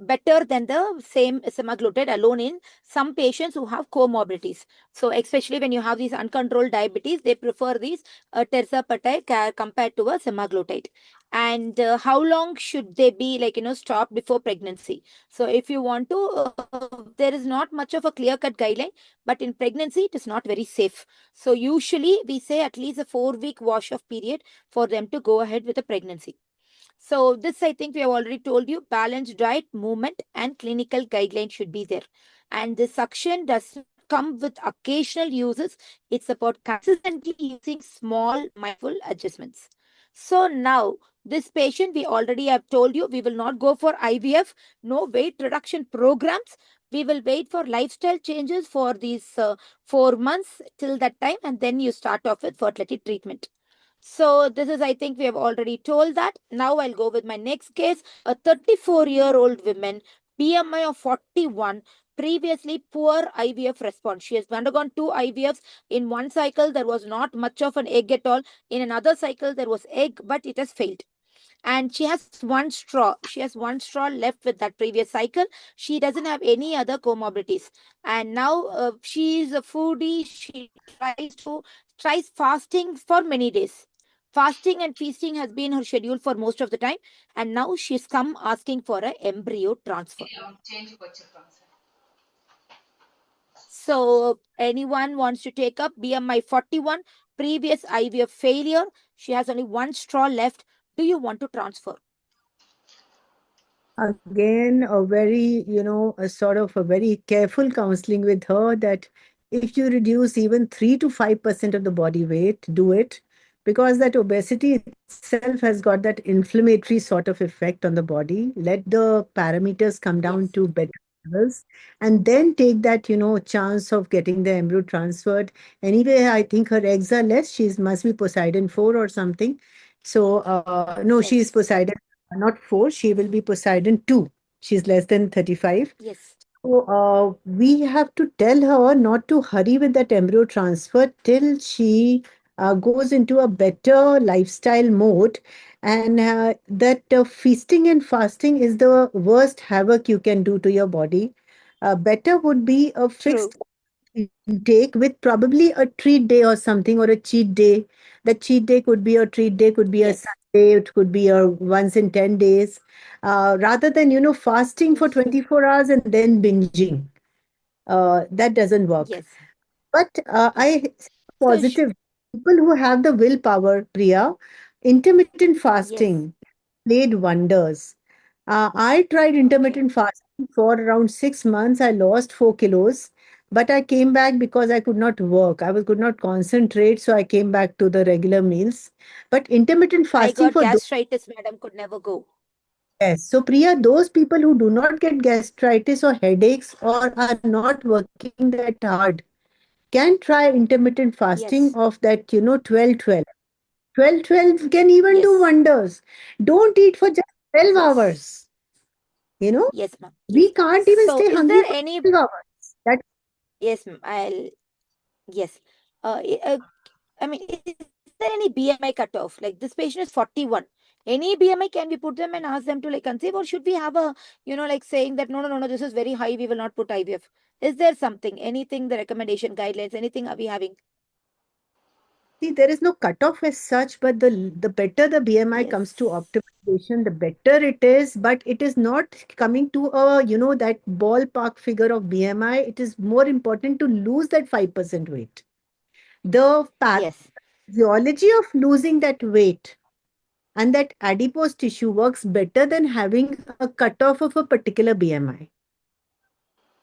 better than the same semaglutide alone in some patients who have comorbidities. So especially when you have these uncontrolled diabetes, they prefer these tirzepatide compared to a semaglutide. And how long should they be like, stopped before pregnancy? So if you want to, there is not much of a clear-cut guideline, but in pregnancy, it is not very safe. So usually we say at least a 4-week wash-off period for them to go ahead with a pregnancy. So this, I think we have already told you, balanced diet, movement, and clinical guidelines should be there. And the suction does come with occasional uses. It's about consistently using small mindful adjustments. So now, this patient, we already have told you, we will not go for IVF, no weight reduction programs. We will wait for lifestyle changes for these 4 months till that time, and then you start off with fertility treatment. So this is, I think we have already told that. Now I'll go with my next case, a 34-year-old woman, BMI of 41, previously poor IVF response. She has undergone 2 IVFs. In one cycle, there was not much of an egg at all. In another cycle, there was egg, but it has failed. And she has 1 straw. She has 1 straw left with that previous cycle. She doesn't have any other comorbidities. And now she is a foodie. She tries fasting for many days. Fasting and feasting has been her schedule for most of the time. And now she's come asking for an embryo transfer. So anyone wants to take up BMI 41, previous IVF failure. She has only 1 straw left. Do you want to transfer? Again, a very, a sort of a very careful counseling with her that if you reduce even 3 to 5% of the body weight, do it, because that obesity itself has got that inflammatory sort of effect on the body. Let the parameters come down to better levels, and then take that, chance of getting the embryo transferred. Anyway, I think her eggs are less. She must be Poseidon 4 or something. So, no, she is Poseidon, not 4. She will be Poseidon 2. She's less than 35. Yes. So, we have to tell her not to hurry with that embryo transfer till she goes into a better lifestyle mode, and that feasting and fasting is the worst havoc you can do to your body. Better would be a fixed intake with probably a treat day or something, or a cheat day. The cheat day could be a treat day, could be a Sunday, it could be a once in 10 days, rather than, fasting for 24 hours and then binging. That doesn't work. Yes. But I positive people who have the willpower, Priya, intermittent fasting played wonders. I tried intermittent fasting for around 6 months. I lost 4 kilos, but I came back because I could not work. Could not concentrate, so I came back to the regular meals. But intermittent I fasting got for those, gastritis, madam, could never go. yes. So, Priya, those people who do not get gastritis or headaches or are not working that hard can try intermittent fasting of that, 12-12. 12-12 can even do wonders. Don't eat for just 12 hours. Yes, ma'am. We can't even So stay is hungry there for any 12 hours. That Yes, ma'am. Yes. I mean, is there any BMI cutoff? Like this patient is 41. Any BMI, can we put them and ask them to like conceive, or should we have a, like saying that no, this is very high, we will not put IVF? Is there something, anything, the recommendation guidelines, anything are we having? See, there is no cutoff as such, but the better the BMI comes to optimization, the better it is. But it is not coming to a, that ballpark figure of BMI. It is more important to lose that 5% weight. The physiology of losing that weight and that adipose tissue works better than having a cutoff of a particular BMI.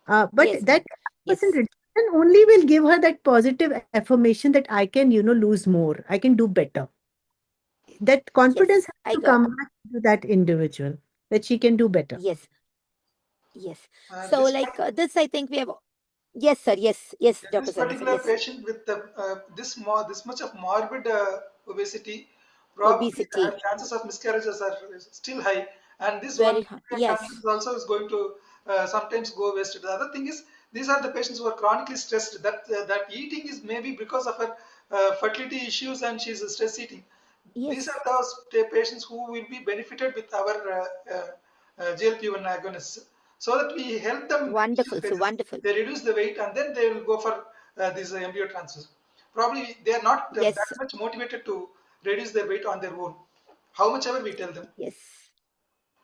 But that 5% reduction And only will give her that positive affirmation that I can, lose more. I can do better. That confidence Yes, has I to got come back to that individual, that she can do better. yes, yes. And So this like this, I think we have. Yes, sir. Yes, yes, Yeah, Dr. this Sarna, sir. particular Yes, patient with this much of morbid obesity, probably her obesity, chances of miscarriages are still high, and this one very high. Yes, condition also is going to sometimes go wasted. The other thing is these are the patients who are chronically stressed. That eating is maybe because of her fertility issues, and she's stress eating. These yes. are those patients who will be benefited with our GLP-1 agonists, so that we help them Wonderful, so wonderful. they reduce the weight and then they will go for this embryo transfer. Probably they are not that Yes, much motivated to reduce their weight on their own, how much ever we tell them. yes.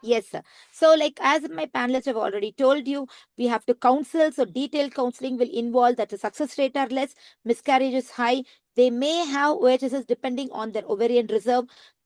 Yes, sir. So, like as my panelists have already told you, we have to counsel. So, detailed counseling will involve that the success rate are less, miscarriage is high. They may have OHSS depending on their ovarian reserve.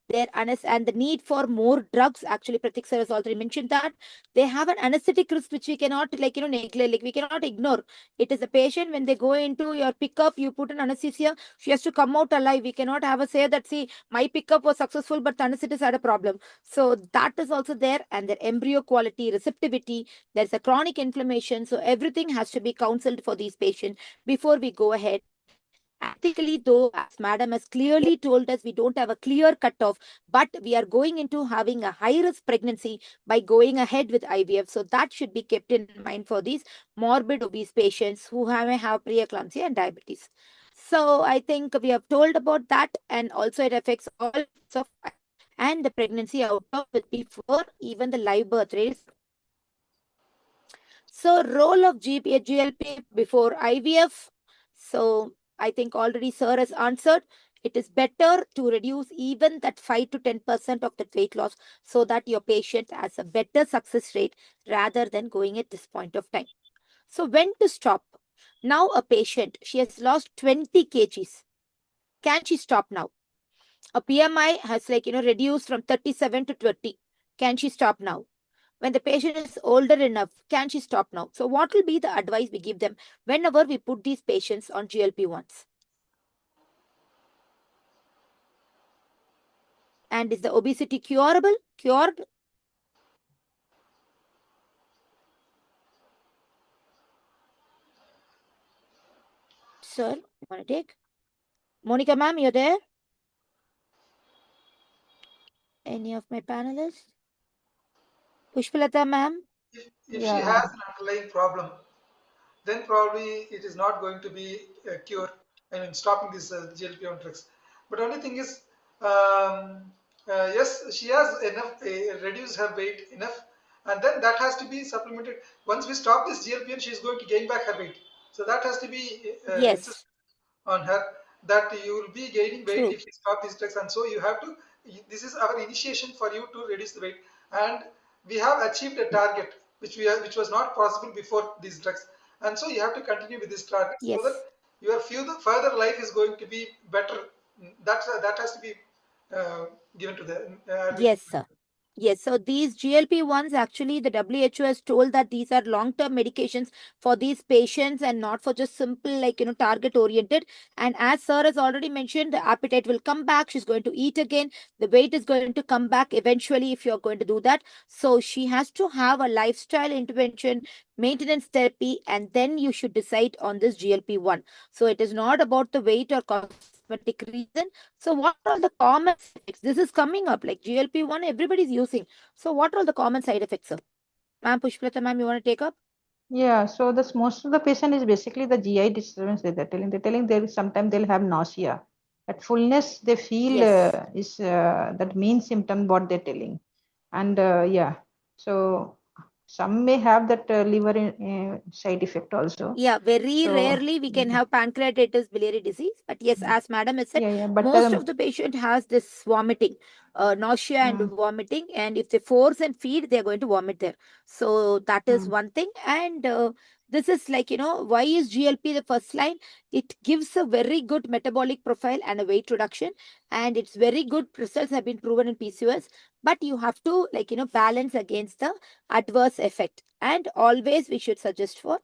And the need for more drugs. Actually, Pratik sir has already mentioned that they have an anesthetic risk which we cannot neglect, like we cannot ignore. It is a patient when they go into your pickup, you put an anesthesia, she has to come out alive. We cannot have a say that see my pickup was successful, but the anesthetist had a problem. So that is also there, and their embryo quality, receptivity. There's a chronic inflammation, so everything has to be counseled for these patients before we go ahead. Ethically, though, as madam has clearly told us, we don't have a clear cutoff, but we are going into having a high-risk pregnancy by going ahead with IVF. So that should be kept in mind for these morbid obese patients who may have preeclampsia and diabetes. So I think we have told about that, and also it affects all of and the pregnancy outcome will be before even the live birth rate. So role of GLP before IVF. So I think already sir has answered. It is better to reduce even that 5 to 10% of the weight loss so that your patient has a better success rate rather than going at this point of time. So when to stop? Now a patient, she has lost 20 kgs. Can she stop now? A PMI has reduced from 37 to 20. Can she stop now? When the patient is older enough, can she stop now? So what will be the advice we give them whenever we put these patients on GLP-1s? And is the obesity curable? Cured? Sir, you want to take? Monica ma'am, you're there? Any of my panelists? Pushpalata ma'am? If she has an underlying problem, then probably it is not going to be a cure. I mean, stopping these GLP-1 drugs. But only thing is, yes, she has enough, reduced her weight enough, and then that has to be supplemented. Once we stop this GLP-1, she is going to gain back her weight. So that has to be Yes. on her, that you will be gaining weight True. if you stop these drugs, and so you have to. This is our initiation for you to reduce the weight, and we have achieved a target which was not possible before these drugs, and so you have to continue with this target Yes. so that your further life is going to be better. That has to be given to the Yes, sir. Yes, so these GLP-1s, actually, the WHO has told that these are long-term medications for these patients and not for just simple, target-oriented. And as sir has already mentioned, the appetite will come back. She's going to eat again. The weight is going to come back eventually if you're going to do that. So she has to have a lifestyle intervention, maintenance therapy, and then you should decide on this GLP-1. So it is not about the weight or cosmetic reason. So what are the common effects? This is coming up like GLP-1, everybody's using. So what are all the common side effects, sir? Ma'am, Pushpalata ma'am, you want to take up? Yeah, so this most of the patient is basically the GI disturbance that they're telling. They're telling there is sometimes they'll have nausea. That fullness they feel Yes. is that main symptom what they're telling. And yeah, so some may have that liver side effect also. Yeah, very So rarely we can have pancreatitis biliary disease. But yes, as madam has said, yeah, but most of the patient has this vomiting, nausea and vomiting. And if they force and feed, they're going to vomit there. So that is one thing. And this is like, why is GLP the first line? It gives a very good metabolic profile and a weight reduction. And it's very good results have been proven in PCOS. But you have to balance against the adverse effect. And always we should suggest for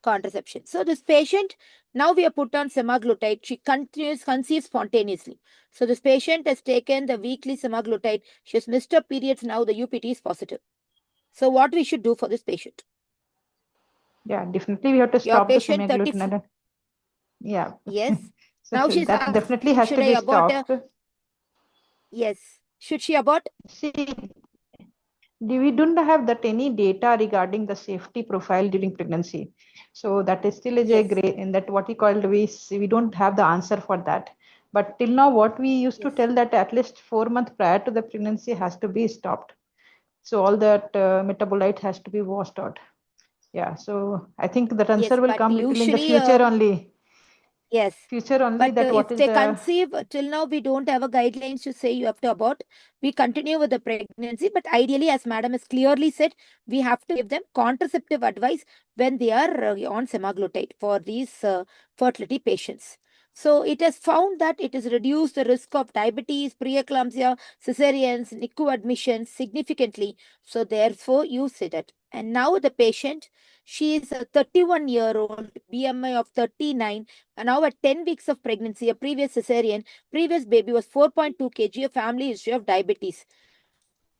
contraception. So this patient, now we are put on semaglutide. She conceives spontaneously. So this patient has taken the weekly semaglutide. She has missed her periods. Now the UPT is positive. So what we should do for this patient? Yeah, definitely we have to Your stop the patient semaglutide. Yeah. Yes. So Now she's that definitely has should to I be abort her? stopped. Yes. Should she abort? See, we don't have that any data regarding the safety profile during pregnancy. So that is still is a gray in that what we called we don't have the answer for that. But till now, what we used to tell that at least 4 months prior to the pregnancy has to be stopped. So all that metabolite has to be washed out. Yeah. So I think that answer will come little in the future only. Yes. Future only But that what if is they the conceive, till now we don't have a guidelines to say you have to abort. We continue with the pregnancy, but ideally, as madam has clearly said, we have to give them contraceptive advice when they are on semaglutide for these fertility patients. So it has found that it has reduced the risk of diabetes, preeclampsia, cesareans, NICU admissions significantly. So therefore, use it. And now the patient, she is a 31-year-old, BMI of 39, and now at 10 weeks of pregnancy, a previous cesarean, previous baby was 4.2 kg, a family history of diabetes.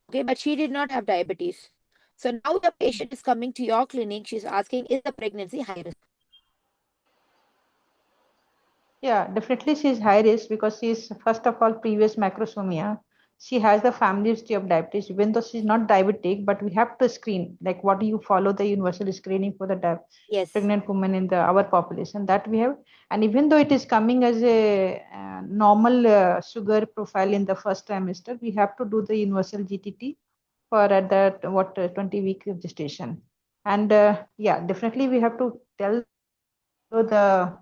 Okay, but she did not have diabetes. So now the patient is coming to your clinic. She's asking, is the pregnancy high risk? Yeah, definitely she is high risk because she is first of all previous macrosomia. She has the family history of diabetes, even though she's not diabetic, but we have to screen. Like, what do you follow the universal screening for the pregnant women in our population that we have? And even though it is coming as a normal sugar profile in the first trimester, we have to do the universal GTT for at that 20-week gestation. And yeah, definitely we have to tell the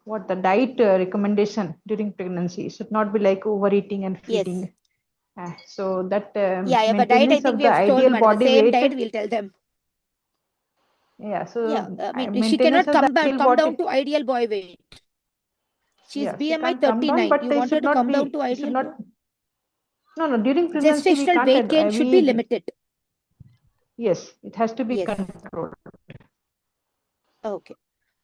what the diet recommendation during pregnancy should not be like overeating and feeding. So that but diet, I maintenance think of we the have told ideal madam, the body same weight. diet we'll tell them. Yeah, so I mean, she maintenance cannot of the ideal come body. down to ideal boy weight. She's Yeah, she BMI can't come 39. down, but You they want her should to not come be. down to They should ideal not. boy? No, during pregnancy we Gestational can't. weight gain should be limited. Yes, it has to be controlled. Okay.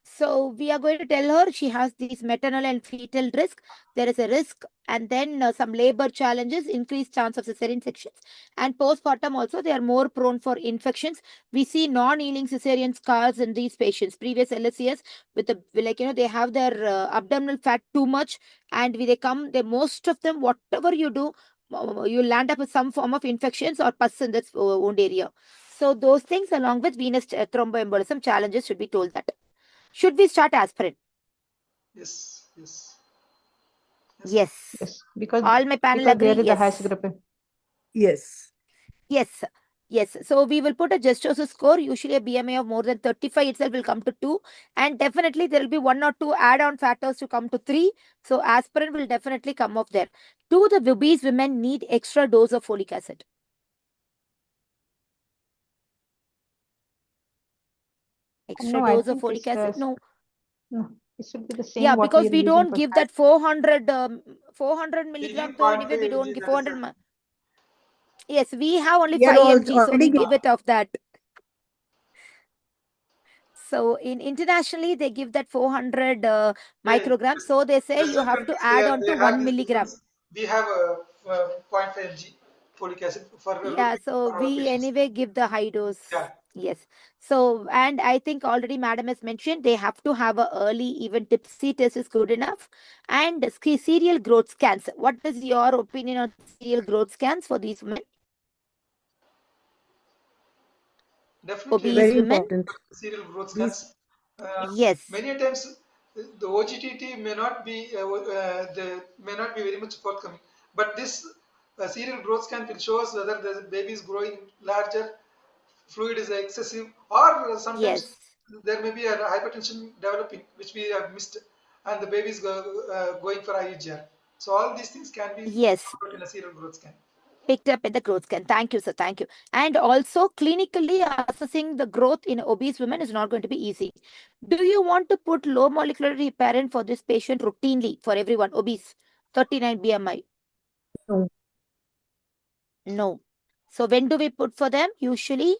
So we are going to tell her she has these maternal and fetal risk. There is a risk, and then some labor challenges, increased chance of cesarean sections, and postpartum also they are more prone for infections. We see non-healing cesarean scars in these patients. Previous LSCS with the they have their abdominal fat too much, and they most of them whatever you do, you land up with some form of infections or pus in this wound area. So those things along with venous thromboembolism challenges should be told that. Should we start aspirin? Yes, yes. Yes. Because all my panel because agree. there is the high Yes. sugar. Yes. Yes. Yes. So we will put a Gestosis score. Usually a BMI of more than 35 itself will come to 2. And definitely there will be 1 or 2 add-on factors to come to 3. So aspirin will definitely come off there. Do the obese women need extra dose of folic acid? Extra No, I dose of think folic acid? No. No, it should be the same. Yeah, what because are we using don't for give that 400 We milligram. give So anyway, 0.5 we don't mg, give that is 400. Yes, we have only We are 5 mg, so already we give it of that. So in internationally, they give that 400 micrograms. So they say you have to add on to 1 milligram. We have a 0.5 mg folic acid for Yeah, so our we patients. anyway give the high dose. Yeah. Yes. So, and I think already madam has mentioned they have to have a early, even tipsy test is good enough. And serial growth scans. What is your opinion on serial growth scans for these women? Definitely, Obese very women? important. serial growth scans. Yes. Many times the OGTT may not be very much forthcoming, but this serial growth scan will show us whether the baby is growing larger, fluid is excessive, or sometimes there may be a hypertension developing which we have missed, and the baby is going for IUGR. So all these things can be found out in a serial growth scan. Picked up in the growth scan. Thank you, sir. Thank you. And also, clinically assessing the growth in obese women is not going to be easy. Do you want to put low molecular weight heparin for this patient routinely for everyone obese, 39 BMI? No. No. So when do we put for them? Usually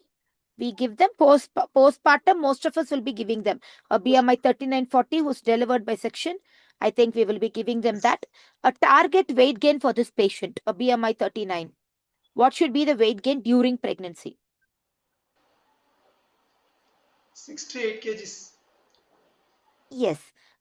We give them postpartum. Most of us will be giving them a BMI 39-40 who's delivered by section. I think we will be giving them that. A target weight gain for this patient, a BMI 39. What should be the weight gain during pregnancy? 6 to 8 kgs. Yes.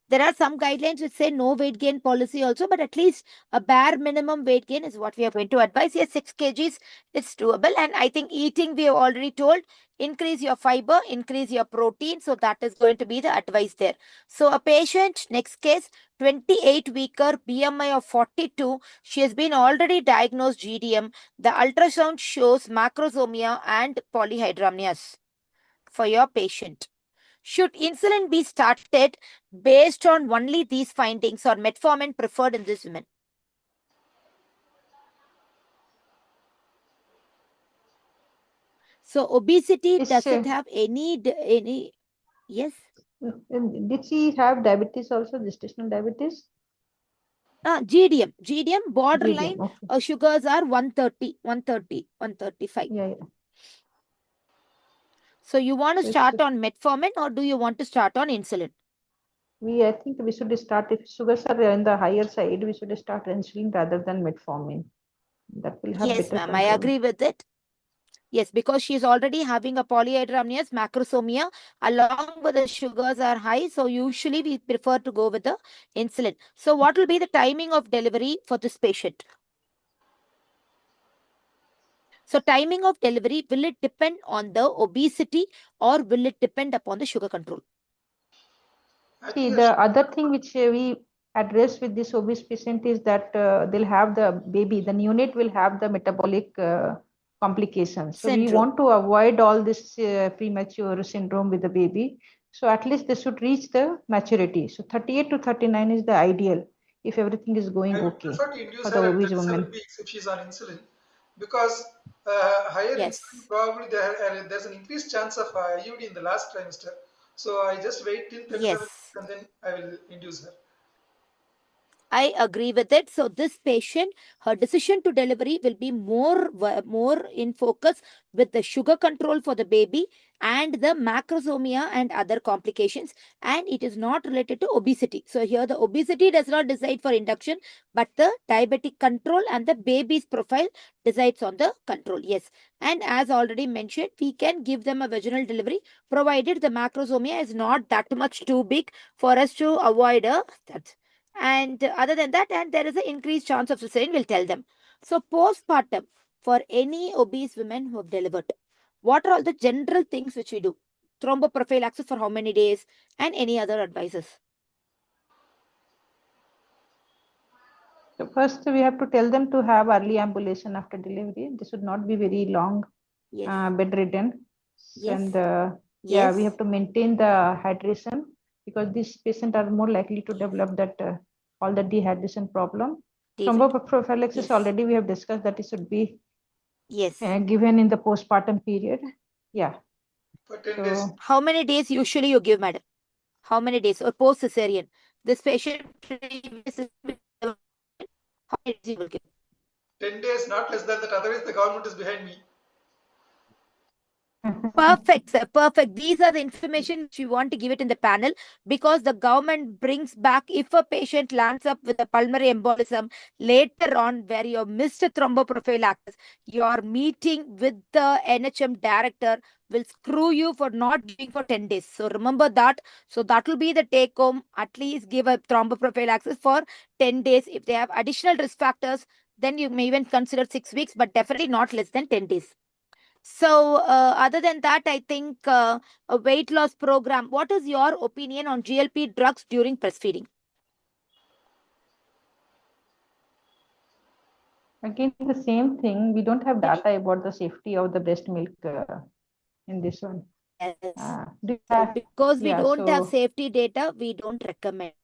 There are some guidelines which say no weight gain policy also, but at least a bare minimum weight gain is what we are going to advise. Yes, 6 kgs is doable. And I think eating, we have already told, increase your fiber, increase your protein. So that is going to be the advice there. So a patient, next case, 28-weeker, BMI of 42. She has been already diagnosed GDM. The ultrasound shows macrosomia and polyhydramnios for your patient. Should insulin be started based on only these findings, or metformin preferred in this women? So obesity doesn't have any. Yes. Did she have diabetes also, gestational diabetes? GDM borderline. GDM, okay. Sugars are 130, 135. Yeah. So you want to start on metformin, or do you want to start on insulin? I think we should start, if sugars are in the higher side, we should start insulin rather than metformin. That will have Yes, better ma'am, I control. agree with it. Yes, because she is already having a polyhydramnios, macrosomia, along with the sugars are high. So usually we prefer to go with the insulin. So what will be the timing of delivery for this patient? So timing of delivery, will it depend on the obesity or will it depend upon the sugar control? See, the other thing which we address with this obese patient is that they'll have the baby, the neonate will have the metabolic complications. So we want to avoid all this premature syndrome with the baby. So at least they should reach the maturity. So 38 to 39 is the ideal if everything is going okay Prefer to induce for the her at obese 37 woman. weeks if she's on insulin, because higher insulin, probably there's an increased chance of IUD in the last trimester. So I just wait till 37 weeks and then I will induce her. I agree with it. So this patient, her decision to delivery will be more in focus with the sugar control for the baby and the macrosomia and other complications. And it is not related to obesity. So here the obesity does not decide for induction, but the diabetic control and the baby's profile decides on the control. Yes. And as already mentioned, we can give them a vaginal delivery provided the macrosomia is not that much too big for us to avoid that. And other than that, and there is an increased chance of cesarean, we'll tell them. So postpartum, for any obese women who have delivered, what are all the general things which we do? Thromboprophylaxis for how many days, and any other advices? So first we have to tell them to have early ambulation after delivery. They should not be very long bedridden. And yeah, we have to maintain the hydration, because these patients are more likely to develop that all the dehydration problem. Thromboprophylaxis already we have discussed that it should be given in the postpartum period. Yeah. For 10 days. How many days usually you give, madam? How many days, or post cesarean? This patient, how many days you will give? 10 days, not less than that. Otherwise, the government is behind me. Perfect, sir. Perfect. These are the information which you want to give it in the panel, because the government brings back, if a patient lands up with a pulmonary embolism later on where you have missed a thromboprophylaxis, your meeting with the NHM director will screw you for not giving for 10 days. So remember that. So that will be the take home. At least give a thromboprophylaxis for 10 days. If they have additional risk factors, then you may even consider 6 weeks, but definitely not less than 10 days. So other than that, I think a weight loss program. What is your opinion on GLP drugs during breastfeeding? Again, the same thing. We don't have data about the safety of the breast milk in this one. Yes. Because we don't have so safety data, we don't recommend.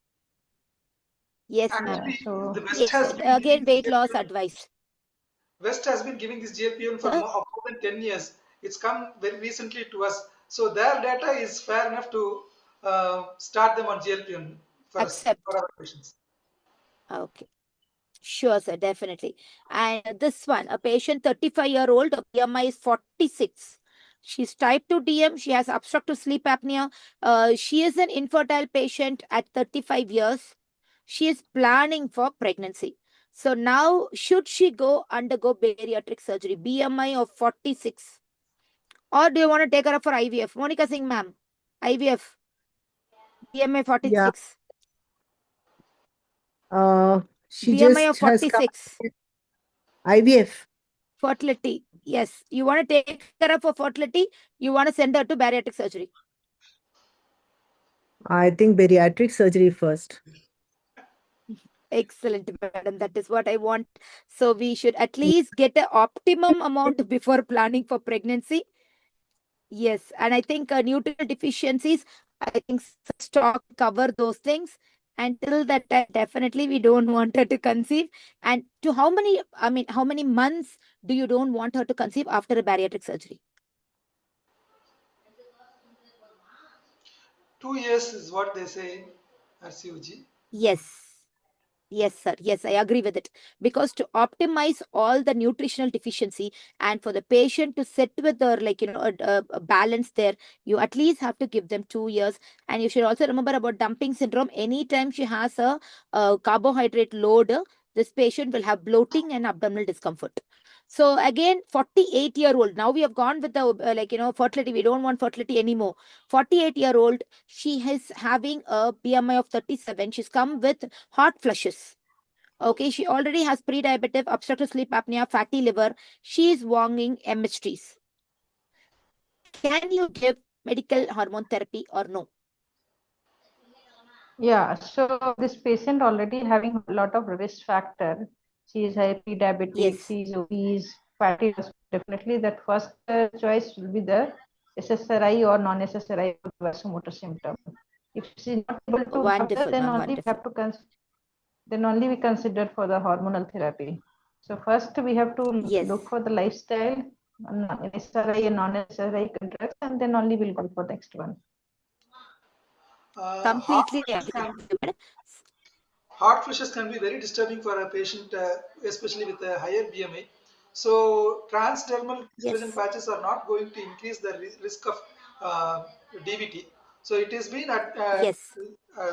Yes, ma'am. The West Yes, has been again, weight loss advice. West has been giving this GLP-1 for more than 10 years. It's come very recently to us. So their data is fair enough to start them on GLP-1 for our patients. Okay. Sure, sir, definitely. And this one, a patient 35-year-old, BMI is 46. She's type 2 DM. She has obstructive sleep apnea. She is an infertile patient at 35 years. She is planning for pregnancy. So now, should she undergo bariatric surgery? BMI of 46. Or do you want to take her up for IVF? Monica Singh, ma'am. IVF. BMI 46. She BMI of just has come 46. IVF. Fertility. Yes. You want to take her up for fertility? You want to send her to bariatric surgery? I think bariatric surgery first. Excellent, madam. That is what I want. So we should at least get an optimum amount before planning for pregnancy. Yes. And I think nutritional deficiencies, I think stock cover those things. Until that time, definitely we don't want her to conceive. And to how many months do you don't want her to conceive after a bariatric surgery? 2 years is what they say at CUG. Yes. Yes, sir. Yes, I agree with it. Because to optimize all the nutritional deficiency and for the patient to sit with their, a balance there, you at least have to give them 2 years. And you should also remember about dumping syndrome. Anytime she has a carbohydrate load, this patient will have bloating and abdominal discomfort. So again, 48-year-old. Now we have gone with the, fertility. We don't want fertility anymore. 48-year-old. She is having a BMI of 37. She's come with hot flushes. Okay, she already has pre-diabetic, obstructive sleep apnea, fatty liver. She is wanting MHTs. Can you give medical hormone therapy or no? Yeah, so this patient already having a lot of risk factor. She is pre-diabetic, yes. she is obese, fatty. Definitely that first choice will be the SSRI or non-SSRI vasomotor symptom. If she is not able to wonderful, then ma'am, only we have to then only we consider for the hormonal therapy. So first we have to yes. look for the lifestyle, SSRI and non-SSRI drugs, and then only we'll go for the next one. Completely Hot flushes can be very disturbing for a patient, especially with a higher BMI. So transdermal estrogen patches are not going to increase the risk of DVT. So it has been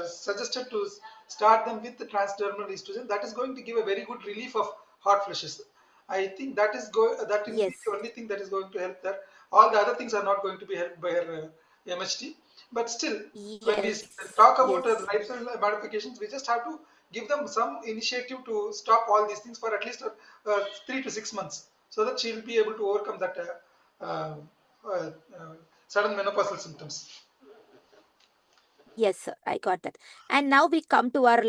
suggested to start them with the transdermal estrogen. That is going to give a very good relief of hot flushes. I think that is the only thing that is going to help there. All the other things are not going to be helped by her MHT. But still, when we talk about lifestyle modifications, we just have to give them some initiative to stop all these things for at least 3 to 6 months, so that she will be able to overcome that sudden menopausal symptoms. Yes, sir, I got that. And now we come to our,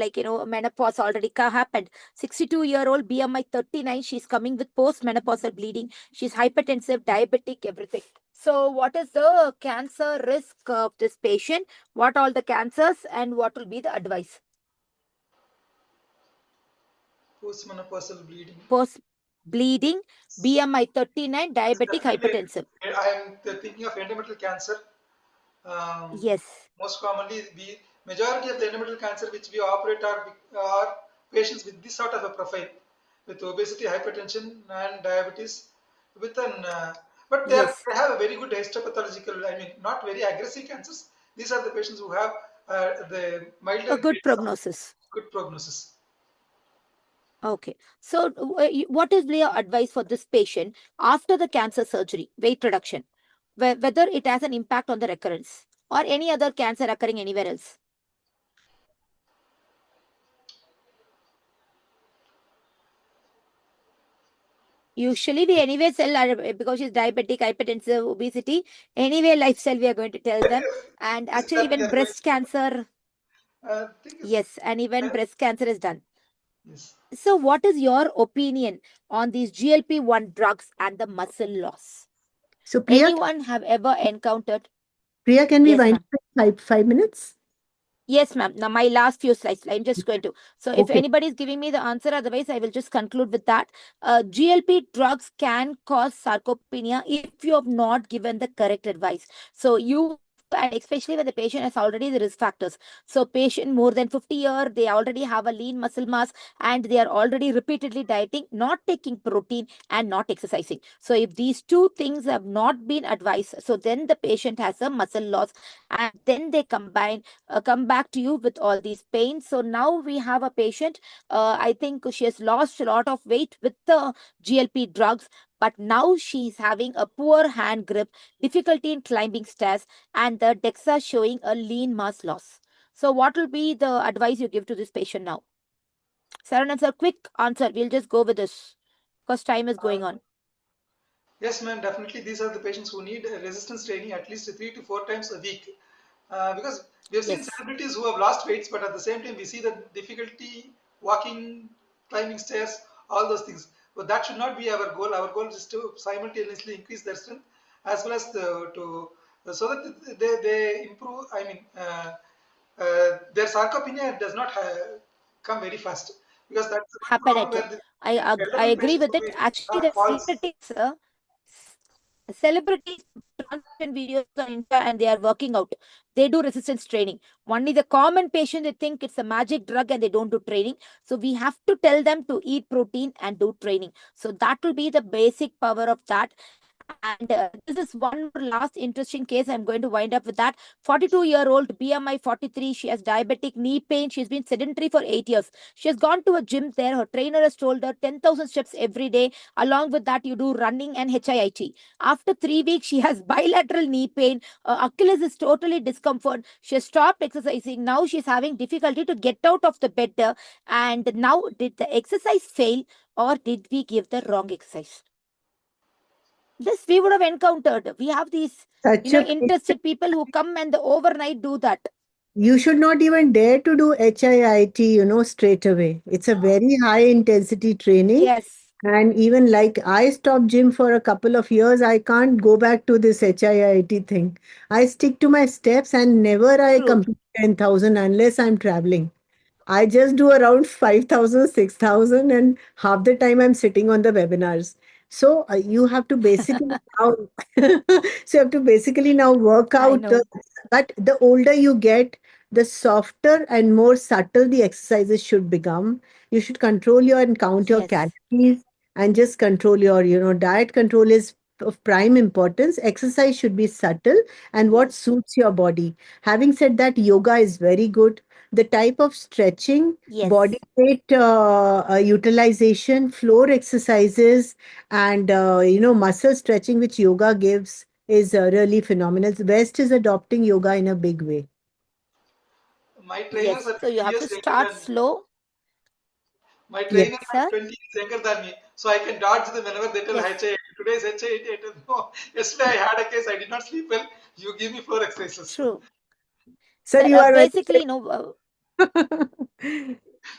menopause already happened. 62-year-old, BMI 39. She's coming with post-menopausal bleeding. She's hypertensive, diabetic, everything. So what is the cancer risk of this patient? What all the cancers and what will be the advice? Post-menopausal bleeding. Post-bleeding, BMI 39, diabetic, hypertensive. I am thinking of endometrial cancer. Yes. Most commonly, the majority of the endometrial cancer which we operate are patients with this sort of a profile, with obesity, hypertension, and diabetes. With an, but they have a very good histopathological. I mean, not very aggressive cancers. These are the patients who have the milder. A good prognosis. Good prognosis. Okay. So, what is your advice for this patient after the cancer surgery, weight reduction, whether it has an impact on the recurrence or any other cancer occurring anywhere else? Usually, we anyway sell because she's diabetic, hypertensive, obesity. Anyway, lifestyle we are going to tell them, and actually even breast cancer. Yes, and even breast cancer is done. Yes. So, what is your opinion on these GLP-1 drugs and the muscle loss? So, Priya, anyone have ever encountered? Priya, can we wind up 5 minutes? Yes, ma'am. Now, my last few slides, I'm just going to. So, if anybody is giving me the answer, otherwise, I will just conclude with that. GLP drugs can cause sarcopenia if you have not given the correct advice. So, you and especially when the patient has already the risk factors. So patient more than 50 years, they already have a lean muscle mass and they are already repeatedly dieting, not taking protein and not exercising. So if these two things have not been advised, so then the patient has a muscle loss and then they come back to you with all these pains. So now we have a patient, I think she has lost a lot of weight with the GLP drugs, but now she's having a poor hand grip, difficulty in climbing stairs, and the DEXA showing a lean mass loss. So what will be the advice you give to this patient now? Saran, sir, quick answer. We'll just go with this because time is going on. Yes, ma'am, definitely these are the patients who need resistance training at least 3 to 4 times a week. Because we have seen celebrities who have lost weights, but at the same time, we see the difficulty walking, climbing stairs, all those things. But that should not be our goal. Our goal is to simultaneously increase their strength as well as so that they improve. I mean, their sarcopenia does not come very fast because that's the problem where the I agree with it. Actually, the celebrities transition videos on Insta and they are working out. They do resistance training. Only the common patient, they think it's a magic drug and they don't do training. So we have to tell them to eat protein and do training. So that will be the basic power of that. And this is one last interesting case. I'm going to wind up with that. 42-year-old, BMI 43. She has diabetic knee pain. She's been sedentary for 8 years. She has gone to a gym there. Her trainer has told her 10,000 steps every day. Along with that, you do running and HIIT. After 3 weeks, she has bilateral knee pain. Achilles is totally discomfort. She has stopped exercising. Now she's having difficulty to get out of the bed. And now, did the exercise fail or did we give the wrong exercise? This we would have encountered. We have these interested people who come and overnight do that. You should not even dare to do HIIT, straight away. It's a very high intensity training. Yes. And even like I stopped gym for a couple of years, I can't go back to this HIIT thing. I stick to my steps and never I complete 10,000 unless I'm traveling. I just do around 5,000, 6,000, and half the time I'm sitting on the webinars. So you have to basically now work out. But the older you get, the softer and more subtle the exercises should become. You should control your and count your calories and just control your, diet control is of prime importance. Exercise should be subtle and what suits your body. Having said that, yoga is very good. The type of stretching, body weight utilization, floor exercises, and muscle stretching, which yoga gives, is really phenomenal. The West is adopting yoga in a big way. My trainers are so you have to start slow. My trainers are 20 years younger than me, so I can dodge them whenever they tell HIIT. Today's HIIT. No, yesterday I had a case. I did not sleep well. You give me floor exercises. True. Sir, you are basically,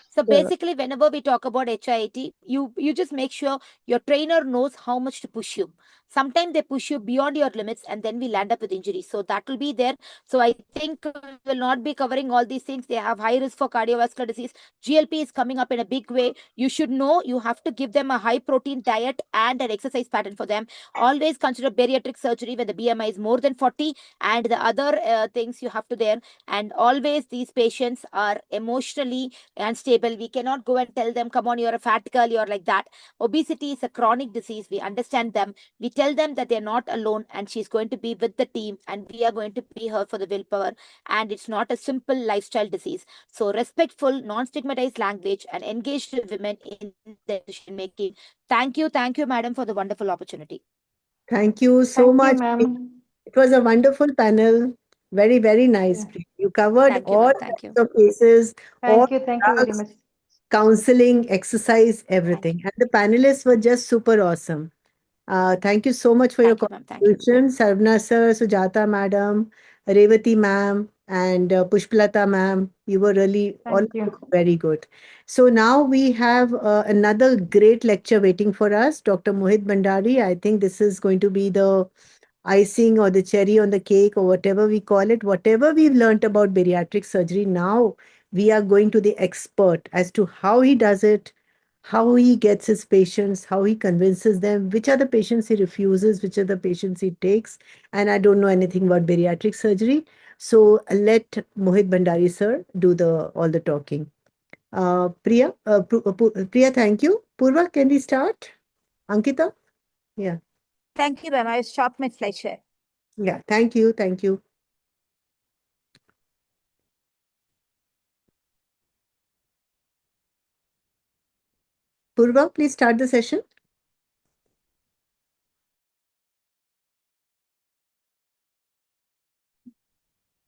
So basically, whenever we talk about HIIT, you just make sure your trainer knows how much to push you. Sometimes they push you beyond your limits and then we land up with injuries. So that will be there. So I think we will not be covering all these things. They have high risk for cardiovascular disease. GLP is coming up in a big way. You should know you have to give them a high protein diet and an exercise pattern for them. Always consider bariatric surgery when the BMI is more than 40 and the other things you have to there. And always these patients are emotionally unstable. We cannot go and tell them, come on, you're a fat girl, you're like that. Obesity is a chronic disease. We understand them. We tell them that they're not alone and she's going to be with the team and we are going to be her for the willpower. And it's not a simple lifestyle disease. So respectful, non-stigmatized language and engaged women in the decision making. Thank you, madam, for the wonderful opportunity. Thank you so much. It was a wonderful panel. Very, very nice. You covered all the cases. Thank you very much. Counseling, exercise, everything. And the panelists were just super awesome. Thank you so much for your contribution. Sarvana sir, Sujata madam, Revati ma'am, and Pushpalata ma'am. You were really all very good. So now we have another great lecture waiting for us, Dr. Mohit Bhandari. I think this is going to be the icing or the cherry on the cake or whatever we call it. Whatever we've learned about bariatric surgery, now we are going to the expert as to how he does it, how he gets his patients, how he convinces them, which are the patients he refuses, which are the patients he takes. And I don't know anything about bariatric surgery. So let Mohit Bhandari sir do all the talking. Priya, Priya, thank you. Purva, can we start? Ankita? Yeah. Thank you, ma'am. I stopped my slide share. Yeah, thank you. Thank you. Purva, please start the session.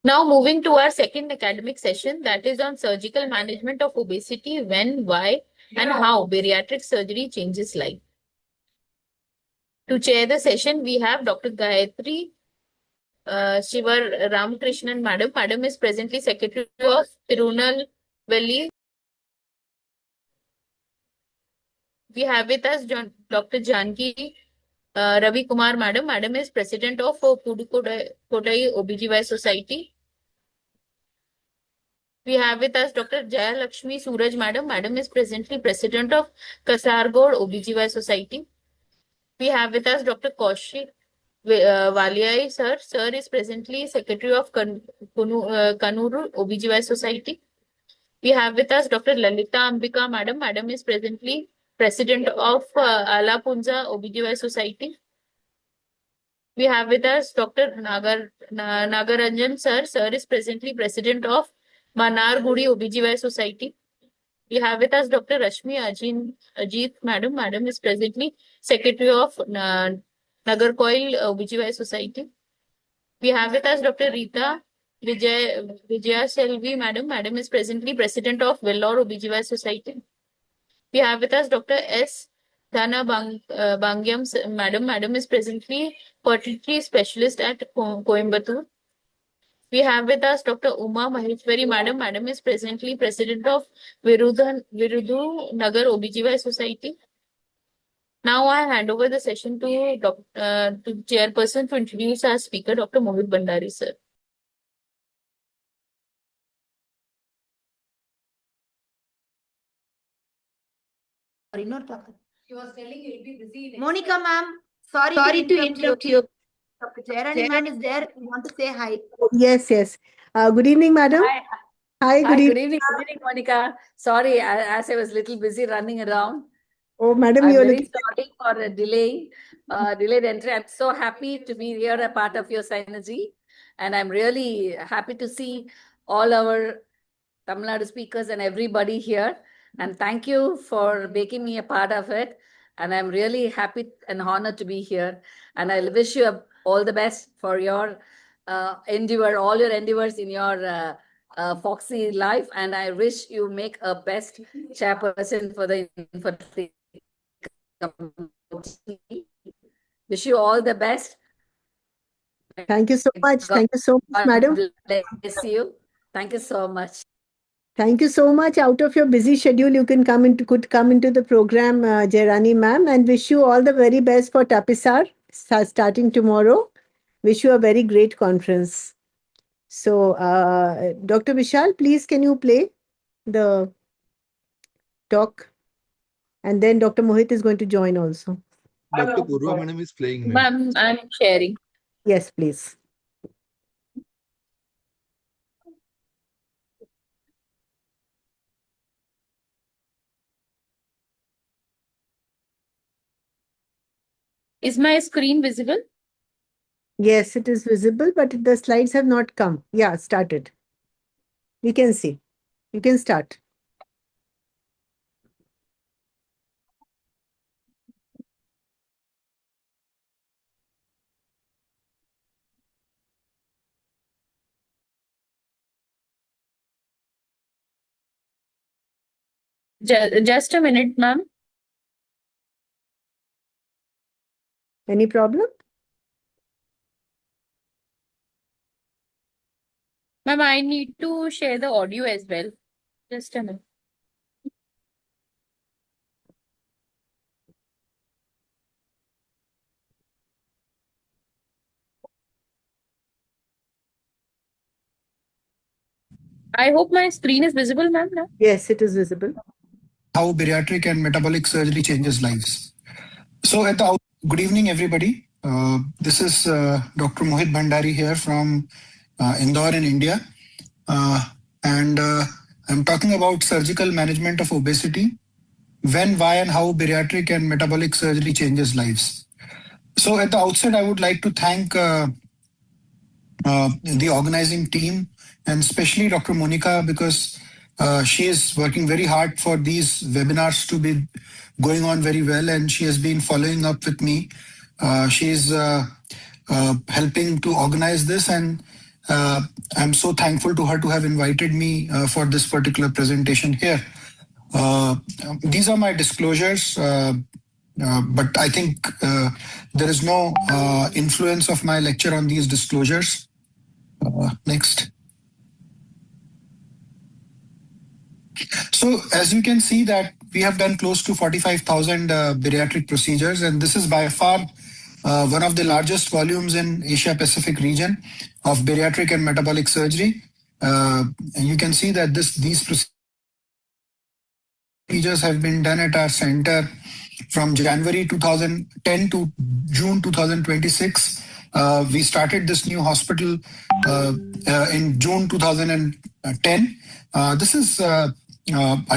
Now moving to our second academic session, that is on surgical management of obesity, when, why, and how bariatric surgery changes life. To chair the session, we have Dr. Gayatri Shivar Ramakrishnan Madam. Madam is presently Secretary of Tirunelveli. We have with us Dr. Janki Ravi Kumar Madam. Madam is President of Pudukkottai OBGY Society. We have with us Dr. Jayalakshmi Suraj Madam. Madam is presently President of Kasargod OBGY Society. We have with us Dr. Kaushik Valiai Sir. Sir is presently Secretary of Kannur OBGY Society. We have with us Dr. Lalita Ambika Madam. Madam is presently President of Alapunja OBGY Society. We have with us Dr. Nagaranjan Sir. Sir is presently President of Manargudi OBGY Society. We have with us Dr. Rashmi Ajit Madam. Madam is presently Secretary of Nagarcoil OBGY Society. We have with us Dr. Rita Vijaya Selvi Madam. Madam is presently President of Vellore OBGY Society. We have with us Dr. S. Dhana Bangyam Madam. Madam is presently fertility specialist at Coimbatore. We have with us Dr. Uma Maheshwari Madam. Madam is presently President of Virudhu Nagar OBGY Society. Now I hand over the session to Chairperson to introduce our speaker, Dr. Mohit Bhandari Sir. He was telling you'll be busy. Monica ma'am, sorry to interrupt you. Dr. Jayarani ma'am is there. You want to say hi? Yes, yes. Good evening, madam. Hi, Hi, hi, good good evening. evening, Monica. Sorry, as I was little busy running around. Oh, madam, I'm you're very looking. sorry for a delayed entry. I'm so happy to be here, a part of your synergy. And I'm really happy to see all our Tamil Nadu speakers and everybody here. And thank you for making me a part of it. And I'm really happy and honored to be here. And I wish you all the best for your endeavor, all your endeavors in your Foxy life. And I wish you make a best chairperson for the infertility committee. Wish you all the best. Thank you so much. Thank you so much, madam. Bless you. Thank you so much. Thank you so much. Out of your busy schedule, you could come into the program, Jayarani ma'am, and wish you all the very best for Tapisar starting tomorrow. Wish you a very great conference. So, Dr. Vishal, please can you play the talk? And then Dr. Mohit is going to join also. Dr. Purva Madam is playing, ma'am. I'm sharing. Yes, please. Is my screen visible? Yes, it is visible, but the slides have not come. Yeah, started. We can see. You can start. Just a minute, ma'am. Any problem? Ma'am, I need to share the audio as well. Just a minute. I hope my screen is visible, ma'am. Now? Yes, it is visible. how bariatric and metabolic surgery changes lives. So good evening, everybody. This is Dr. Mohit Bhandari here from Indore in India. And I'm talking about surgical management of obesity, when, why, and how bariatric and metabolic surgery changes lives. So at the outset, I would like to thank the organizing team, and especially Dr. Monica, because she is working very hard for these webinars to be going on very well, and she has been following up with me. She is helping to organize this, and I'm so thankful to her to have invited me for this particular presentation here. These are my disclosures, but I think there is no influence of my lecture on these disclosures. Next. So as you can see that we have done close to 45,000 bariatric procedures, and this is by far one of the largest volumes in Asia Pacific region of bariatric and metabolic surgery. And you can see that these procedures have been done at our center from January 2010 to June 2026. We started this new hospital in June 2010. This is, I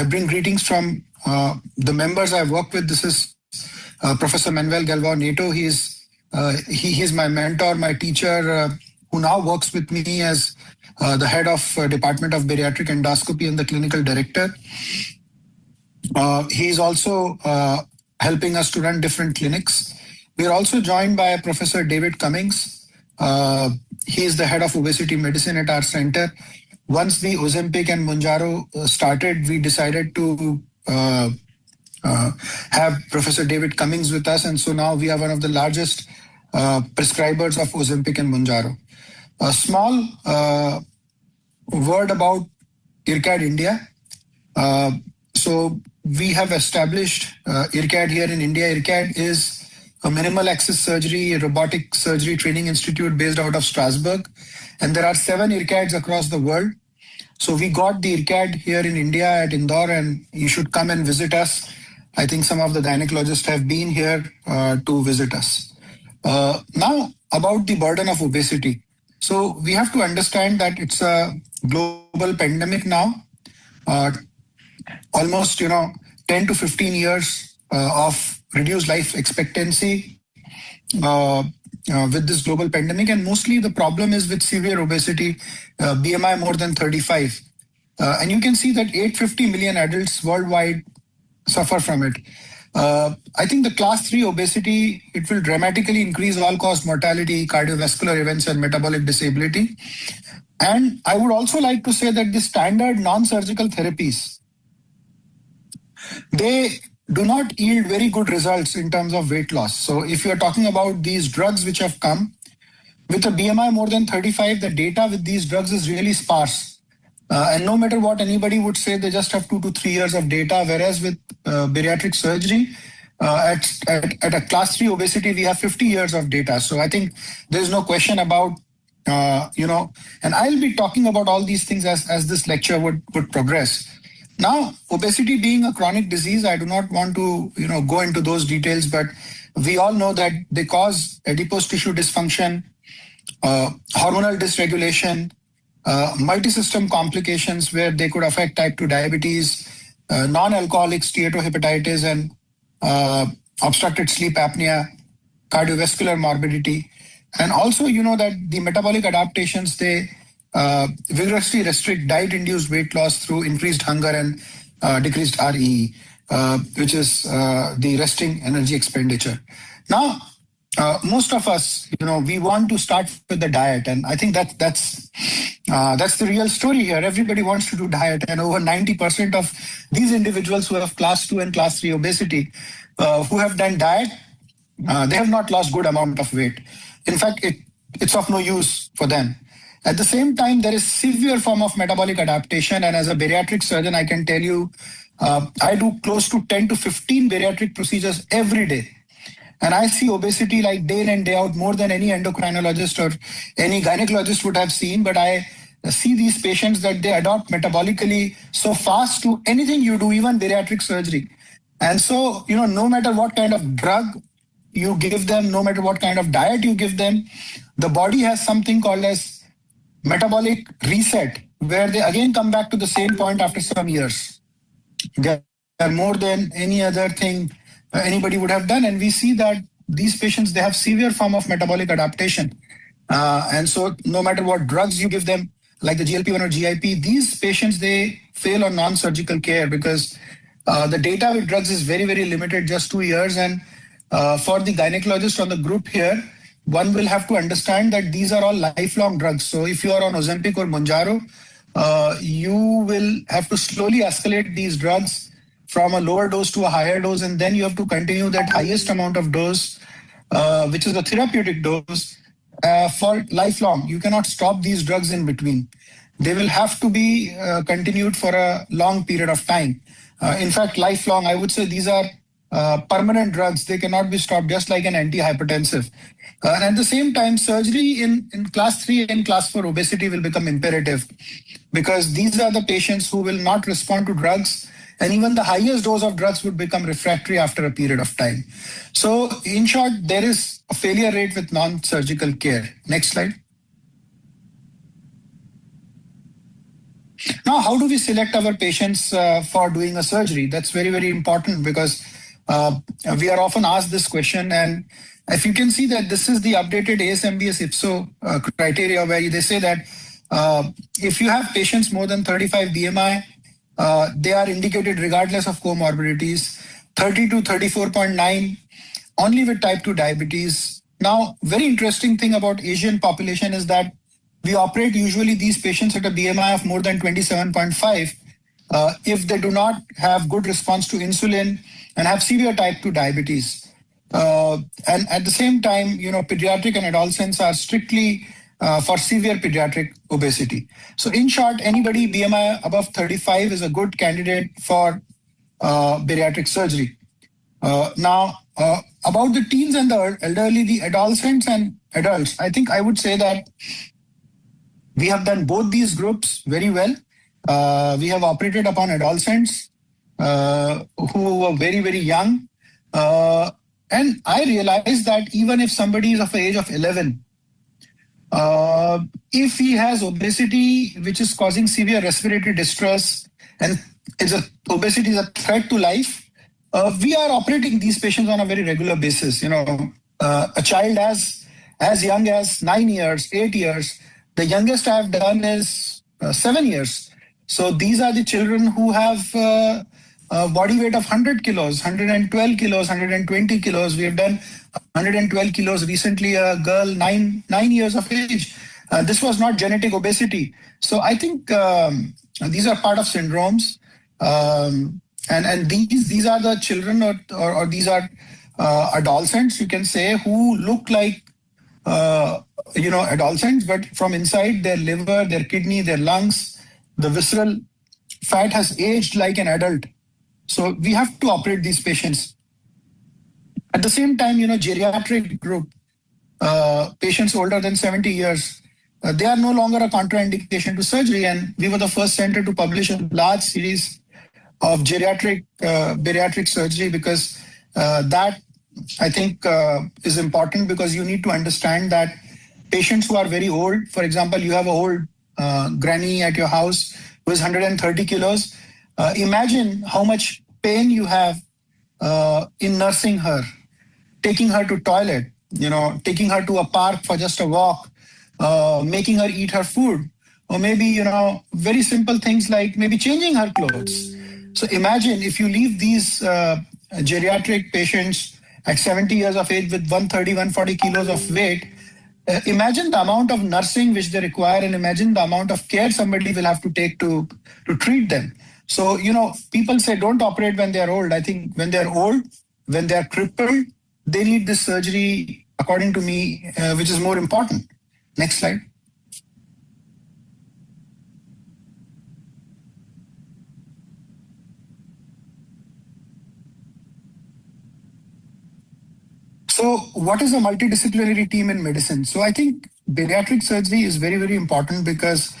bring greetings from the members I've worked with. This is Professor Manuel Galvao Neto. He is my mentor, my teacher, who now works with me as the head of Department of Bariatric Endoscopy and the clinical director. He is also helping us to run different clinics. We are also joined by Professor David Cummings. He is the head of obesity medicine at our center. Once the Ozempic and Mounjaro started, we decided to have Professor David Cummings with us, and so now we are one of the largest prescribers of Ozempic and Mounjaro. A small word about IRCAD India. So we have established IRCAD here in India. IRCAD is a minimal access surgery, robotic surgery training institute based out of Strasbourg. And there are 7 IRCADs across the world. So we got the IRCAD here in India at Indore, and you should come and visit us. I think some of the gynecologists have been here to visit us. Now about the burden of obesity. So we have to understand that it's a global pandemic now. Almost 10 to 15 years of reduced life expectancy with this global pandemic, and mostly the problem is with severe obesity, BMI more than 35. And you can see that 850 million adults worldwide suffer from it. I think the class 3 obesity, it will dramatically increase all-cause mortality, cardiovascular events, and metabolic disability. And I would also like to say that the standard non-surgical therapies, they do not yield very good results in terms of weight loss. So if you're talking about these drugs which have come, with a BMI more than 35, the data with these drugs is really sparse. And no matter what anybody would say, they just have 2 to 3 years of data, whereas with bariatric surgery, at a class 3 obesity, we have 50 years of data. So I think there's no question about, and I'll be talking about all these things as this lecture would progress. Now, obesity being a chronic disease, I do not want to go into those details, but we all know that they cause adipose tissue dysfunction, hormonal dysregulation, multi-system complications where they could affect type 2 diabetes, non-alcoholic steatohepatitis, and obstructed sleep apnea, cardiovascular morbidity. And also, that the metabolic adaptations, they vigorously restrict diet-induced weight loss through increased hunger and decreased REE, which is the resting energy expenditure. Now, most of us, we want to start with the diet, and I think that's the real story here. Everybody wants to do diet, and over 90% of these individuals who have class 2 and class 3 obesity, who have done diet, they have not lost good amount of weight. In fact, it's of no use for them. At the same time, there is severe form of metabolic adaptation, and as a bariatric surgeon, I can tell you, I do close to 10 to 15 bariatric procedures every day. And I see obesity like day in and day out more than any endocrinologist or any gynecologist would have seen, but I see these patients that they adopt metabolically so fast to anything you do, even bariatric surgery. And so, no matter what kind of drug you give them, no matter what kind of diet you give them, the body has something called as metabolic reset, where they again come back to the same point after some years. They are more than any other thing anybody would have done. And we see that these patients, they have severe form of metabolic adaptation. And so no matter what drugs you give them, like the GLP-1 or GIP, these patients, they fail on non-surgical care because the data with drugs is very, very limited, just 2 years. And for the gynecologist on the group here, one will have to understand that these are all lifelong drugs. So if you are on Ozempic or Mounjaro, you will have to slowly escalate these drugs from a lower dose to a higher dose, and then you have to continue that highest amount of dose, which is the therapeutic dose, for lifelong. You cannot stop these drugs in between. They will have to be continued for a long period of time. In fact, lifelong, I would say these are permanent drugs. They cannot be stopped, just like an antihypertensive. And at the same time, surgery in class 3 and class 4 obesity will become imperative because these are the patients who will not respond to drugs, and even the highest dose of drugs would become refractory after a period of time. So in short, there is a failure rate with non-surgical care. Next slide. Now, how do we select our patients for doing a surgery? That's very, very important because we are often asked this question. And if you can see that this is the updated ASMBS IPSO criteria, where they say that if you have patients more than 35 BMI, they are indicated regardless of comorbidities, 30 to 34.9, only with type 2 diabetes. Now, very interesting thing about Asian population is that we operate usually these patients at a BMI of more than 27.5 if they do not have good response to insulin and have severe type 2 diabetes. And at the same time, pediatric and adolescents are strictly for severe pediatric obesity. So in short, anybody BMI above 35 is a good candidate for bariatric surgery. Now, about the teens and the elderly, the adolescents and adults, I think I would say that we have done both these groups very well. We have operated upon adolescents who were very, very young. And I realized that even if somebody is of the age of 11, if he has obesity, which is causing severe respiratory distress, and obesity is a threat to life, we are operating these patients on a very regular basis. A child as young as 9 years, 8 years, the youngest I have done is 7 years. So these are the children who have a body weight of 100 kilos, 112 kilos, 120 kilos. We have done 112 kilos recently, a girl 9 years of age. This was not genetic obesity. So I think these are part of syndromes. And these are the children or these are adolescents, you can say, who look like adolescents, but from inside their liver, their kidney, their lungs, the visceral fat has aged like an adult. So we have to operate these patients. At the same time, geriatric group, patients older than 70 years, they are no longer a contraindication to surgery. And we were the first center to publish a large series of bariatric surgery because that, I think, is important because you need to understand that patients who are very old, for example, you have an old granny at your house who is 130 kilos. Imagine how much pain you have in nursing her, taking her to toilet, taking her to a park for just a walk, making her eat her food, or maybe, very simple things like maybe changing her clothes. So imagine if you leave these geriatric patients at 70 years of age with 130, 140 kilos of weight, imagine the amount of nursing which they require and imagine the amount of care somebody will have to take to treat them. So, people say don't operate when they're old. I think when they're old, when they're crippled, they need this surgery, according to me, which is more important. Next slide. So what is a multidisciplinary team in medicine? So I think bariatric surgery is very, very important because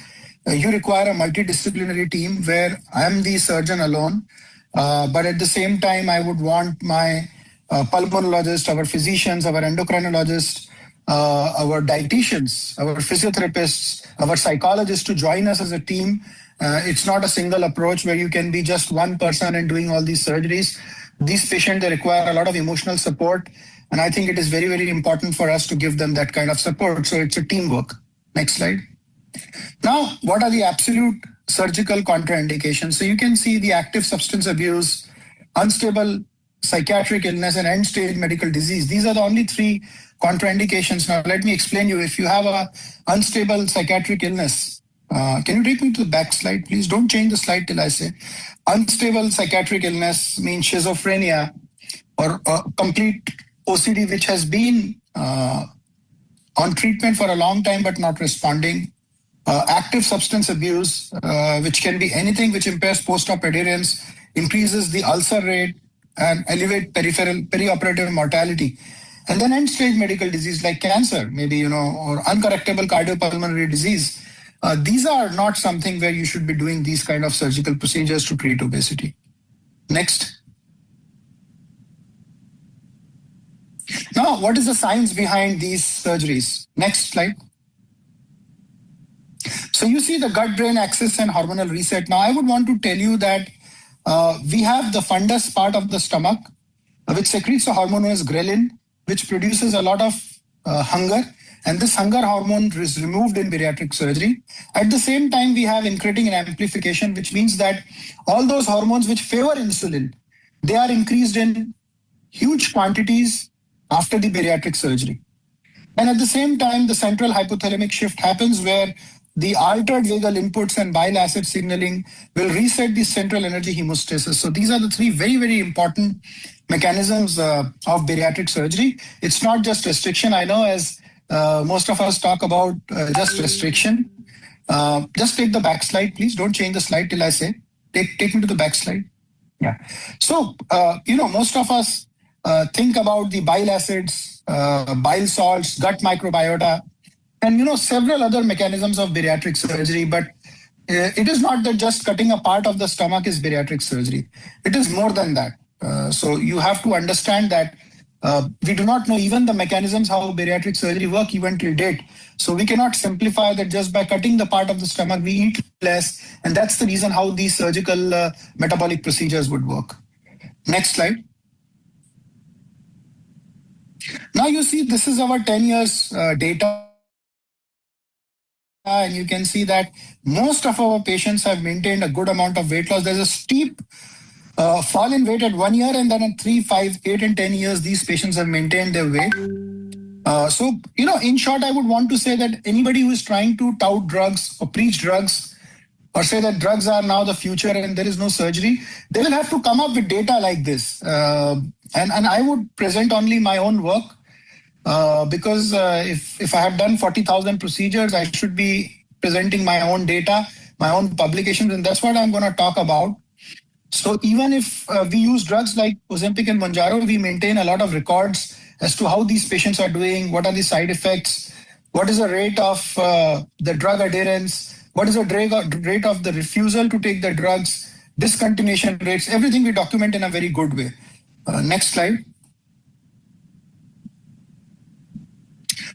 you require a multidisciplinary team where I am the surgeon alone. But at the same time, I would want my pulmonologist, our physicians, our endocrinologists, our dietitians, our physiotherapists, our psychologists to join us as a team. It's not a single approach where you can be just one person and doing all these surgeries. These patients, they require a lot of emotional support. And I think it is very, very important for us to give them that kind of support. So it's a teamwork. Next slide. Now, what are the absolute surgical contraindications? So you can see the active substance abuse, unstable psychiatric illness, and end-stage medical disease. These are the only three contraindications. Now, let me explain you. If you have a unstable psychiatric illness, can you take me to the back slide, please? Don't change the slide till I say. Unstable psychiatric illness means schizophrenia or complete OCD, which has been on treatment for a long time but not responding. Active substance abuse, which can be anything which impairs post-op adherence, increases the ulcer rate, and elevate perioperative mortality. And then end-stage medical disease like cancer, maybe, or uncorrectable cardiopulmonary disease. These are not something where you should be doing these kind of surgical procedures to treat obesity. Next. Now, what is the science behind these surgeries? Next slide. So you see the gut-brain axis and hormonal reset. Now, I would want to tell you that we have the fundus part of the stomach, which secretes a hormone known as ghrelin, which produces a lot of hunger. And this hunger hormone is removed in bariatric surgery. At the same time, we have incretin and amplification, which means that all those hormones which favor insulin, they are increased in huge quantities after the bariatric surgery. And at the same time, the central hypothalamic shift happens where the altered vagal inputs and bile acid signaling will reset the central energy hemostasis. So these are the three very, very important mechanisms of bariatric surgery. It's not just restriction. I know as most of us talk about just restriction. Just take the back slide, please. Don't change the slide till I say. Take me to the back slide. Yeah. So, most of us think about the bile acids, bile salts, gut microbiota, and several other mechanisms of bariatric surgery. But it is not that just cutting a part of the stomach is bariatric surgery. It is more than that. So you have to understand that we do not know even the mechanisms how bariatric surgery work even till date. So we cannot simplify that just by cutting the part of the stomach, we eat less. And that's the reason how these surgical metabolic procedures would work. Next slide. Now you see this is our 10 years data. And you can see that most of our patients have maintained a good amount of weight loss. There's a steep fall in weight at 1 year, and then at 3, 5, 8, and 10 years, these patients have maintained their weight. So, in short, I would want to say that anybody who is trying to tout drugs or preach drugs or say that drugs are now the future and there is no surgery, they will have to come up with data like this. And I would present only my own work. Because if I have done 40,000 procedures, I should be presenting my own data, my own publications, and that's what I'm going to talk about. So even if we use drugs like Ozempic and Mounjaro, we maintain a lot of records as to how these patients are doing, what are the side effects, what is the rate of the drug adherence, what is the rate of the refusal to take the drugs, discontinuation rates, everything we document in a very good way. Next slide.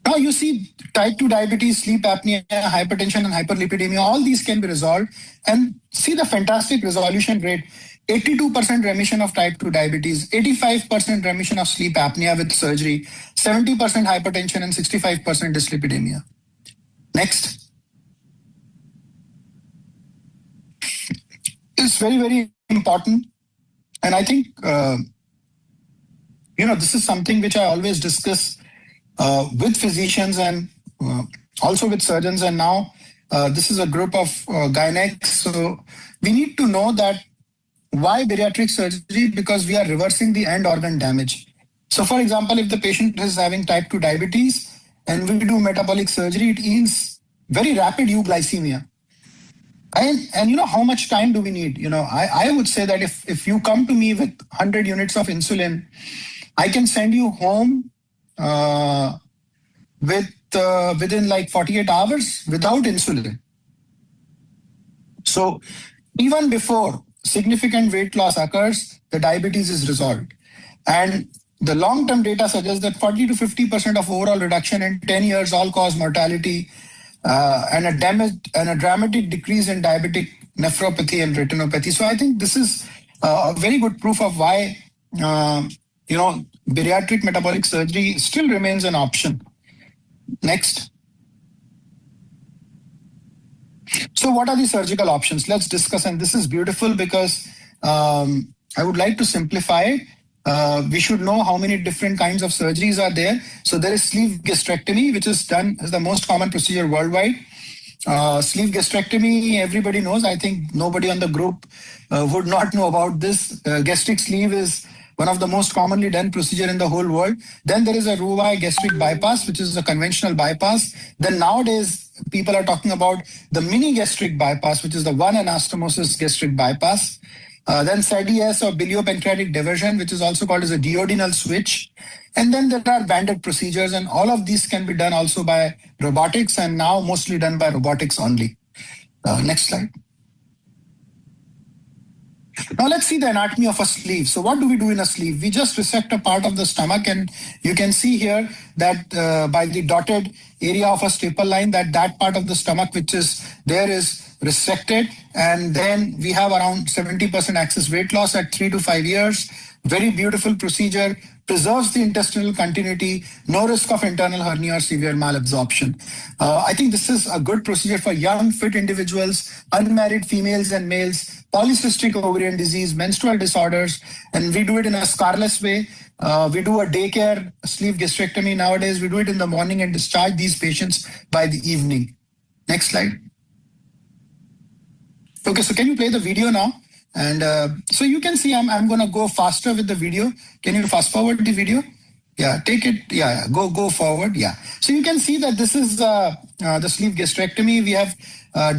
Now you see type 2 diabetes, sleep apnea, hypertension, and hyperlipidemia, all these can be resolved. And see the fantastic resolution rate, 82% remission of type 2 diabetes, 85% remission of sleep apnea with surgery, 70% hypertension, and 65% dyslipidemia. Next. It's very, very important. And I think, this is something which I always discuss with physicians and also with surgeons. And now this is a group of gynecs. So we need to know that why bariatric surgery? Because we are reversing the end organ damage. So for example, if the patient is having type 2 diabetes and we do metabolic surgery, it means very rapid euglycemia. And how much time do we need? I would say that if you come to me with 100 units of insulin, I can send you home within like 48 hours without insulin. So even before significant weight loss occurs, the diabetes is resolved. And the long-term data suggests that 40 to 50% of overall reduction in 10 years all-cause mortality and a dramatic decrease in diabetic nephropathy and retinopathy. So I think this is a very good proof of why bariatric metabolic surgery still remains an option. Next. So what are the surgical options? Let's discuss. And this is beautiful because I would like to simplify it. We should know how many different kinds of surgeries are there. So there is sleeve gastrectomy, which is done as the most common procedure worldwide. Sleeve gastrectomy, everybody knows. I think nobody on the group would not know about this. Gastric sleeve is one of the most commonly done procedure in the whole world. Then there is a Roux gastric bypass, which is a conventional bypass. Then nowadays, people are talking about the mini gastric bypass, which is the one anastomosis gastric bypass. Then CDS or biliopancreatic diversion, which is also called as a duodenal switch. And then there are banded procedures, and all of these can be done also by robotics, and now mostly done by robotics only. Next slide. Now let's see the anatomy of a sleeve. So what do we do in a sleeve? We just resect a part of the stomach, and you can see here that by the dotted area of a staple line, that part of the stomach which is there is resected, and then we have around 70% axis weight loss at 3 to 5 years. Very beautiful procedure, preserves the intestinal continuity, no risk of internal hernia or severe malabsorption. I think this is a good procedure for young, fit individuals, unmarried females and males, polycystic ovarian disease, menstrual disorders, and we do it in a scarless way. We do a daycare sleeve gastrectomy nowadays. We do it in the morning and discharge these patients by the evening. Next slide. Okay, so can you play the video now? And so you can see I'm going to go faster with the video. Can you fast forward the video? Yeah, take it. Yeah, go forward. Yeah. So you can see that this is the sleeve gastrectomy. We have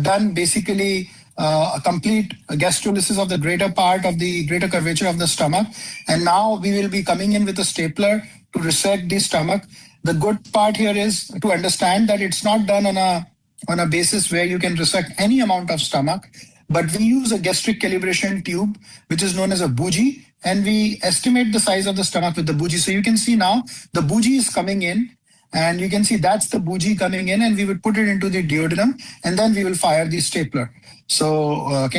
done basically a complete gastrolysis of the greater part of the greater curvature of the stomach. And now we will be coming in with a stapler to resect the stomach. The good part here is to understand that it's not done on a basis where you can resect any amount of stomach, but we use a gastric calibration tube, which is known as a bougie, and we estimate the size of the stomach with the bougie. So you can see now the bougie is coming in, and you can see that's the bougie coming in, and we will put it into the duodenum, and then we will fire the stapler. So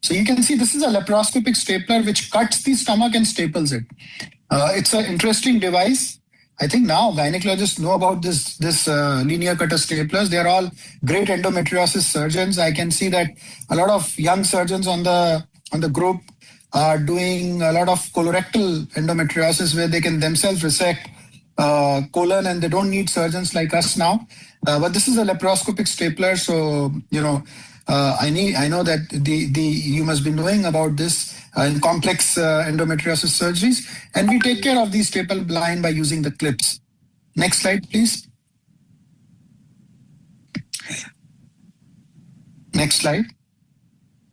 so you can see this is a laparoscopic stapler which cuts the stomach and staples it. It's an interesting device. I think now gynecologists know about this linear cutter staplers. They are all great endometriosis surgeons. I can see that a lot of young surgeons on the group are doing a lot of colorectal endometriosis where they can themselves resect colon, and they don't need surgeons like us now. But this is a laparoscopic stapler, so I know that you must be knowing about this in complex endometriosis surgeries, and we take care of the staple line by using the clips. Next slide, please. Next slide.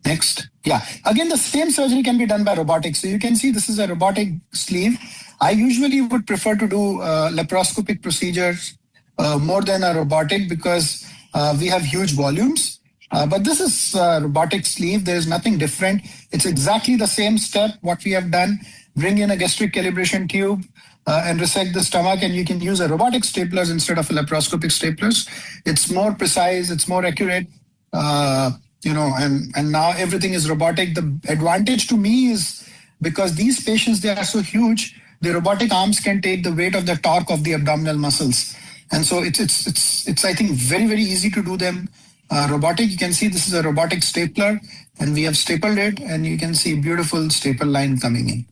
Next. Yeah. Again, the same surgery can be done by robotics. So you can see this is a robotic sleeve. I usually would prefer to do laparoscopic procedures more than a robotic because we have huge volumes. But this is a robotic sleeve. There is nothing different. It's exactly the same step, what we have done. Bring in a gastric calibration tube and resect the stomach, and you can use a robotic staplers instead of a laparoscopic staplers. It's more precise, it's more accurate, and now everything is robotic. The advantage to me is because these patients, they are so huge, the robotic arms can take the weight of the torque of the abdominal muscles. And so it's I think, very, very easy to do them. Robotic, you can see this is a robotic stapler, and we have stapled it, and you can see beautiful staple line coming in.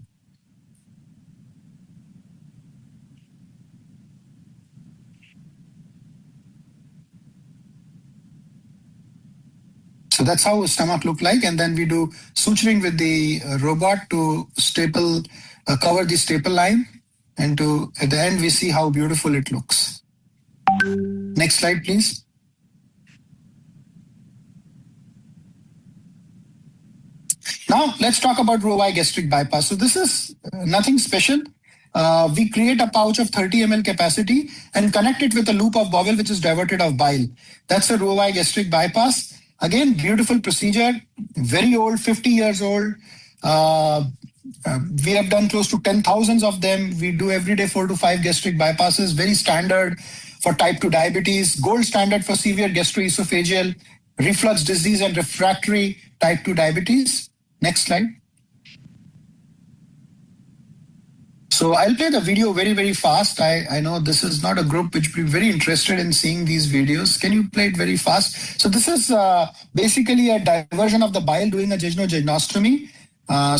So that's how a stomach look like, and then we do suturing with the robot to staple, cover the staple line, and at the end we see how beautiful it looks. Next slide, please. Now, let's talk about Roux gastric bypass. So this is nothing special. We create a pouch of 30 ml capacity and connect it with a loop of bowel which is diverted of bile. That's a Roux gastric bypass. Again, beautiful procedure, very old, 50 years old. We have done close to 10,000 of them. We do every day 4 to 5 gastric bypasses, very standard for type 2 diabetes, gold standard for severe gastroesophageal reflux disease and refractory type 2 diabetes. Next slide. So I'll play the video very, very fast. I know this is not a group which will be very interested in seeing these videos. Can you play it very fast? So this is basically a diversion of the bile doing a jejunojejnostomy.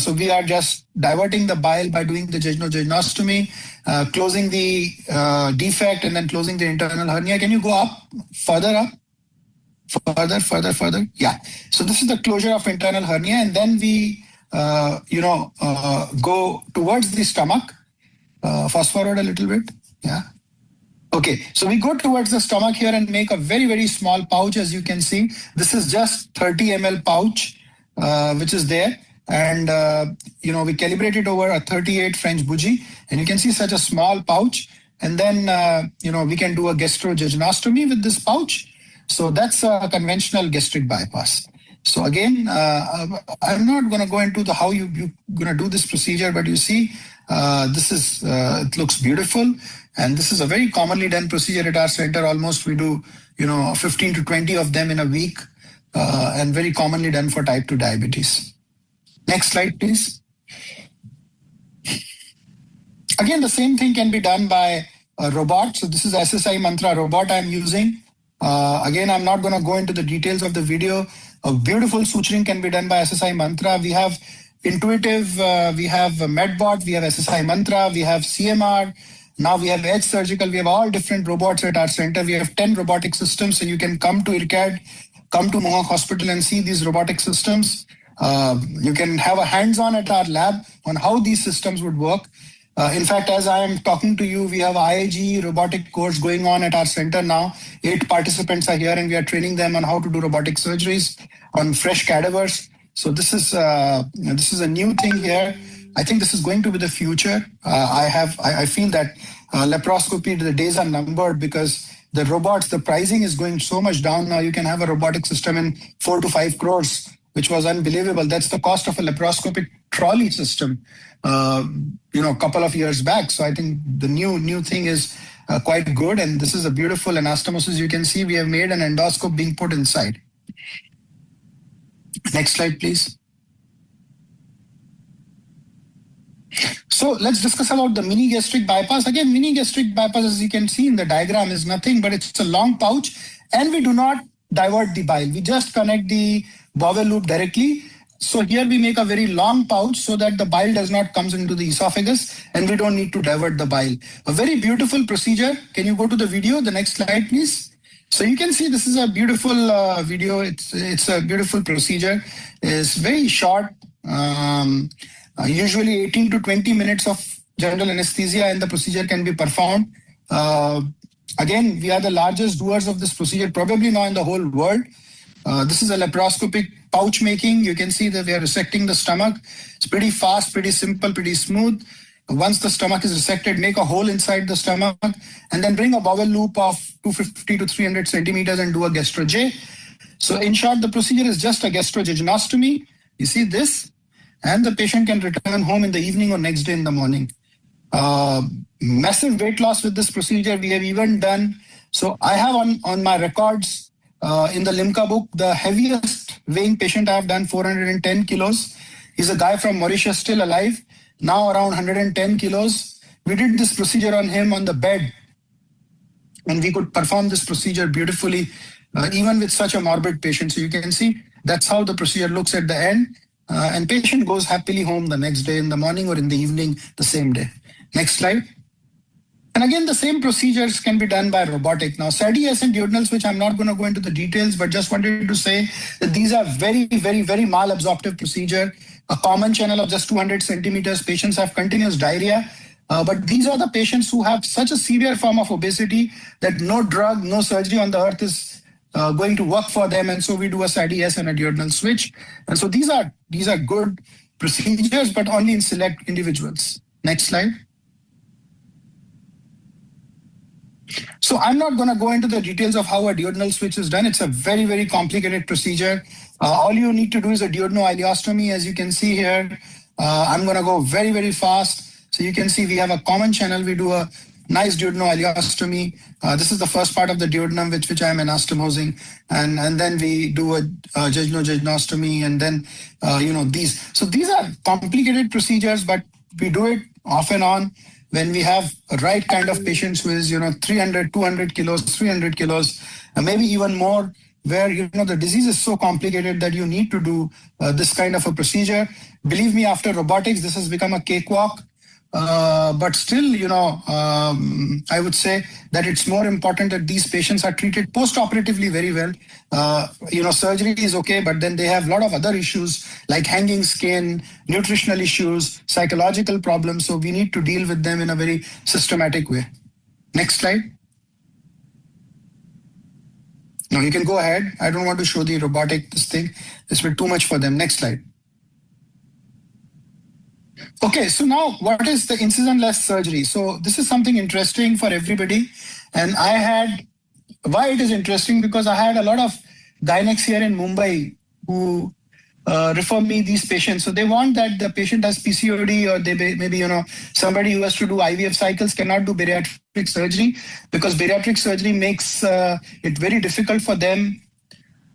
So we are just diverting the bile by doing the jejunojejnostomy, closing the defect and then closing the internal hernia. Can you go up, further up? Further. Yeah. So this is the closure of internal hernia, and then we, go towards the stomach. Fast forward a little bit. Yeah. Okay. So we go towards the stomach here and make a very, very small pouch. As you can see, this is just 30 ml pouch, which is there. And, we calibrate it over a 38 French bougie, and you can see such a small pouch. And then, we can do a gastrojejnostomy with this pouch. So that's a conventional gastric bypass. So again, I'm not going to go into how you're going to do this procedure, but you see, it looks beautiful. And this is a very commonly done procedure at our center. Almost we do, 15 to 20 of them in a week, and very commonly done for type 2 diabetes. Next slide, please. Again, the same thing can be done by a robot. So this is SSI Mantra robot I'm using. Again, I'm not going to go into the details of the video. A beautiful suturing can be done by SSI Mantra. We have Intuitive, we have MedBot, we have SSI Mantra, we have CMR. Now we have Edge Surgical. We have all different robots at our center. We have 10 robotic systems. So you can come to IRCAD, come to Mohawk Hospital and see these robotic systems. You can have a hands-on at our lab on how these systems would work. In fact, as I am talking to you, we have IIG robotic course going on at our center now. 8 participants are here and we are training them on how to do robotic surgeries on fresh cadavers. So this is a new thing here. I think this is going to be the future. I feel that laparoscopy, the days are numbered because the robots, the pricing is going so much down now. You can have a robotic system in 4 to 5 crores, which was unbelievable. That's the cost of a laparoscopic trolley system, a couple of years back. So I think the new thing is quite good. And this is a beautiful anastomosis. You can see we have made an endoscope being put inside. Next slide, please. So let's discuss about the mini gastric bypass. Again, mini gastric bypass, as you can see in the diagram, is nothing but it's a long pouch, and we do not divert the bile. We just connect the bowel loop directly. So here we make a very long pouch so that the bile does not come into the esophagus and we don't need to divert the bile. A very beautiful procedure. Can you go to the video? The next slide, please. So you can see this is a beautiful video. It's a beautiful procedure. It's very short. Usually 18 to 20 minutes of general anesthesia and the procedure can be performed. Again, we are the largest doers of this procedure, probably now in the whole world. This is a laparoscopic pouch making. You can see that we are resecting the stomach. It's pretty fast, pretty simple, pretty smooth. Once the stomach is resected, make a hole inside the stomach and then bring a bowel loop of 250 to 300 centimeters and do a gastro-J. So in short, the procedure is just a gastrojejnostomy. You see this? And the patient can return home in the evening or next day in the morning. Massive weight loss with this procedure we have even done. So I have on my records in the Limca book, the heaviest weighing patient I have done 410 kilos. He's a guy from Mauritius, still alive, now around 110 kilos. We did this procedure on him on the bed, and we could perform this procedure beautifully, even with such a morbid patient. So you can see that's how the procedure looks at the end. And patient goes happily home the next day in the morning or in the evening the same day. Next slide. And again, the same procedures can be done by robotic. Now, SADIS and duodenal switch, I'm not going to go into the details, but just wanted to say that these are very, very, very malabsorptive procedure. A common channel of just 200 centimeters. Patients have continuous diarrhea. But these are the patients who have such a severe form of obesity that no drug, no surgery on the earth is going to work for them. And so we do a SADIS and a duodenal switch. And so these are good procedures, but only in select individuals. Next slide. So I'm not going to go into the details of how a duodenal switch is done. It's a very, very complicated procedure. All you need to do is a duodenal-ileostomy, as you can see here. I'm going to go very, very fast. So you can see we have a common channel. We do a nice duodenal-ileostomy. This is the first part of the duodenum which I am anastomosing. And then we do a jejunal-jejunostomy, and then, these. So these are complicated procedures, but we do it off and on. When we have a right kind of patients who is, 300, 200 kilos, 300 kilos, maybe even more, where, the disease is so complicated that you need to do this kind of a procedure. Believe me, after robotics, this has become a cakewalk. But still, I would say that it's more important that these patients are treated post-operatively very well. Surgery is okay, but then they have a lot of other issues like hanging skin, nutritional issues, psychological problems. So we need to deal with them in a very systematic way. Next slide. No, you can go ahead. I don't want to show the robotic this thing. This will be too much for them. Next slide. Okay, so now what is the incision-less surgery? So this is something interesting for everybody. And why it is interesting? Because I had a lot of gynecologists here in Mumbai who refer me these patients. So they want that the patient has PCOD, or they maybe, somebody who has to do IVF cycles cannot do bariatric surgery, because bariatric surgery makes it very difficult for them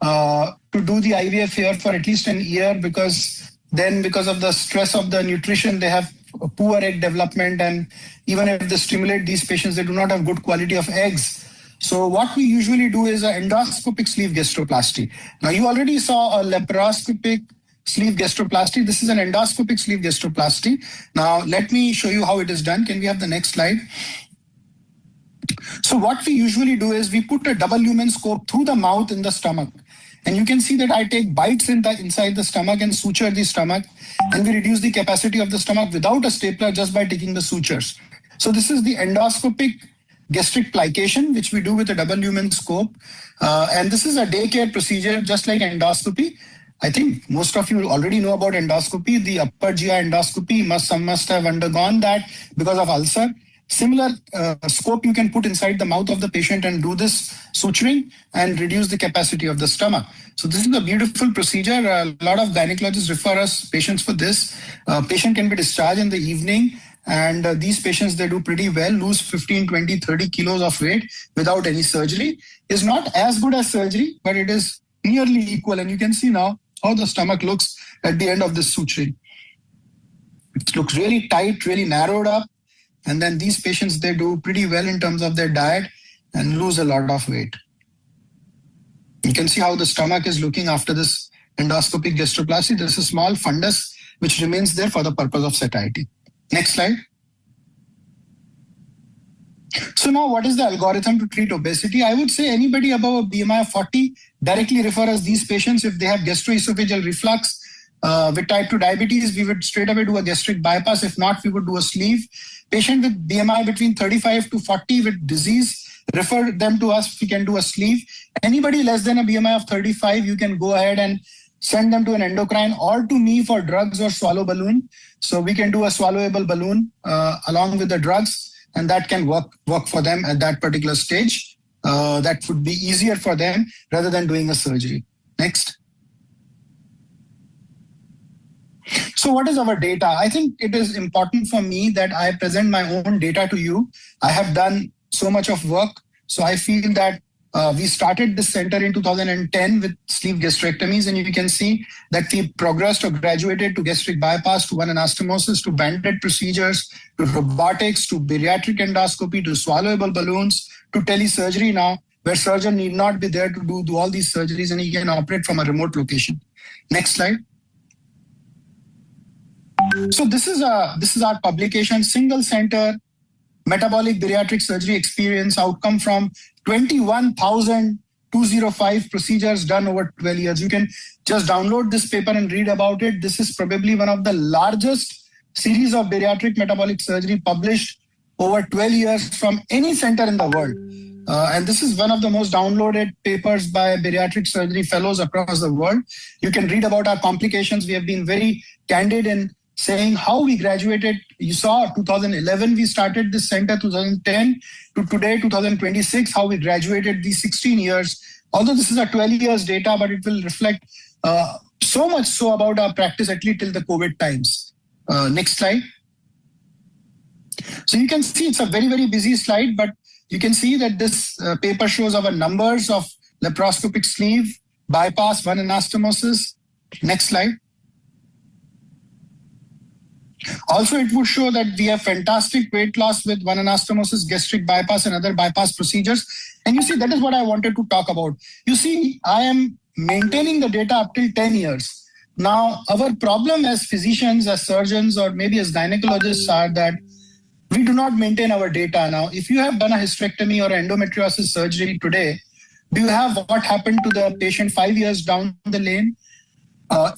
to do the IVF here for at least an year, because of the stress of the nutrition, they have a poor egg development. And even if they stimulate these patients, they do not have good quality of eggs. So what we usually do is an endoscopic sleeve gastroplasty. Now, you already saw a laparoscopic sleeve gastroplasty. This is an endoscopic sleeve gastroplasty. Now, let me show you how it is done. Can we have the next slide? So what we usually do is we put a double lumen scope through the mouth in the stomach. And you can see that I take bites inside the stomach and suture the stomach, and we reduce the capacity of the stomach without a stapler just by taking the sutures. So this is the endoscopic gastric plication, which we do with a double lumen scope. And this is a daycare procedure, just like endoscopy. I think most of you already know about endoscopy. The upper GI endoscopy, some must have undergone that because of ulcer. Similar scope you can put inside the mouth of the patient and do this suturing and reduce the capacity of the stomach. So this is a beautiful procedure. A lot of gynecologists refer us patients for this. Patient can be discharged in the evening, and these patients, they do pretty well, lose 15, 20, 30 kilos of weight without any surgery. It's not as good as surgery, but it is nearly equal. And you can see now how the stomach looks at the end of this suturing. It looks really tight, really narrowed up. And then these patients, they do pretty well in terms of their diet and lose a lot of weight. You can see how the stomach is looking after this endoscopic gastroplasty. There's a small fundus which remains there for the purpose of satiety. Next slide. So now what is the algorithm to treat obesity? I would say anybody above a BMI of 40 directly refer us these patients. If they have gastroesophageal reflux, with type 2 diabetes, we would straight away do a gastric bypass. If not, we would do a sleeve. Patient with BMI between 35 to 40 with disease, refer them to us. We can do a sleeve. Anybody less than a BMI of 35, you can go ahead and send them to an endocrine or to me for drugs or swallow balloon. So we can do a swallowable balloon along with the drugs, and that can work for them at that particular stage. That would be easier for them rather than doing a surgery. Next. So what is our data? I think it is important for me that I present my own data to you. I have done so much of work. So I feel that we started this center in 2010 with sleeve gastrectomies, and you can see that we progressed or graduated to gastric bypass, to one anastomosis, to banded procedures, to robotics, to bariatric endoscopy, to swallowable balloons, to telesurgery now, where surgeon need not be there to do all these surgeries, and he can operate from a remote location. Next slide. So this is our publication, single center metabolic bariatric surgery experience outcome from 21,205 procedures done over 12 years. You can just download this paper and read about it. This is probably one of the largest series of bariatric metabolic surgery published over 12 years from any center in the world. And this is one of the most downloaded papers by bariatric surgery fellows across the world. You can read about our complications. We have been very candid in saying how we graduated. You saw 2011, we started this center, 2010 to today, 2026, how we graduated these 16 years. Although this is a 12 years data, but it will reflect so much so about our practice, at least till the COVID times. Next slide. So you can see it's a very, very busy slide, but you can see that this paper shows our numbers of laparoscopic sleeve, bypass, one anastomosis. Next slide. Also, it would show that we have fantastic weight loss with one anastomosis, gastric bypass, and other bypass procedures. And you see, that is what I wanted to talk about. You see, I am maintaining the data up till 10 years. Now, our problem as physicians, as surgeons, or maybe as gynecologists are that we do not maintain our data. Now, if you have done a hysterectomy or endometriosis surgery today, do you have what happened to the patient 5 years down the lane?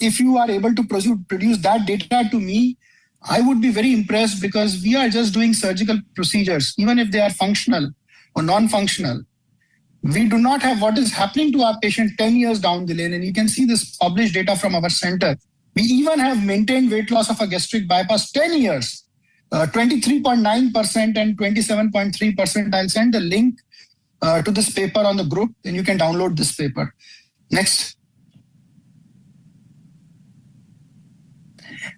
If you are able to produce that data to me, I would be very impressed, because we are just doing surgical procedures, even if they are functional or non-functional. We do not have what is happening to our patient 10 years down the lane. And you can see this published data from our center. We even have maintained weight loss of a gastric bypass 10 years, 23.9% and 27.3%. I'll send the link to this paper on the group, and you can download this paper. Next.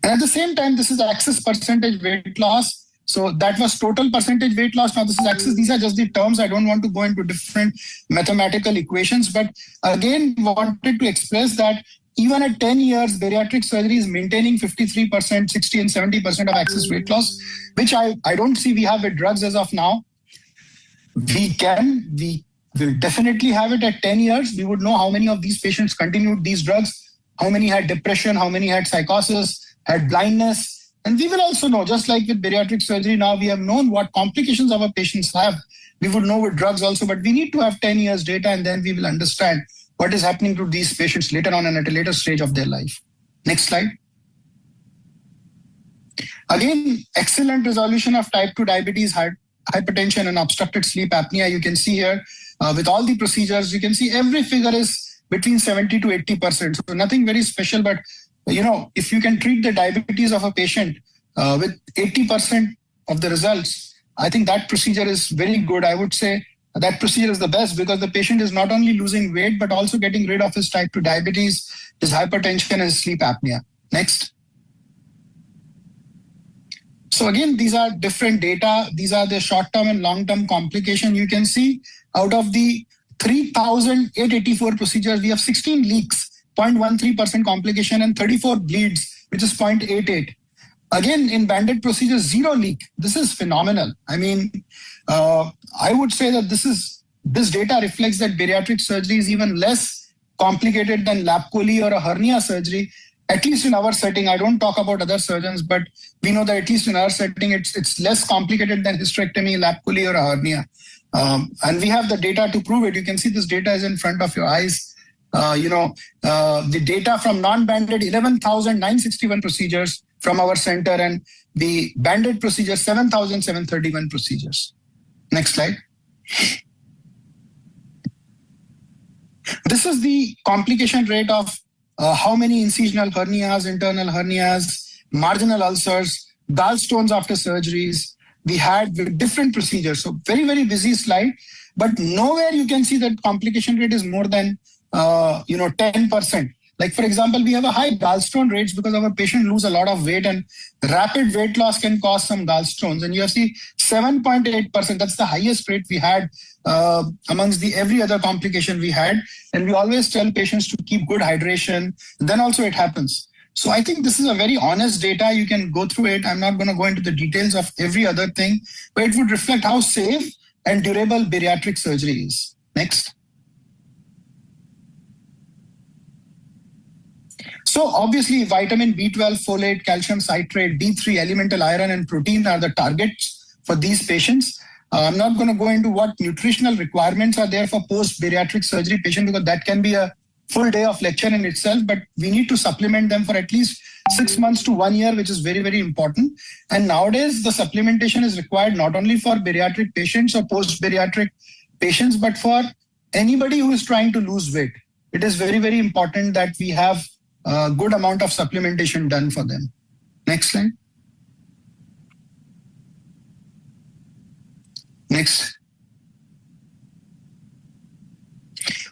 And at the same time, this is access percentage weight loss. So that was total percentage weight loss. Now this is access. These are just the terms. I don't want to go into different mathematical equations, but again, wanted to express that even at 10 years, bariatric surgery is maintaining 53%, 60 and 70% of access weight loss, which I don't see we have with drugs as of now. We will definitely have it at 10 years. We would know how many of these patients continued these drugs, how many had depression, how many had psychosis, had blindness. And we will also know, just like with bariatric surgery, now we have known what complications our patients have. We would know with drugs also, but we need to have 10 years data, and then we will understand what is happening to these patients later on and at a later stage of their life. Next slide. Again, excellent resolution of type 2 diabetes, hypertension, and obstructed sleep apnea. You can see here with all the procedures, you can see every figure is between 70 to 80%. So nothing very special, but if you can treat the diabetes of a patient with 80% of the results, I think that procedure is very good. I would say that procedure is the best, because the patient is not only losing weight, but also getting rid of his type 2 diabetes, his hypertension, and his sleep apnea. Next. So again, these are different data. These are the short-term and long-term complication. You can see out of the 3,884 procedures, we have 16 leaks, 0.13% complication, and 34 bleeds, which is 0.88. Again, in banded procedures, 0 leak. This is phenomenal. I mean, I would say that this data reflects that bariatric surgery is even less complicated than lap chole or a hernia surgery, at least in our setting. I don't talk about other surgeons, but we know that at least in our setting, it's less complicated than hysterectomy, lap chole, or a hernia. And we have the data to prove it. You can see this data is in front of your eyes. The data from non-banded 11,961 procedures from our center, and the banded procedures 7,731 procedures. Next slide. This is the complication rate of how many incisional hernias, internal hernias, marginal ulcers, gallstones after surgeries we had with different procedures. So very, very busy slide, but nowhere you can see that complication rate is more than 10%. Like, for example, we have a high gallstone rates because our patient lose a lot of weight, and rapid weight loss can cause some gallstones. And you see 7.8%. That's the highest rate we had amongst the every other complication we had. And we always tell patients to keep good hydration. Then also it happens. So I think this is a very honest data. You can go through it. I'm not going to go into the details of every other thing, but it would reflect how safe and durable bariatric surgery is. Next. So obviously vitamin B12, folate, calcium citrate, D3, elemental iron, and protein are the targets for these patients. I'm not going to go into what nutritional requirements are there for post-bariatric surgery patient, because that can be a full day of lecture in itself, but we need to supplement them for at least 6 months to 1 year, which is very, very important. And nowadays the supplementation is required not only for bariatric patients or post-bariatric patients, but for anybody who is trying to lose weight. It is very, very important that we have a good amount of supplementation done for them. Next slide. Next.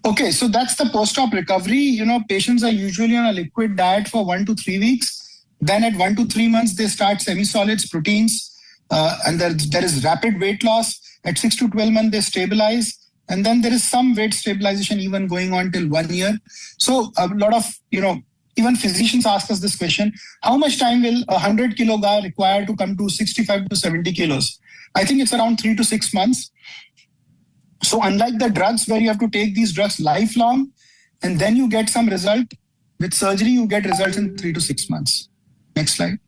Okay, so that's the post-op recovery. Patients are usually on a liquid diet for 1 to 3 weeks. Then at 1 to 3 months, they start semi-solids, proteins, and there is rapid weight loss. At 6 to 12 months, they stabilize. And then there is some weight stabilization even going on till 1 year. So a lot of, even physicians ask us this question, how much time will a 100-kilo guy require to come to 65 to 70 kilos? I think it's around 3 to 6 months. So unlike the drugs where you have to take these drugs lifelong and then you get some result, with surgery, you get results in 3 to 6 months. Next slide.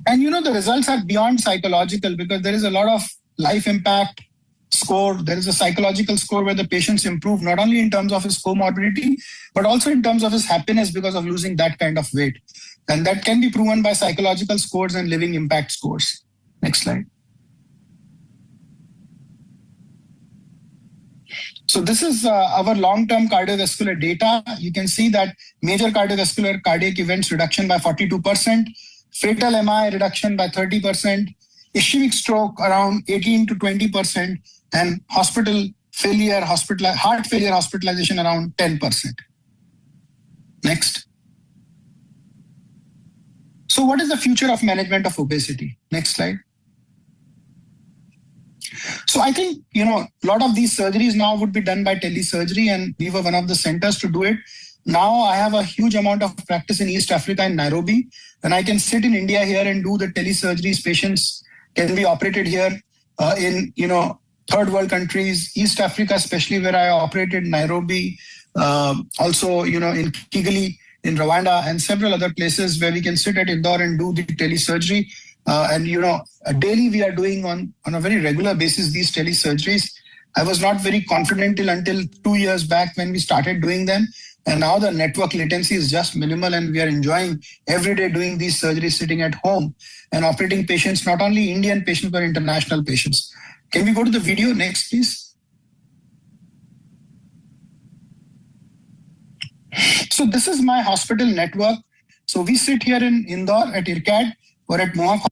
And the results are beyond psychological because there is a lot of life impact score. There is a psychological score where the patients improve not only in terms of his comorbidity, but also in terms of his happiness because of losing that kind of weight. And that can be proven by psychological scores and living impact scores. Next slide. So this is our long-term cardiovascular data. You can see that major cardiovascular cardiac events reduction by 42%, fatal MI reduction by 30%, ischemic stroke around 18 to 20%, and heart failure hospitalization around 10%. Next. So what is the future of management of obesity? Next slide. So I think, a lot of these surgeries now would be done by telesurgery, and we were one of the centers to do it. Now I have a huge amount of practice in East Africa in Nairobi, and I can sit in India here and do the telesurgeries. Patients can be operated here in, third world countries, East Africa, especially where I operated, Nairobi, also, in Kigali, in Rwanda, and several other places where we can sit at Indore and do the telesurgery. And daily we are doing on a very regular basis these telesurgeries. I was not very confident until 2 years back when we started doing them. And now the network latency is just minimal, and we are enjoying every day doing these surgeries sitting at home and operating patients, not only Indian patients, but international patients. Can we go to the video next, please? So this is my hospital network. So we sit here in Indore at IRCAD or at Mohawk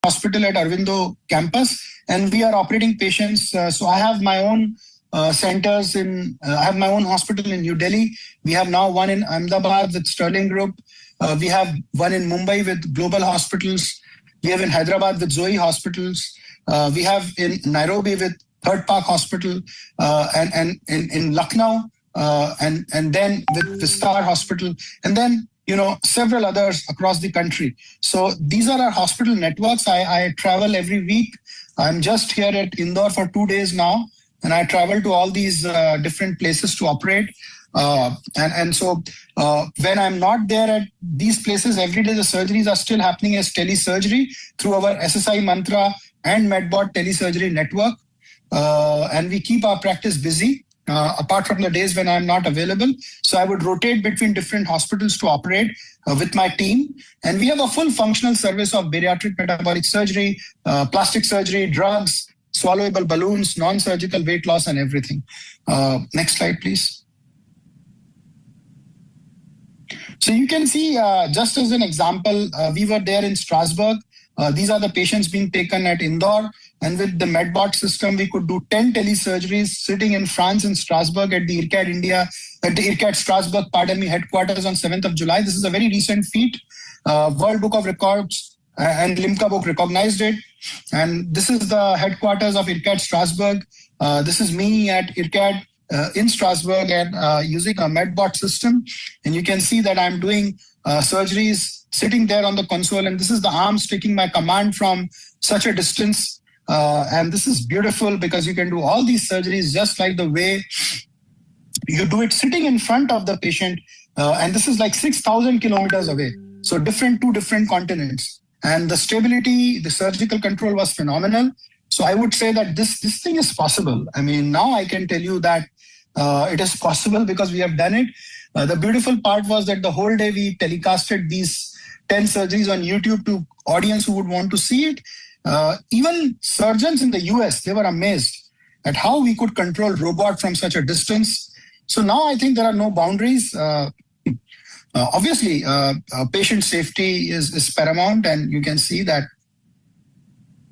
Hospital at Arvindo campus, and we are operating patients. So I have my own centers I have my own hospital in New Delhi. We have now one in Ahmedabad with Sterling Group. We have one in Mumbai with Global Hospitals. We have in Hyderabad with Zoe Hospitals. We have in Nairobi with Third Park Hospital, and in Lucknow, and then with Vistar Hospital, and then several others across the country. So these are our hospital networks. I travel every week. I'm just here at Indore for 2 days now, and I travel to all these different places to operate. So when I'm not there at these places, every day the surgeries are still happening as telesurgery through our SSI Mantra and MedBot telesurgery network. And we keep our practice busy. Apart from the days when I'm not available. So I would rotate between different hospitals to operate with my team. And we have a full functional service of bariatric metabolic surgery, plastic surgery, drugs, swallowable balloons, non-surgical weight loss, and everything. Next slide, please. So you can see, just as an example, we were there in Strasbourg. These are the patients being taken at Indore. And with the MedBot system, we could do 10 telesurgeries sitting in France in Strasbourg at the IRCAD Strasbourg, headquarters on 7th of July. This is a very recent feat. World Book of Records and Limca Book recognized it. And this is the headquarters of IRCAD Strasbourg. This is me at IRCAD in Strasbourg and using a MedBot system. And you can see that I'm doing surgeries sitting there on the console. And this is the arms taking my command from such a distance. And this is beautiful because you can do all these surgeries just like the way you do it sitting in front of the patient. And this is like 6,000 kilometers away. So two different continents. And the stability, the surgical control was phenomenal. So I would say that this thing is possible. I mean, now I can tell you that it is possible because we have done it. The beautiful part was that the whole day we telecasted these 10 surgeries on YouTube to audience who would want to see it. Even surgeons in the US, they were amazed at how we could control robot from such a distance. So now I think there are no boundaries. Obviously, patient safety is paramount, and you can see that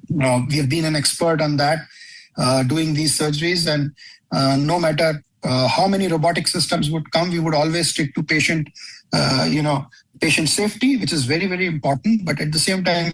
we have been an expert on that, doing these surgeries, and no matter how many robotic systems would come, we would always stick to patient safety, which is very, very important. But at the same time,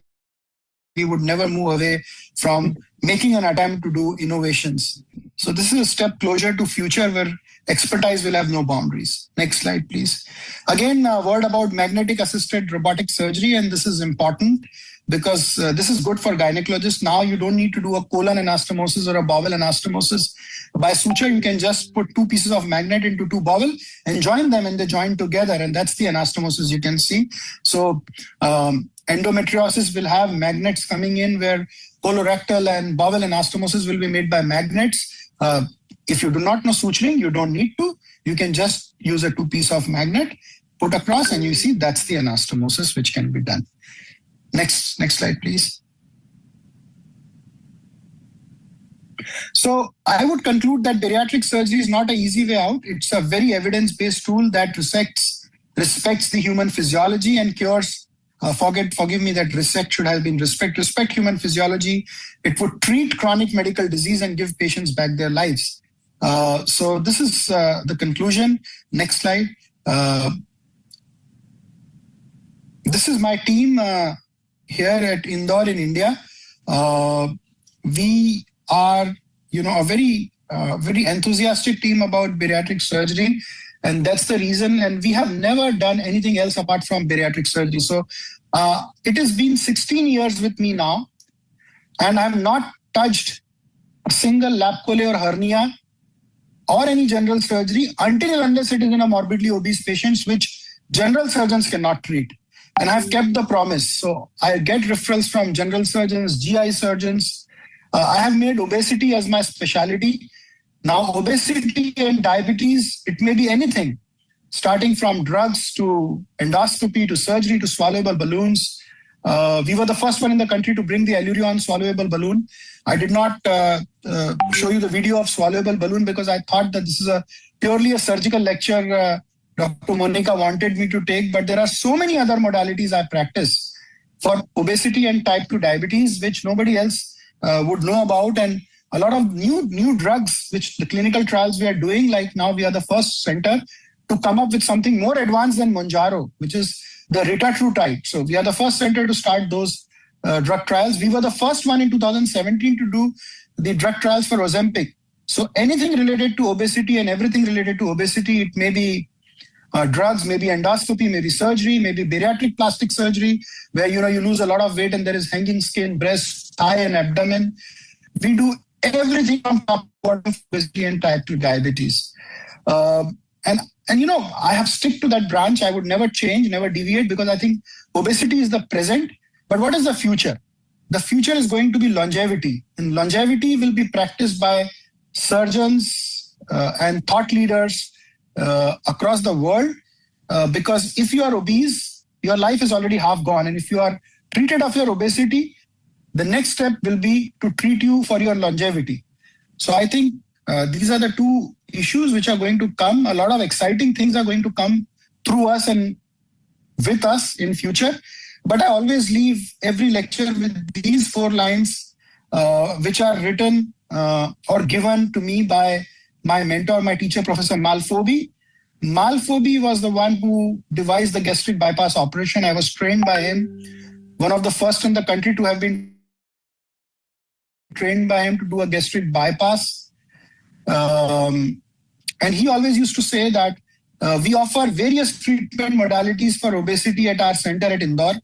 we would never move away from making an attempt to do innovations. So this is a step closer to future where expertise will have no boundaries. Next slide, please. Again, a word about magnetic assisted robotic surgery, and this is important because this is good for gynecologists. Now you don't need to do a colon anastomosis or a bowel anastomosis. By suture, you can just put two pieces of magnet into two bowel and join them, and they join together, and that's the anastomosis you can see. So endometriosis will have magnets coming in where colorectal and bowel anastomosis will be made by magnets. If you do not know suturing, you don't need to. You can just use a two-piece of magnet, put across, and you see that's the anastomosis which can be done. Next slide, please. So I would conclude that bariatric surgery is not an easy way out. It's a very evidence-based tool that respects the human physiology and cures. Forgive me that respect should have been respect. Respect human physiology. It would treat chronic medical disease and give patients back their lives. So this is the conclusion. Next slide. This is my team here at Indore in India. We are, a very enthusiastic team about bariatric surgery. And that's the reason. And we have never done anything else apart from bariatric surgery. So it has been 16 years with me now. And I have not touched a single lap chole or hernia or any general surgery until and unless it is in a morbidly obese patients, which general surgeons cannot treat. And I've kept the promise. So I get referrals from general surgeons, GI surgeons. I have made obesity as my specialty. Now, obesity and diabetes, it may be anything, starting from drugs to endoscopy to surgery to swallowable balloons. We were the first one in the country to bring the Allurion swallowable balloon. I did not show you the video of swallowable balloon because I thought that this is purely a surgical lecture Dr. Monica wanted me to take, but there are so many other modalities I practice for obesity and type 2 diabetes, which nobody else would know about. And a lot of new drugs, which the clinical trials we are doing, like now we are the first center to come up with something more advanced than Mounjaro, which is the retatrutide. So we are the first center to start those drug trials. We were the first one in 2017 to do the drug trials for Ozempic. So anything related to obesity and everything related to obesity, it may be drugs, maybe endoscopy, maybe surgery, maybe bariatric plastic surgery, where you lose a lot of weight and there is hanging skin, breast, thigh, and abdomen. We do everything from top to bottom for obesity and type 2 diabetes. And I have stick to that branch. I would never change, never deviate, because I think obesity is the present. But what is the future? The future is going to be longevity. And longevity will be practiced by surgeons and thought leaders across the world. Because if you are obese, your life is already half gone. And if you are treated of your obesity, the next step will be to treat you for your longevity. So I think these are the two issues which are going to come. A lot of exciting things are going to come through us and with us in future. But I always leave every lecture with these 4 lines, which are written or given to me by my mentor, my teacher, Professor Malfobi. Malfobi was the one who devised the gastric bypass operation. I was trained by him, one of the first in the country to have been trained by him to do a gastric bypass. And he always used to say that we offer various treatment modalities for obesity at our center at Indore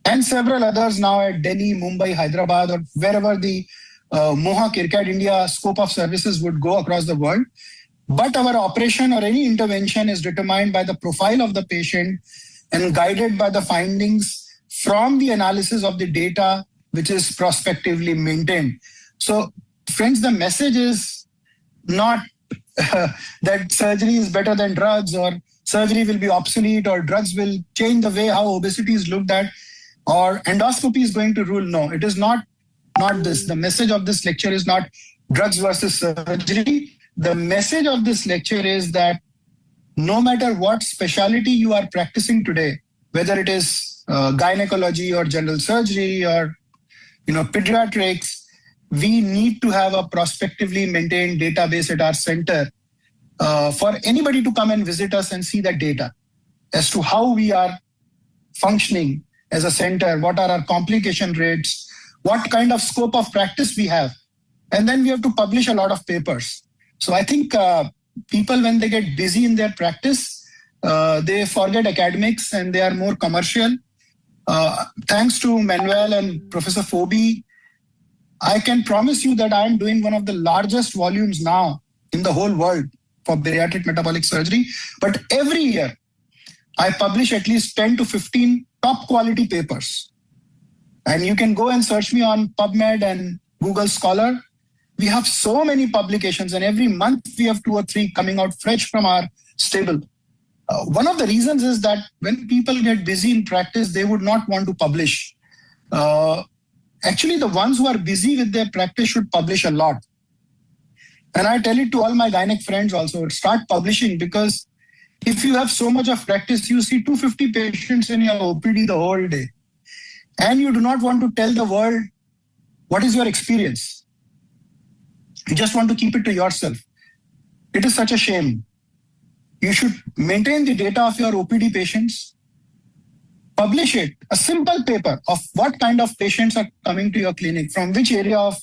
and several others now at Delhi, Mumbai, Hyderabad, or wherever the Mohawk IRCAD India scope of services would go across the world. But our operation or any intervention is determined by the profile of the patient and guided by the findings from the analysis of the data, which is prospectively maintained. So, friends, the message is not that surgery is better than drugs, or surgery will be obsolete, or drugs will change the way how obesity is looked at, or endoscopy is going to rule. No, it is not this. The message of this lecture is not drugs versus surgery. The message of this lecture is that no matter what specialty you are practicing today, whether it is gynecology or general surgery or pediatrics, we need to have a prospectively maintained database at our center for anybody to come and visit us and see that data as to how we are functioning as a center, what are our complication rates, what kind of scope of practice we have. And then we have to publish a lot of papers. So I think people, when they get busy in their practice, they forget academics and they are more commercial. Thanks to Manuel and Professor Phoebe, I can promise you that I am doing one of the largest volumes now in the whole world for bariatric metabolic surgery. But every year, I publish at least 10 to 15 top quality papers. And you can go and search me on PubMed and Google Scholar. We have so many publications, and every month we have 2 or 3 coming out fresh from our stable. One of the reasons is that when people get busy in practice, they would not want to publish. Actually, the ones who are busy with their practice should publish a lot. And I tell it to all my gynec friends also, start publishing, because if you have so much of practice, you see 250 patients in your OPD the whole day, and you do not want to tell the world what is your experience. You just want to keep it to yourself. It is such a shame. You should maintain the data of your OPD patients, publish it, a simple paper of what kind of patients are coming to your clinic, from which area of,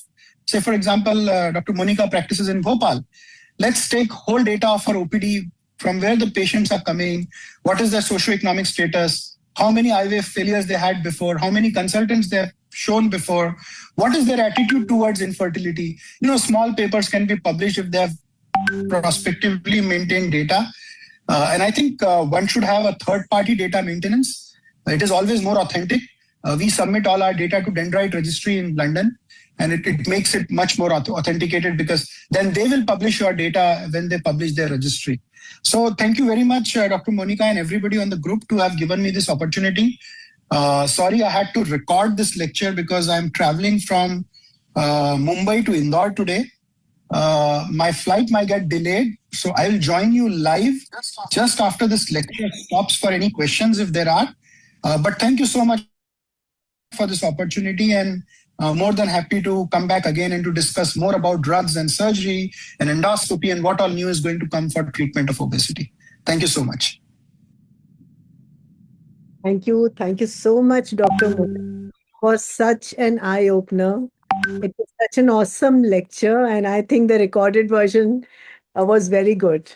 say, for example, Dr. Monica practices in Bhopal. Let's take whole data of her OPD, from where the patients are coming, what is their socioeconomic status, how many IVF failures they had before, how many consultants they have shown before, what is their attitude towards infertility. Small papers can be published if they have prospectively maintained data. And I think one should have a third-party data maintenance. It is always more authentic. We submit all our data to Dendrite Registry in London, and it makes it much more authenticated, because then they will publish your data when they publish their registry. So thank you very much, Dr. Monica and everybody on the group, to have given me this opportunity. Sorry, I had to record this lecture because I'm traveling from Mumbai to Indore today. My flight might get delayed, so I'll join you live just after this lecture stops for any questions if there are. But thank you so much for this opportunity, and more than happy to come back again and to discuss more about drugs and surgery and endoscopy and what all new is going to come for treatment of obesity. Thank you so much. Thank you. Thank you so much, Dr. Monica, for such an eye-opener. It was such an awesome lecture, and I think the recorded version was very good.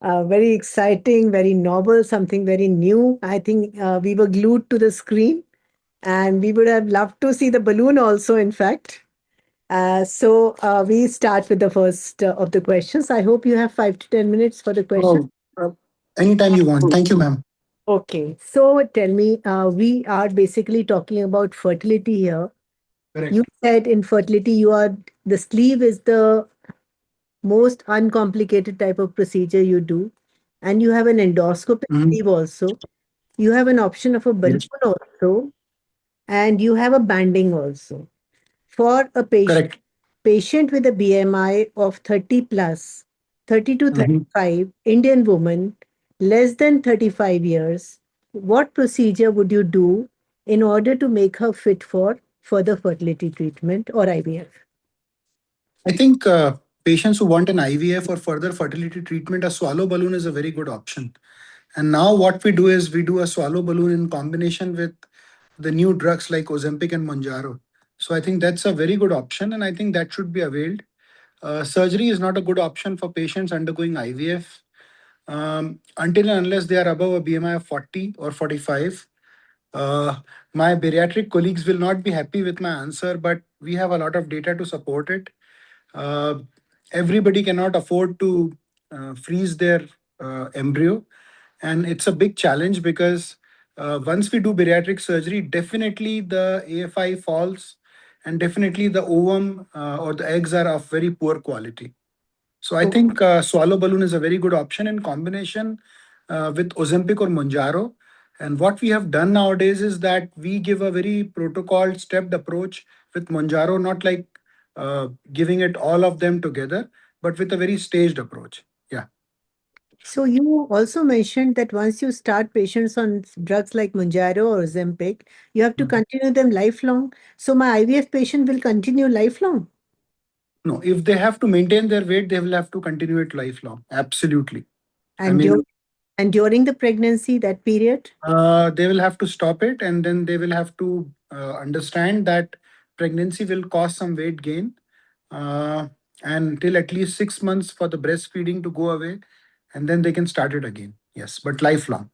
Very exciting, very novel, something very new. I think we were glued to the screen, and we would have loved to see the balloon also, in fact. So we start with the first of the questions. I hope you have 5 to 10 minutes for the question. Anytime you want. Thank you, ma'am. Okay. So tell me, we are basically talking about fertility here. Correct. You said in fertility, the sleeve is the most uncomplicated type of procedure you do, and you have an endoscopic sleeve also. You have an option of a balloon also, and you have a banding also. For a patient with a BMI of 30 plus, 30 to 35, Indian woman, less than 35 years, what procedure would you do in order to make her fit for further fertility treatment or IVF? I think patients who want an IVF or further fertility treatment, a swallow balloon is a very good option. And now what we do is we do a swallow balloon in combination with the new drugs like Ozempic and Mounjaro. So I think that's a very good option, and I think that should be availed. Surgery is not a good option for patients undergoing IVF until and unless they are above a BMI of 40 or 45. My bariatric colleagues will not be happy with my answer, but we have a lot of data to support it. Everybody cannot afford to freeze their embryo, and it's a big challenge because once we do bariatric surgery, definitely the AFI falls, and definitely the ovum or the eggs are of very poor quality. So I think swallow balloon is a very good option in combination with Ozempic or Mounjaro. And what we have done nowadays is that we give a very protocoled, stepped approach with Mounjaro, not like giving it all of them together, but with a very staged approach. Yeah. So you also mentioned that once you start patients on drugs like Mounjaro or Ozempic, you have to continue them lifelong. So my IVF patient will continue lifelong. No, if they have to maintain their weight, they will have to continue it lifelong. Absolutely. And during the pregnancy, that period? They will have to stop it, and then they will have to understand that pregnancy will cause some weight gain, and till at least 6 months for the breastfeeding to go away, and then they can start it again. Yes, but lifelong.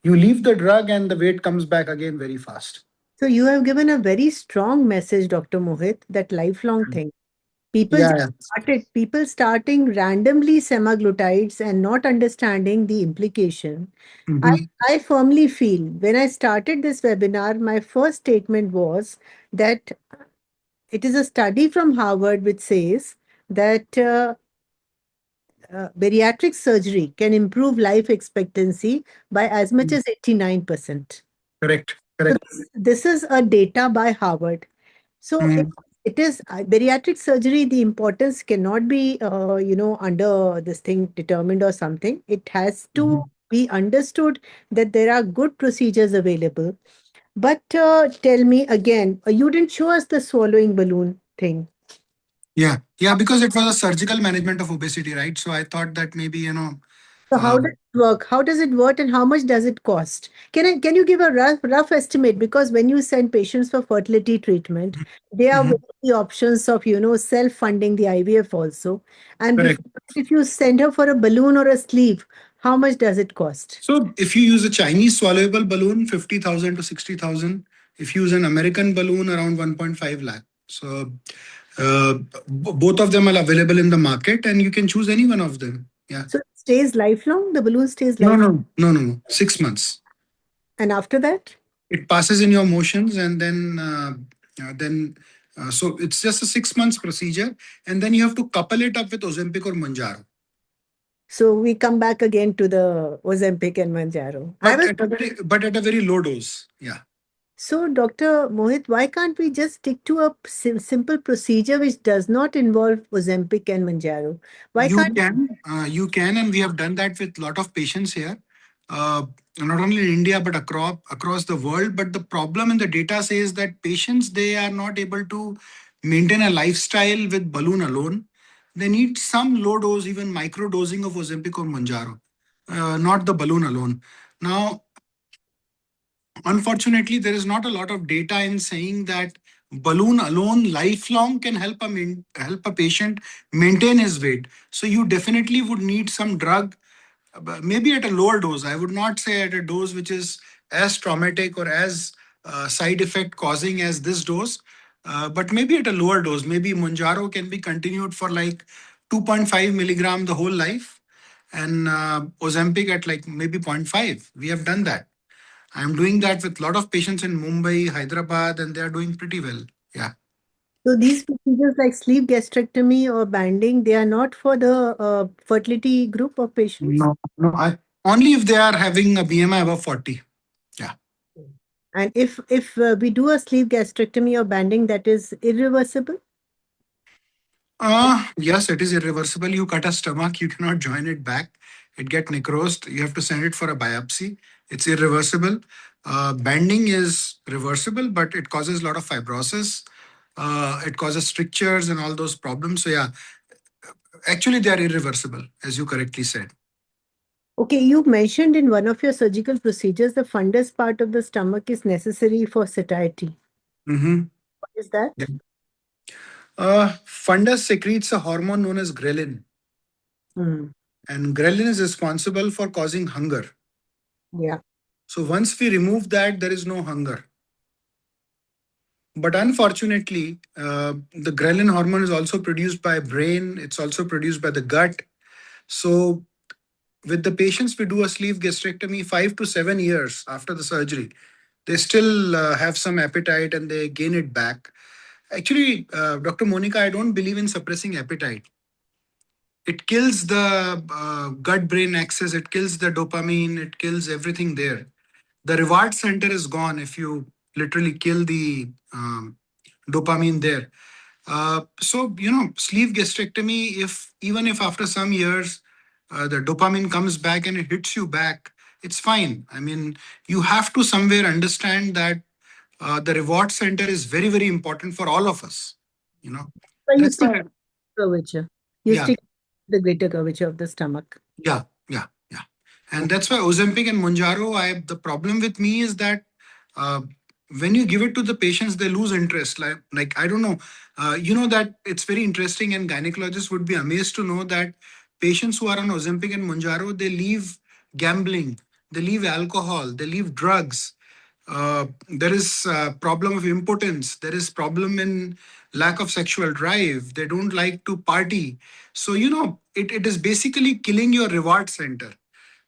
You leave the drug and the weight comes back again very fast. So you have given a very strong message, Dr. Mohit, that lifelong thing. People starting randomly semaglutides and not understanding the implication. I firmly feel when I started this webinar, my first statement was that it is a study from Harvard which says that bariatric surgery can improve life expectancy by as much as 89%. Correct. So this is a data by Harvard. So it is bariatric surgery. The importance cannot be, under this thing determined or something. It has to be understood that there are good procedures available. But tell me again, you didn't show us the swallowing balloon thing. Yeah, because it was a surgical management of obesity, right? So I thought that maybe, So how does it work? How does it work and how much does it cost? Can you give a rough estimate? Because when you send patients for fertility treatment, they are with the options of, self-funding the IVF also. And if you send her for a balloon or a sleeve, how much does it cost? So if you use a Chinese swallowable balloon, 50,000 to 60,000. If you use an American balloon, around 1.5 lakh. So both of them are available in the market and you can choose any one of them. Yeah. So it stays lifelong? The balloon stays lifelong? No. 6 months. And after that? It passes in your motions and so it's just a 6 months procedure, and then you have to couple it up with Ozempic or Mounjaro. So we come back again to the Ozempic and Mounjaro. But at a very low dose. Yeah. So, Dr. Mohit, why can't we just stick to a simple procedure which does not involve Ozempic and Mounjaro? You can, and we have done that with a lot of patients here, not only in India but across the world. But the problem in the data says that patients, they are not able to maintain a lifestyle with balloon alone. They need some low dose, even micro dosing of Ozempic or Mounjaro, not the balloon alone. Now, unfortunately, there is not a lot of data in saying that balloon alone lifelong can help a patient maintain his weight. So you definitely would need some drug, maybe at a lower dose. I would not say at a dose which is as traumatic or as side effect causing as this dose, but maybe at a lower dose. Maybe Mounjaro can be continued for like 2.5 milligram the whole life, and Ozempic at like maybe 0.5. We have done that. I'm doing that with a lot of patients in Mumbai, Hyderabad, and they are doing pretty well. Yeah. So these procedures like sleeve gastrectomy or banding, they are not for the fertility group of patients? No. Only if they are having a BMI above 40. Yeah. And if we do a sleeve gastrectomy or banding, that is irreversible? Yes, it is irreversible. You cut a stomach, you cannot join it back. It gets necrosed. You have to send it for a biopsy. It's irreversible. Banding is reversible, but it causes a lot of fibrosis. It causes strictures and all those problems. So yeah, actually they are irreversible, as you correctly said. Okay, you mentioned in one of your surgical procedures, the fundus part of the stomach is necessary for satiety. What is that? Fundus secretes a hormone known as ghrelin. And ghrelin is responsible for causing hunger. Yeah. So once we remove that, there is no hunger. But unfortunately, the ghrelin hormone is also produced by brain. It's also produced by the gut. So with the patients, we do a sleeve gastrectomy 5 to 7 years after the surgery. They still have some appetite and they gain it back. Actually, Dr. Monica, I don't believe in suppressing appetite. It kills the gut-brain axis. It kills the dopamine. It kills everything there. The reward center is gone if you literally kill the dopamine there. So, sleeve gastrectomy, even if after some years the dopamine comes back and it hits you back, it's fine. I mean, you have to somewhere understand that the reward center is very, very important for all of us. You know, But you that's stick why. to curvature. You Yeah. stick to the greater curvature of the stomach. Yeah. And that's why Ozempic and Mounjaro, the problem with me is that when you give it to the patients, they lose interest. Like I don't know, you know that it's very interesting, and gynecologists would be amazed to know that patients who are on Ozempic and Mounjaro, they leave gambling, they leave alcohol, they leave drugs. There is a problem of impotence. There is problem in lack of sexual drive. They don't like to party. So, you know, it is basically killing your reward center.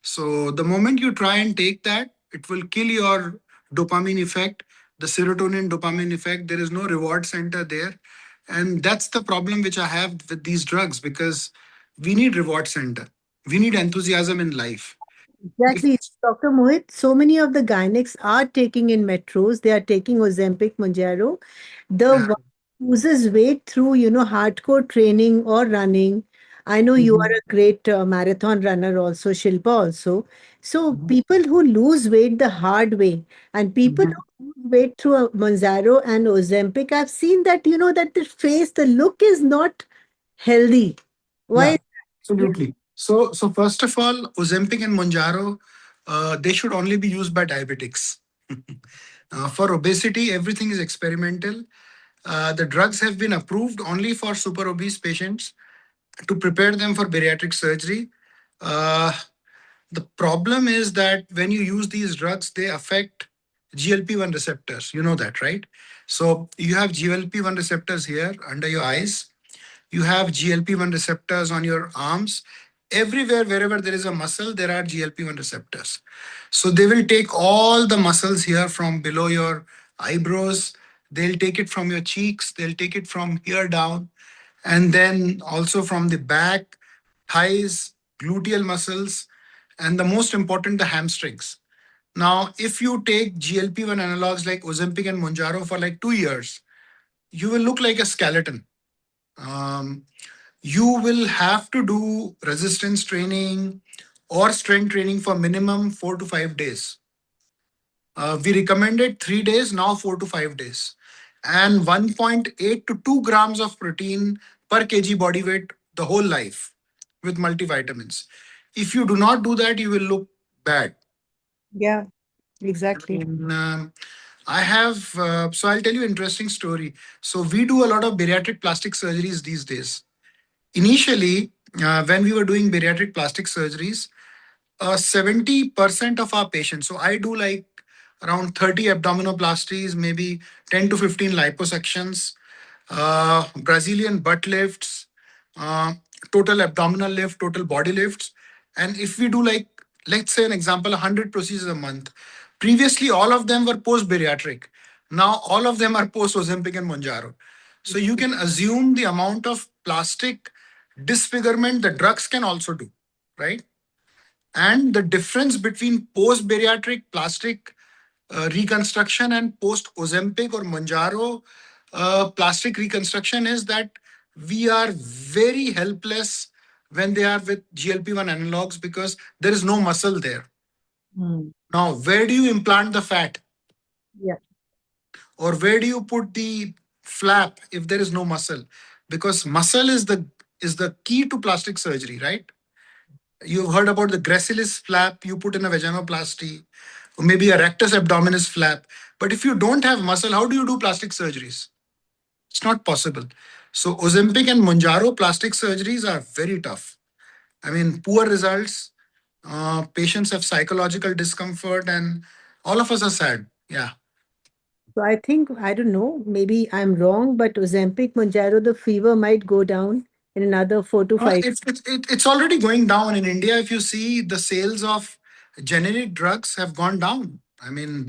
So the moment you try and take that, it will kill your dopamine effect, the serotonin dopamine effect. There is no reward center there. And that's the problem which I have with these drugs, because we need reward center. We need enthusiasm in life. Exactly. Dr. Mohit, so many of the gynecs are taking in metros. They are taking Ozempic, Mounjaro. The one who loses weight through, hardcore training or running. I know you are a great marathon runner also, Shilpa also. So people who lose weight the hard way and people who lose weight through Mounjaro and Ozempic, I've seen that, that the face, the look is not healthy. Why? Yeah, absolutely. So first of all, Ozempic and Mounjaro, they should only be used by diabetics. For obesity, everything is experimental. The drugs have been approved only for super obese patients to prepare them for bariatric surgery. The problem is that when you use these drugs, they affect GLP-1 receptors. You know that, right? So you have GLP-1 receptors here under your eyes. You have GLP-1 receptors on your arms. Everywhere, wherever there is a muscle, there are GLP-1 receptors. So they will take all the muscles here from below your eyebrows. They'll take it from your cheeks. They'll take it from here down. And then also from the back, thighs, gluteal muscles, and the most important, the hamstrings. Now, if you take GLP-1 analogs like Ozempic and Mounjaro for like 2 years, you will look like a skeleton. You will have to do resistance training or strength training for minimum 4 to 5 days. We recommended 3 days, now 4 to 5 days. And 1.8 to 2 grams of protein per kg body weight the whole life with multivitamins. If you do not do that, you will look bad. Yeah, exactly. I have, so I'll tell you an interesting story. So we do a lot of bariatric plastic surgeries these days. Initially, when we were doing bariatric plastic surgeries, 70% of our patients, so I do like around 30 abdominoplasties, maybe 10 to 15 liposuctions, Brazilian butt lifts, total abdominal lift, total body lifts. And if we do like, let's say an example, 100 procedures a month, previously all of them were post-bariatric. Now all of them are post-Ozempic and Mounjaro. So you can assume the amount of plastic disfigurement the drugs can also do, right? And the difference between post-bariatric plastic reconstruction and post-Ozempic or Mounjaro plastic reconstruction is that we are very helpless when they are with GLP-1 analogs because there is no muscle there. Now, where do you implant the fat? Yeah. Or where do you put the flap if there is no muscle? Because muscle is the key to plastic surgery, right? You've heard about the gracilis flap you put in a vaginoplasty, or maybe a rectus abdominis flap. But if you don't have muscle, how do you do plastic surgeries? It's not possible. So Ozempic and Mounjaro plastic surgeries are very tough. I mean, poor results. Patients have psychological discomfort, and all of us are sad. Yeah. So I think, I don't know, maybe I'm wrong, but Ozempic, Mounjaro, the fever might go down in another 4 to 5. It's already going down in India. If you see, the sales of generic drugs have gone down. I mean,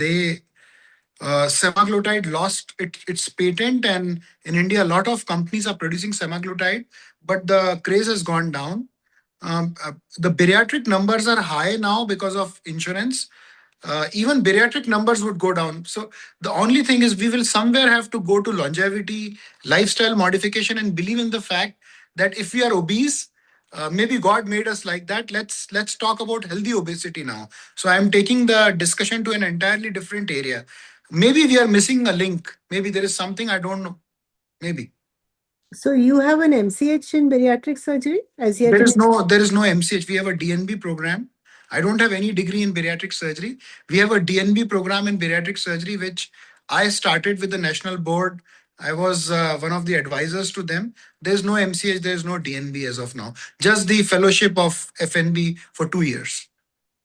semaglutide lost its patent, and in India, a lot of companies are producing semaglutide, but the craze has gone down. The bariatric numbers are high now because of insurance. Even bariatric numbers would go down. So the only thing is we will somewhere have to go to longevity, lifestyle modification, and believe in the fact that if we are obese, maybe God made us like that. Let's talk about healthy obesity now. So I'm taking the discussion to an entirely different area. Maybe we are missing a link. Maybe there is something I don't know. Maybe. So you have an MCH in bariatric surgery as yet? There is no MCH. We have a DNB program. I don't have any degree in bariatric surgery. We have a DNB program in bariatric surgery, which I started with the national board. I was one of the advisors to them. There's no MCH, there's no DNB as of now. Just the fellowship of FNB for 2 years.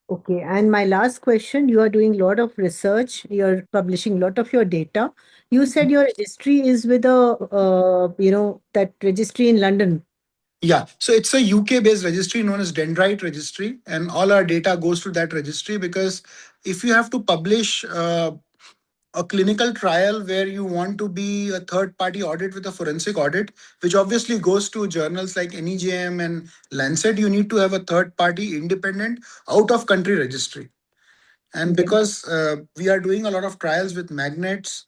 Okay, and my last question, you are doing a lot of research, you're publishing a lot of your data. You said your registry is with that registry in London. Yeah, so it's a UK-based registry known as Dendrite Registry, and all our data goes to that registry because if you have to publish a clinical trial where you want to be a third-party audit with a forensic audit, which obviously goes to journals like NEJM and Lancet, you need to have a third-party independent out-of-country registry. And because we are doing a lot of trials with magnets,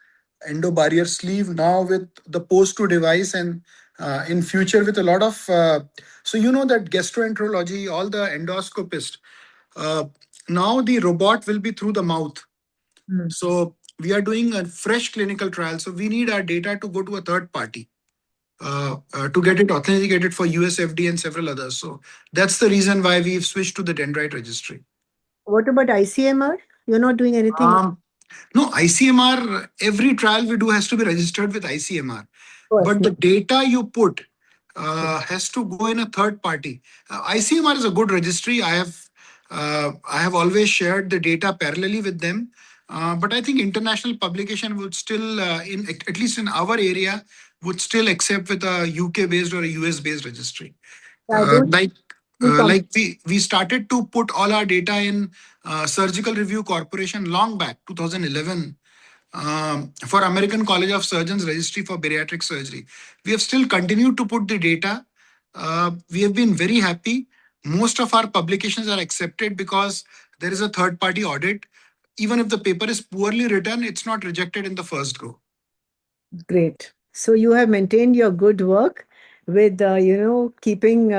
endo-barrier sleeve, now with the post-to device, and in future with a lot of... so you know that gastroenterology, all the endoscopists, now the robot will be through the mouth. So we are doing a fresh clinical trial. So we need our data to go to a third party to get it authenticated for US FDA and several others. So that's the reason why we've switched to the Dendrite registry. What about ICMR? You're not doing anything? No, ICMR, every trial we do has to be registered with ICMR. But the data you put has to go in a third party. ICMR is a good registry. I have always shared the data parallelly with them. But I think international publication would still, at least in our area, would still accept with a UK-based or a US-based registry. Like we started to put all our data in Surgical Review Corporation long back, 2011, for American College of Surgeons Registry for Bariatric Surgery. We have still continued to put the data. We have been very happy. Most of our publications are accepted because there is a third-party audit. Even if the paper is poorly written, it's not rejected in the first go. Great. So you have maintained your good work with, keeping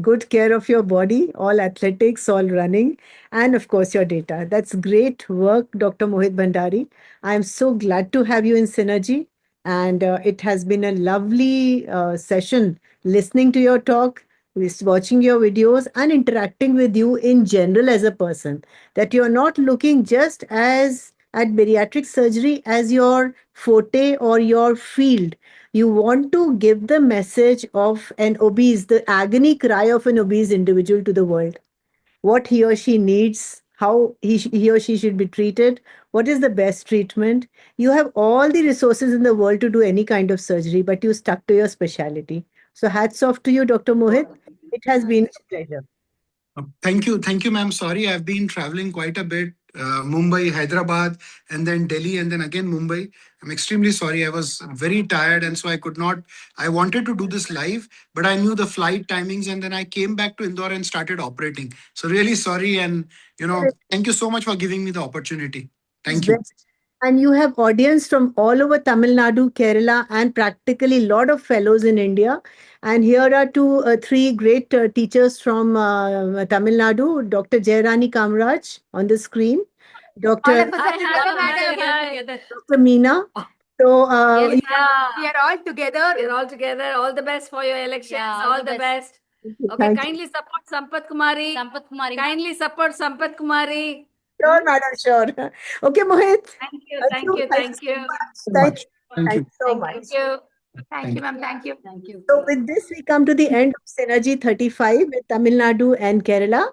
good care of your body, all athletics, all running, and of course your data. That's great work, Dr. Mohit Bhandari. I'm so glad to have you in Synergy. And it has been a lovely session listening to your talk, watching your videos and interacting with you in general as a person, that you're not looking just at bariatric surgery as your forte or your field. You want to give the message of an obese, the agony cry of an obese individual to the world. What he or she needs, how he or she should be treated, what is the best treatment. You have all the resources in the world to do any kind of surgery, but you stuck to your specialty. So hats off to you, Dr. Mohit. It has been a pleasure. Thank you, ma'am. Sorry, I've been traveling quite a bit. Mumbai, Hyderabad, and then Delhi, and then again Mumbai. I'm extremely sorry. I was very tired, and so I could not. I wanted to do this live, but I knew the flight timings, and then I came back to Indore and started operating. So really sorry, and thank you so much for giving me the opportunity. Thank you. And you have audience from all over Tamil Nadu, Kerala, and practically a lot of fellows in India. And here are three great teachers from Tamil Nadu, Dr. Jayarani Kamraj on the screen, Dr. Meena. So we are all together. We're all together. All the best for your elections. Yeah, all the best. Okay, Thank kindly support Sampath Kumari. Kindly support Sampath Kumari. Sure, madam, sure. Okay, Mohit. Thank you. Thank you. Thank you. Thank you so much. Thank you. Thank you, ma'am. Thank you. Thank you. So with this, we come to the end of Synergy 35 with Tamil Nadu and Kerala.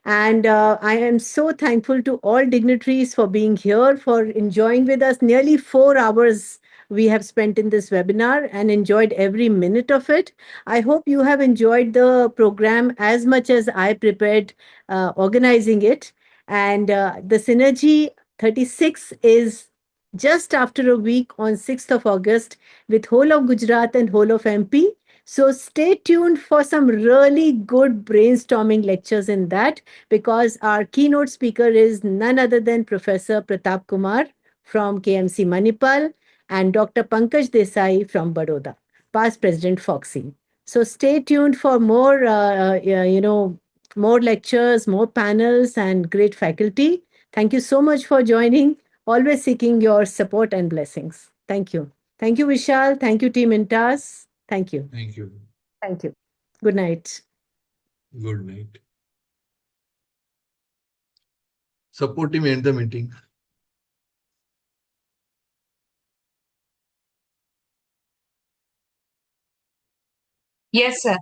And I am so thankful to all dignitaries for being here, for enjoying with us. Nearly 4 hours we have spent in this webinar and enjoyed every minute of it. I hope you have enjoyed the program as much as I prepared organizing it. And the Synergy 36 is just after a week on 6th of August with whole of Gujarat and whole of MP. So stay tuned for some really good brainstorming lectures in that, because our keynote speaker is none other than Professor Pratap Kumar from KMC Manipal and Dr. Pankaj Desai from Baroda, past President Foxy. So stay tuned for more, more lectures, more panels, and great faculty. Thank you so much for joining. Always seeking your support and blessings. Thank you. Thank you, Vishal. Thank you, Team Intas. Thank you. Thank you. Thank you. Good night. Good night. Support team, end the meeting. Yes, sir.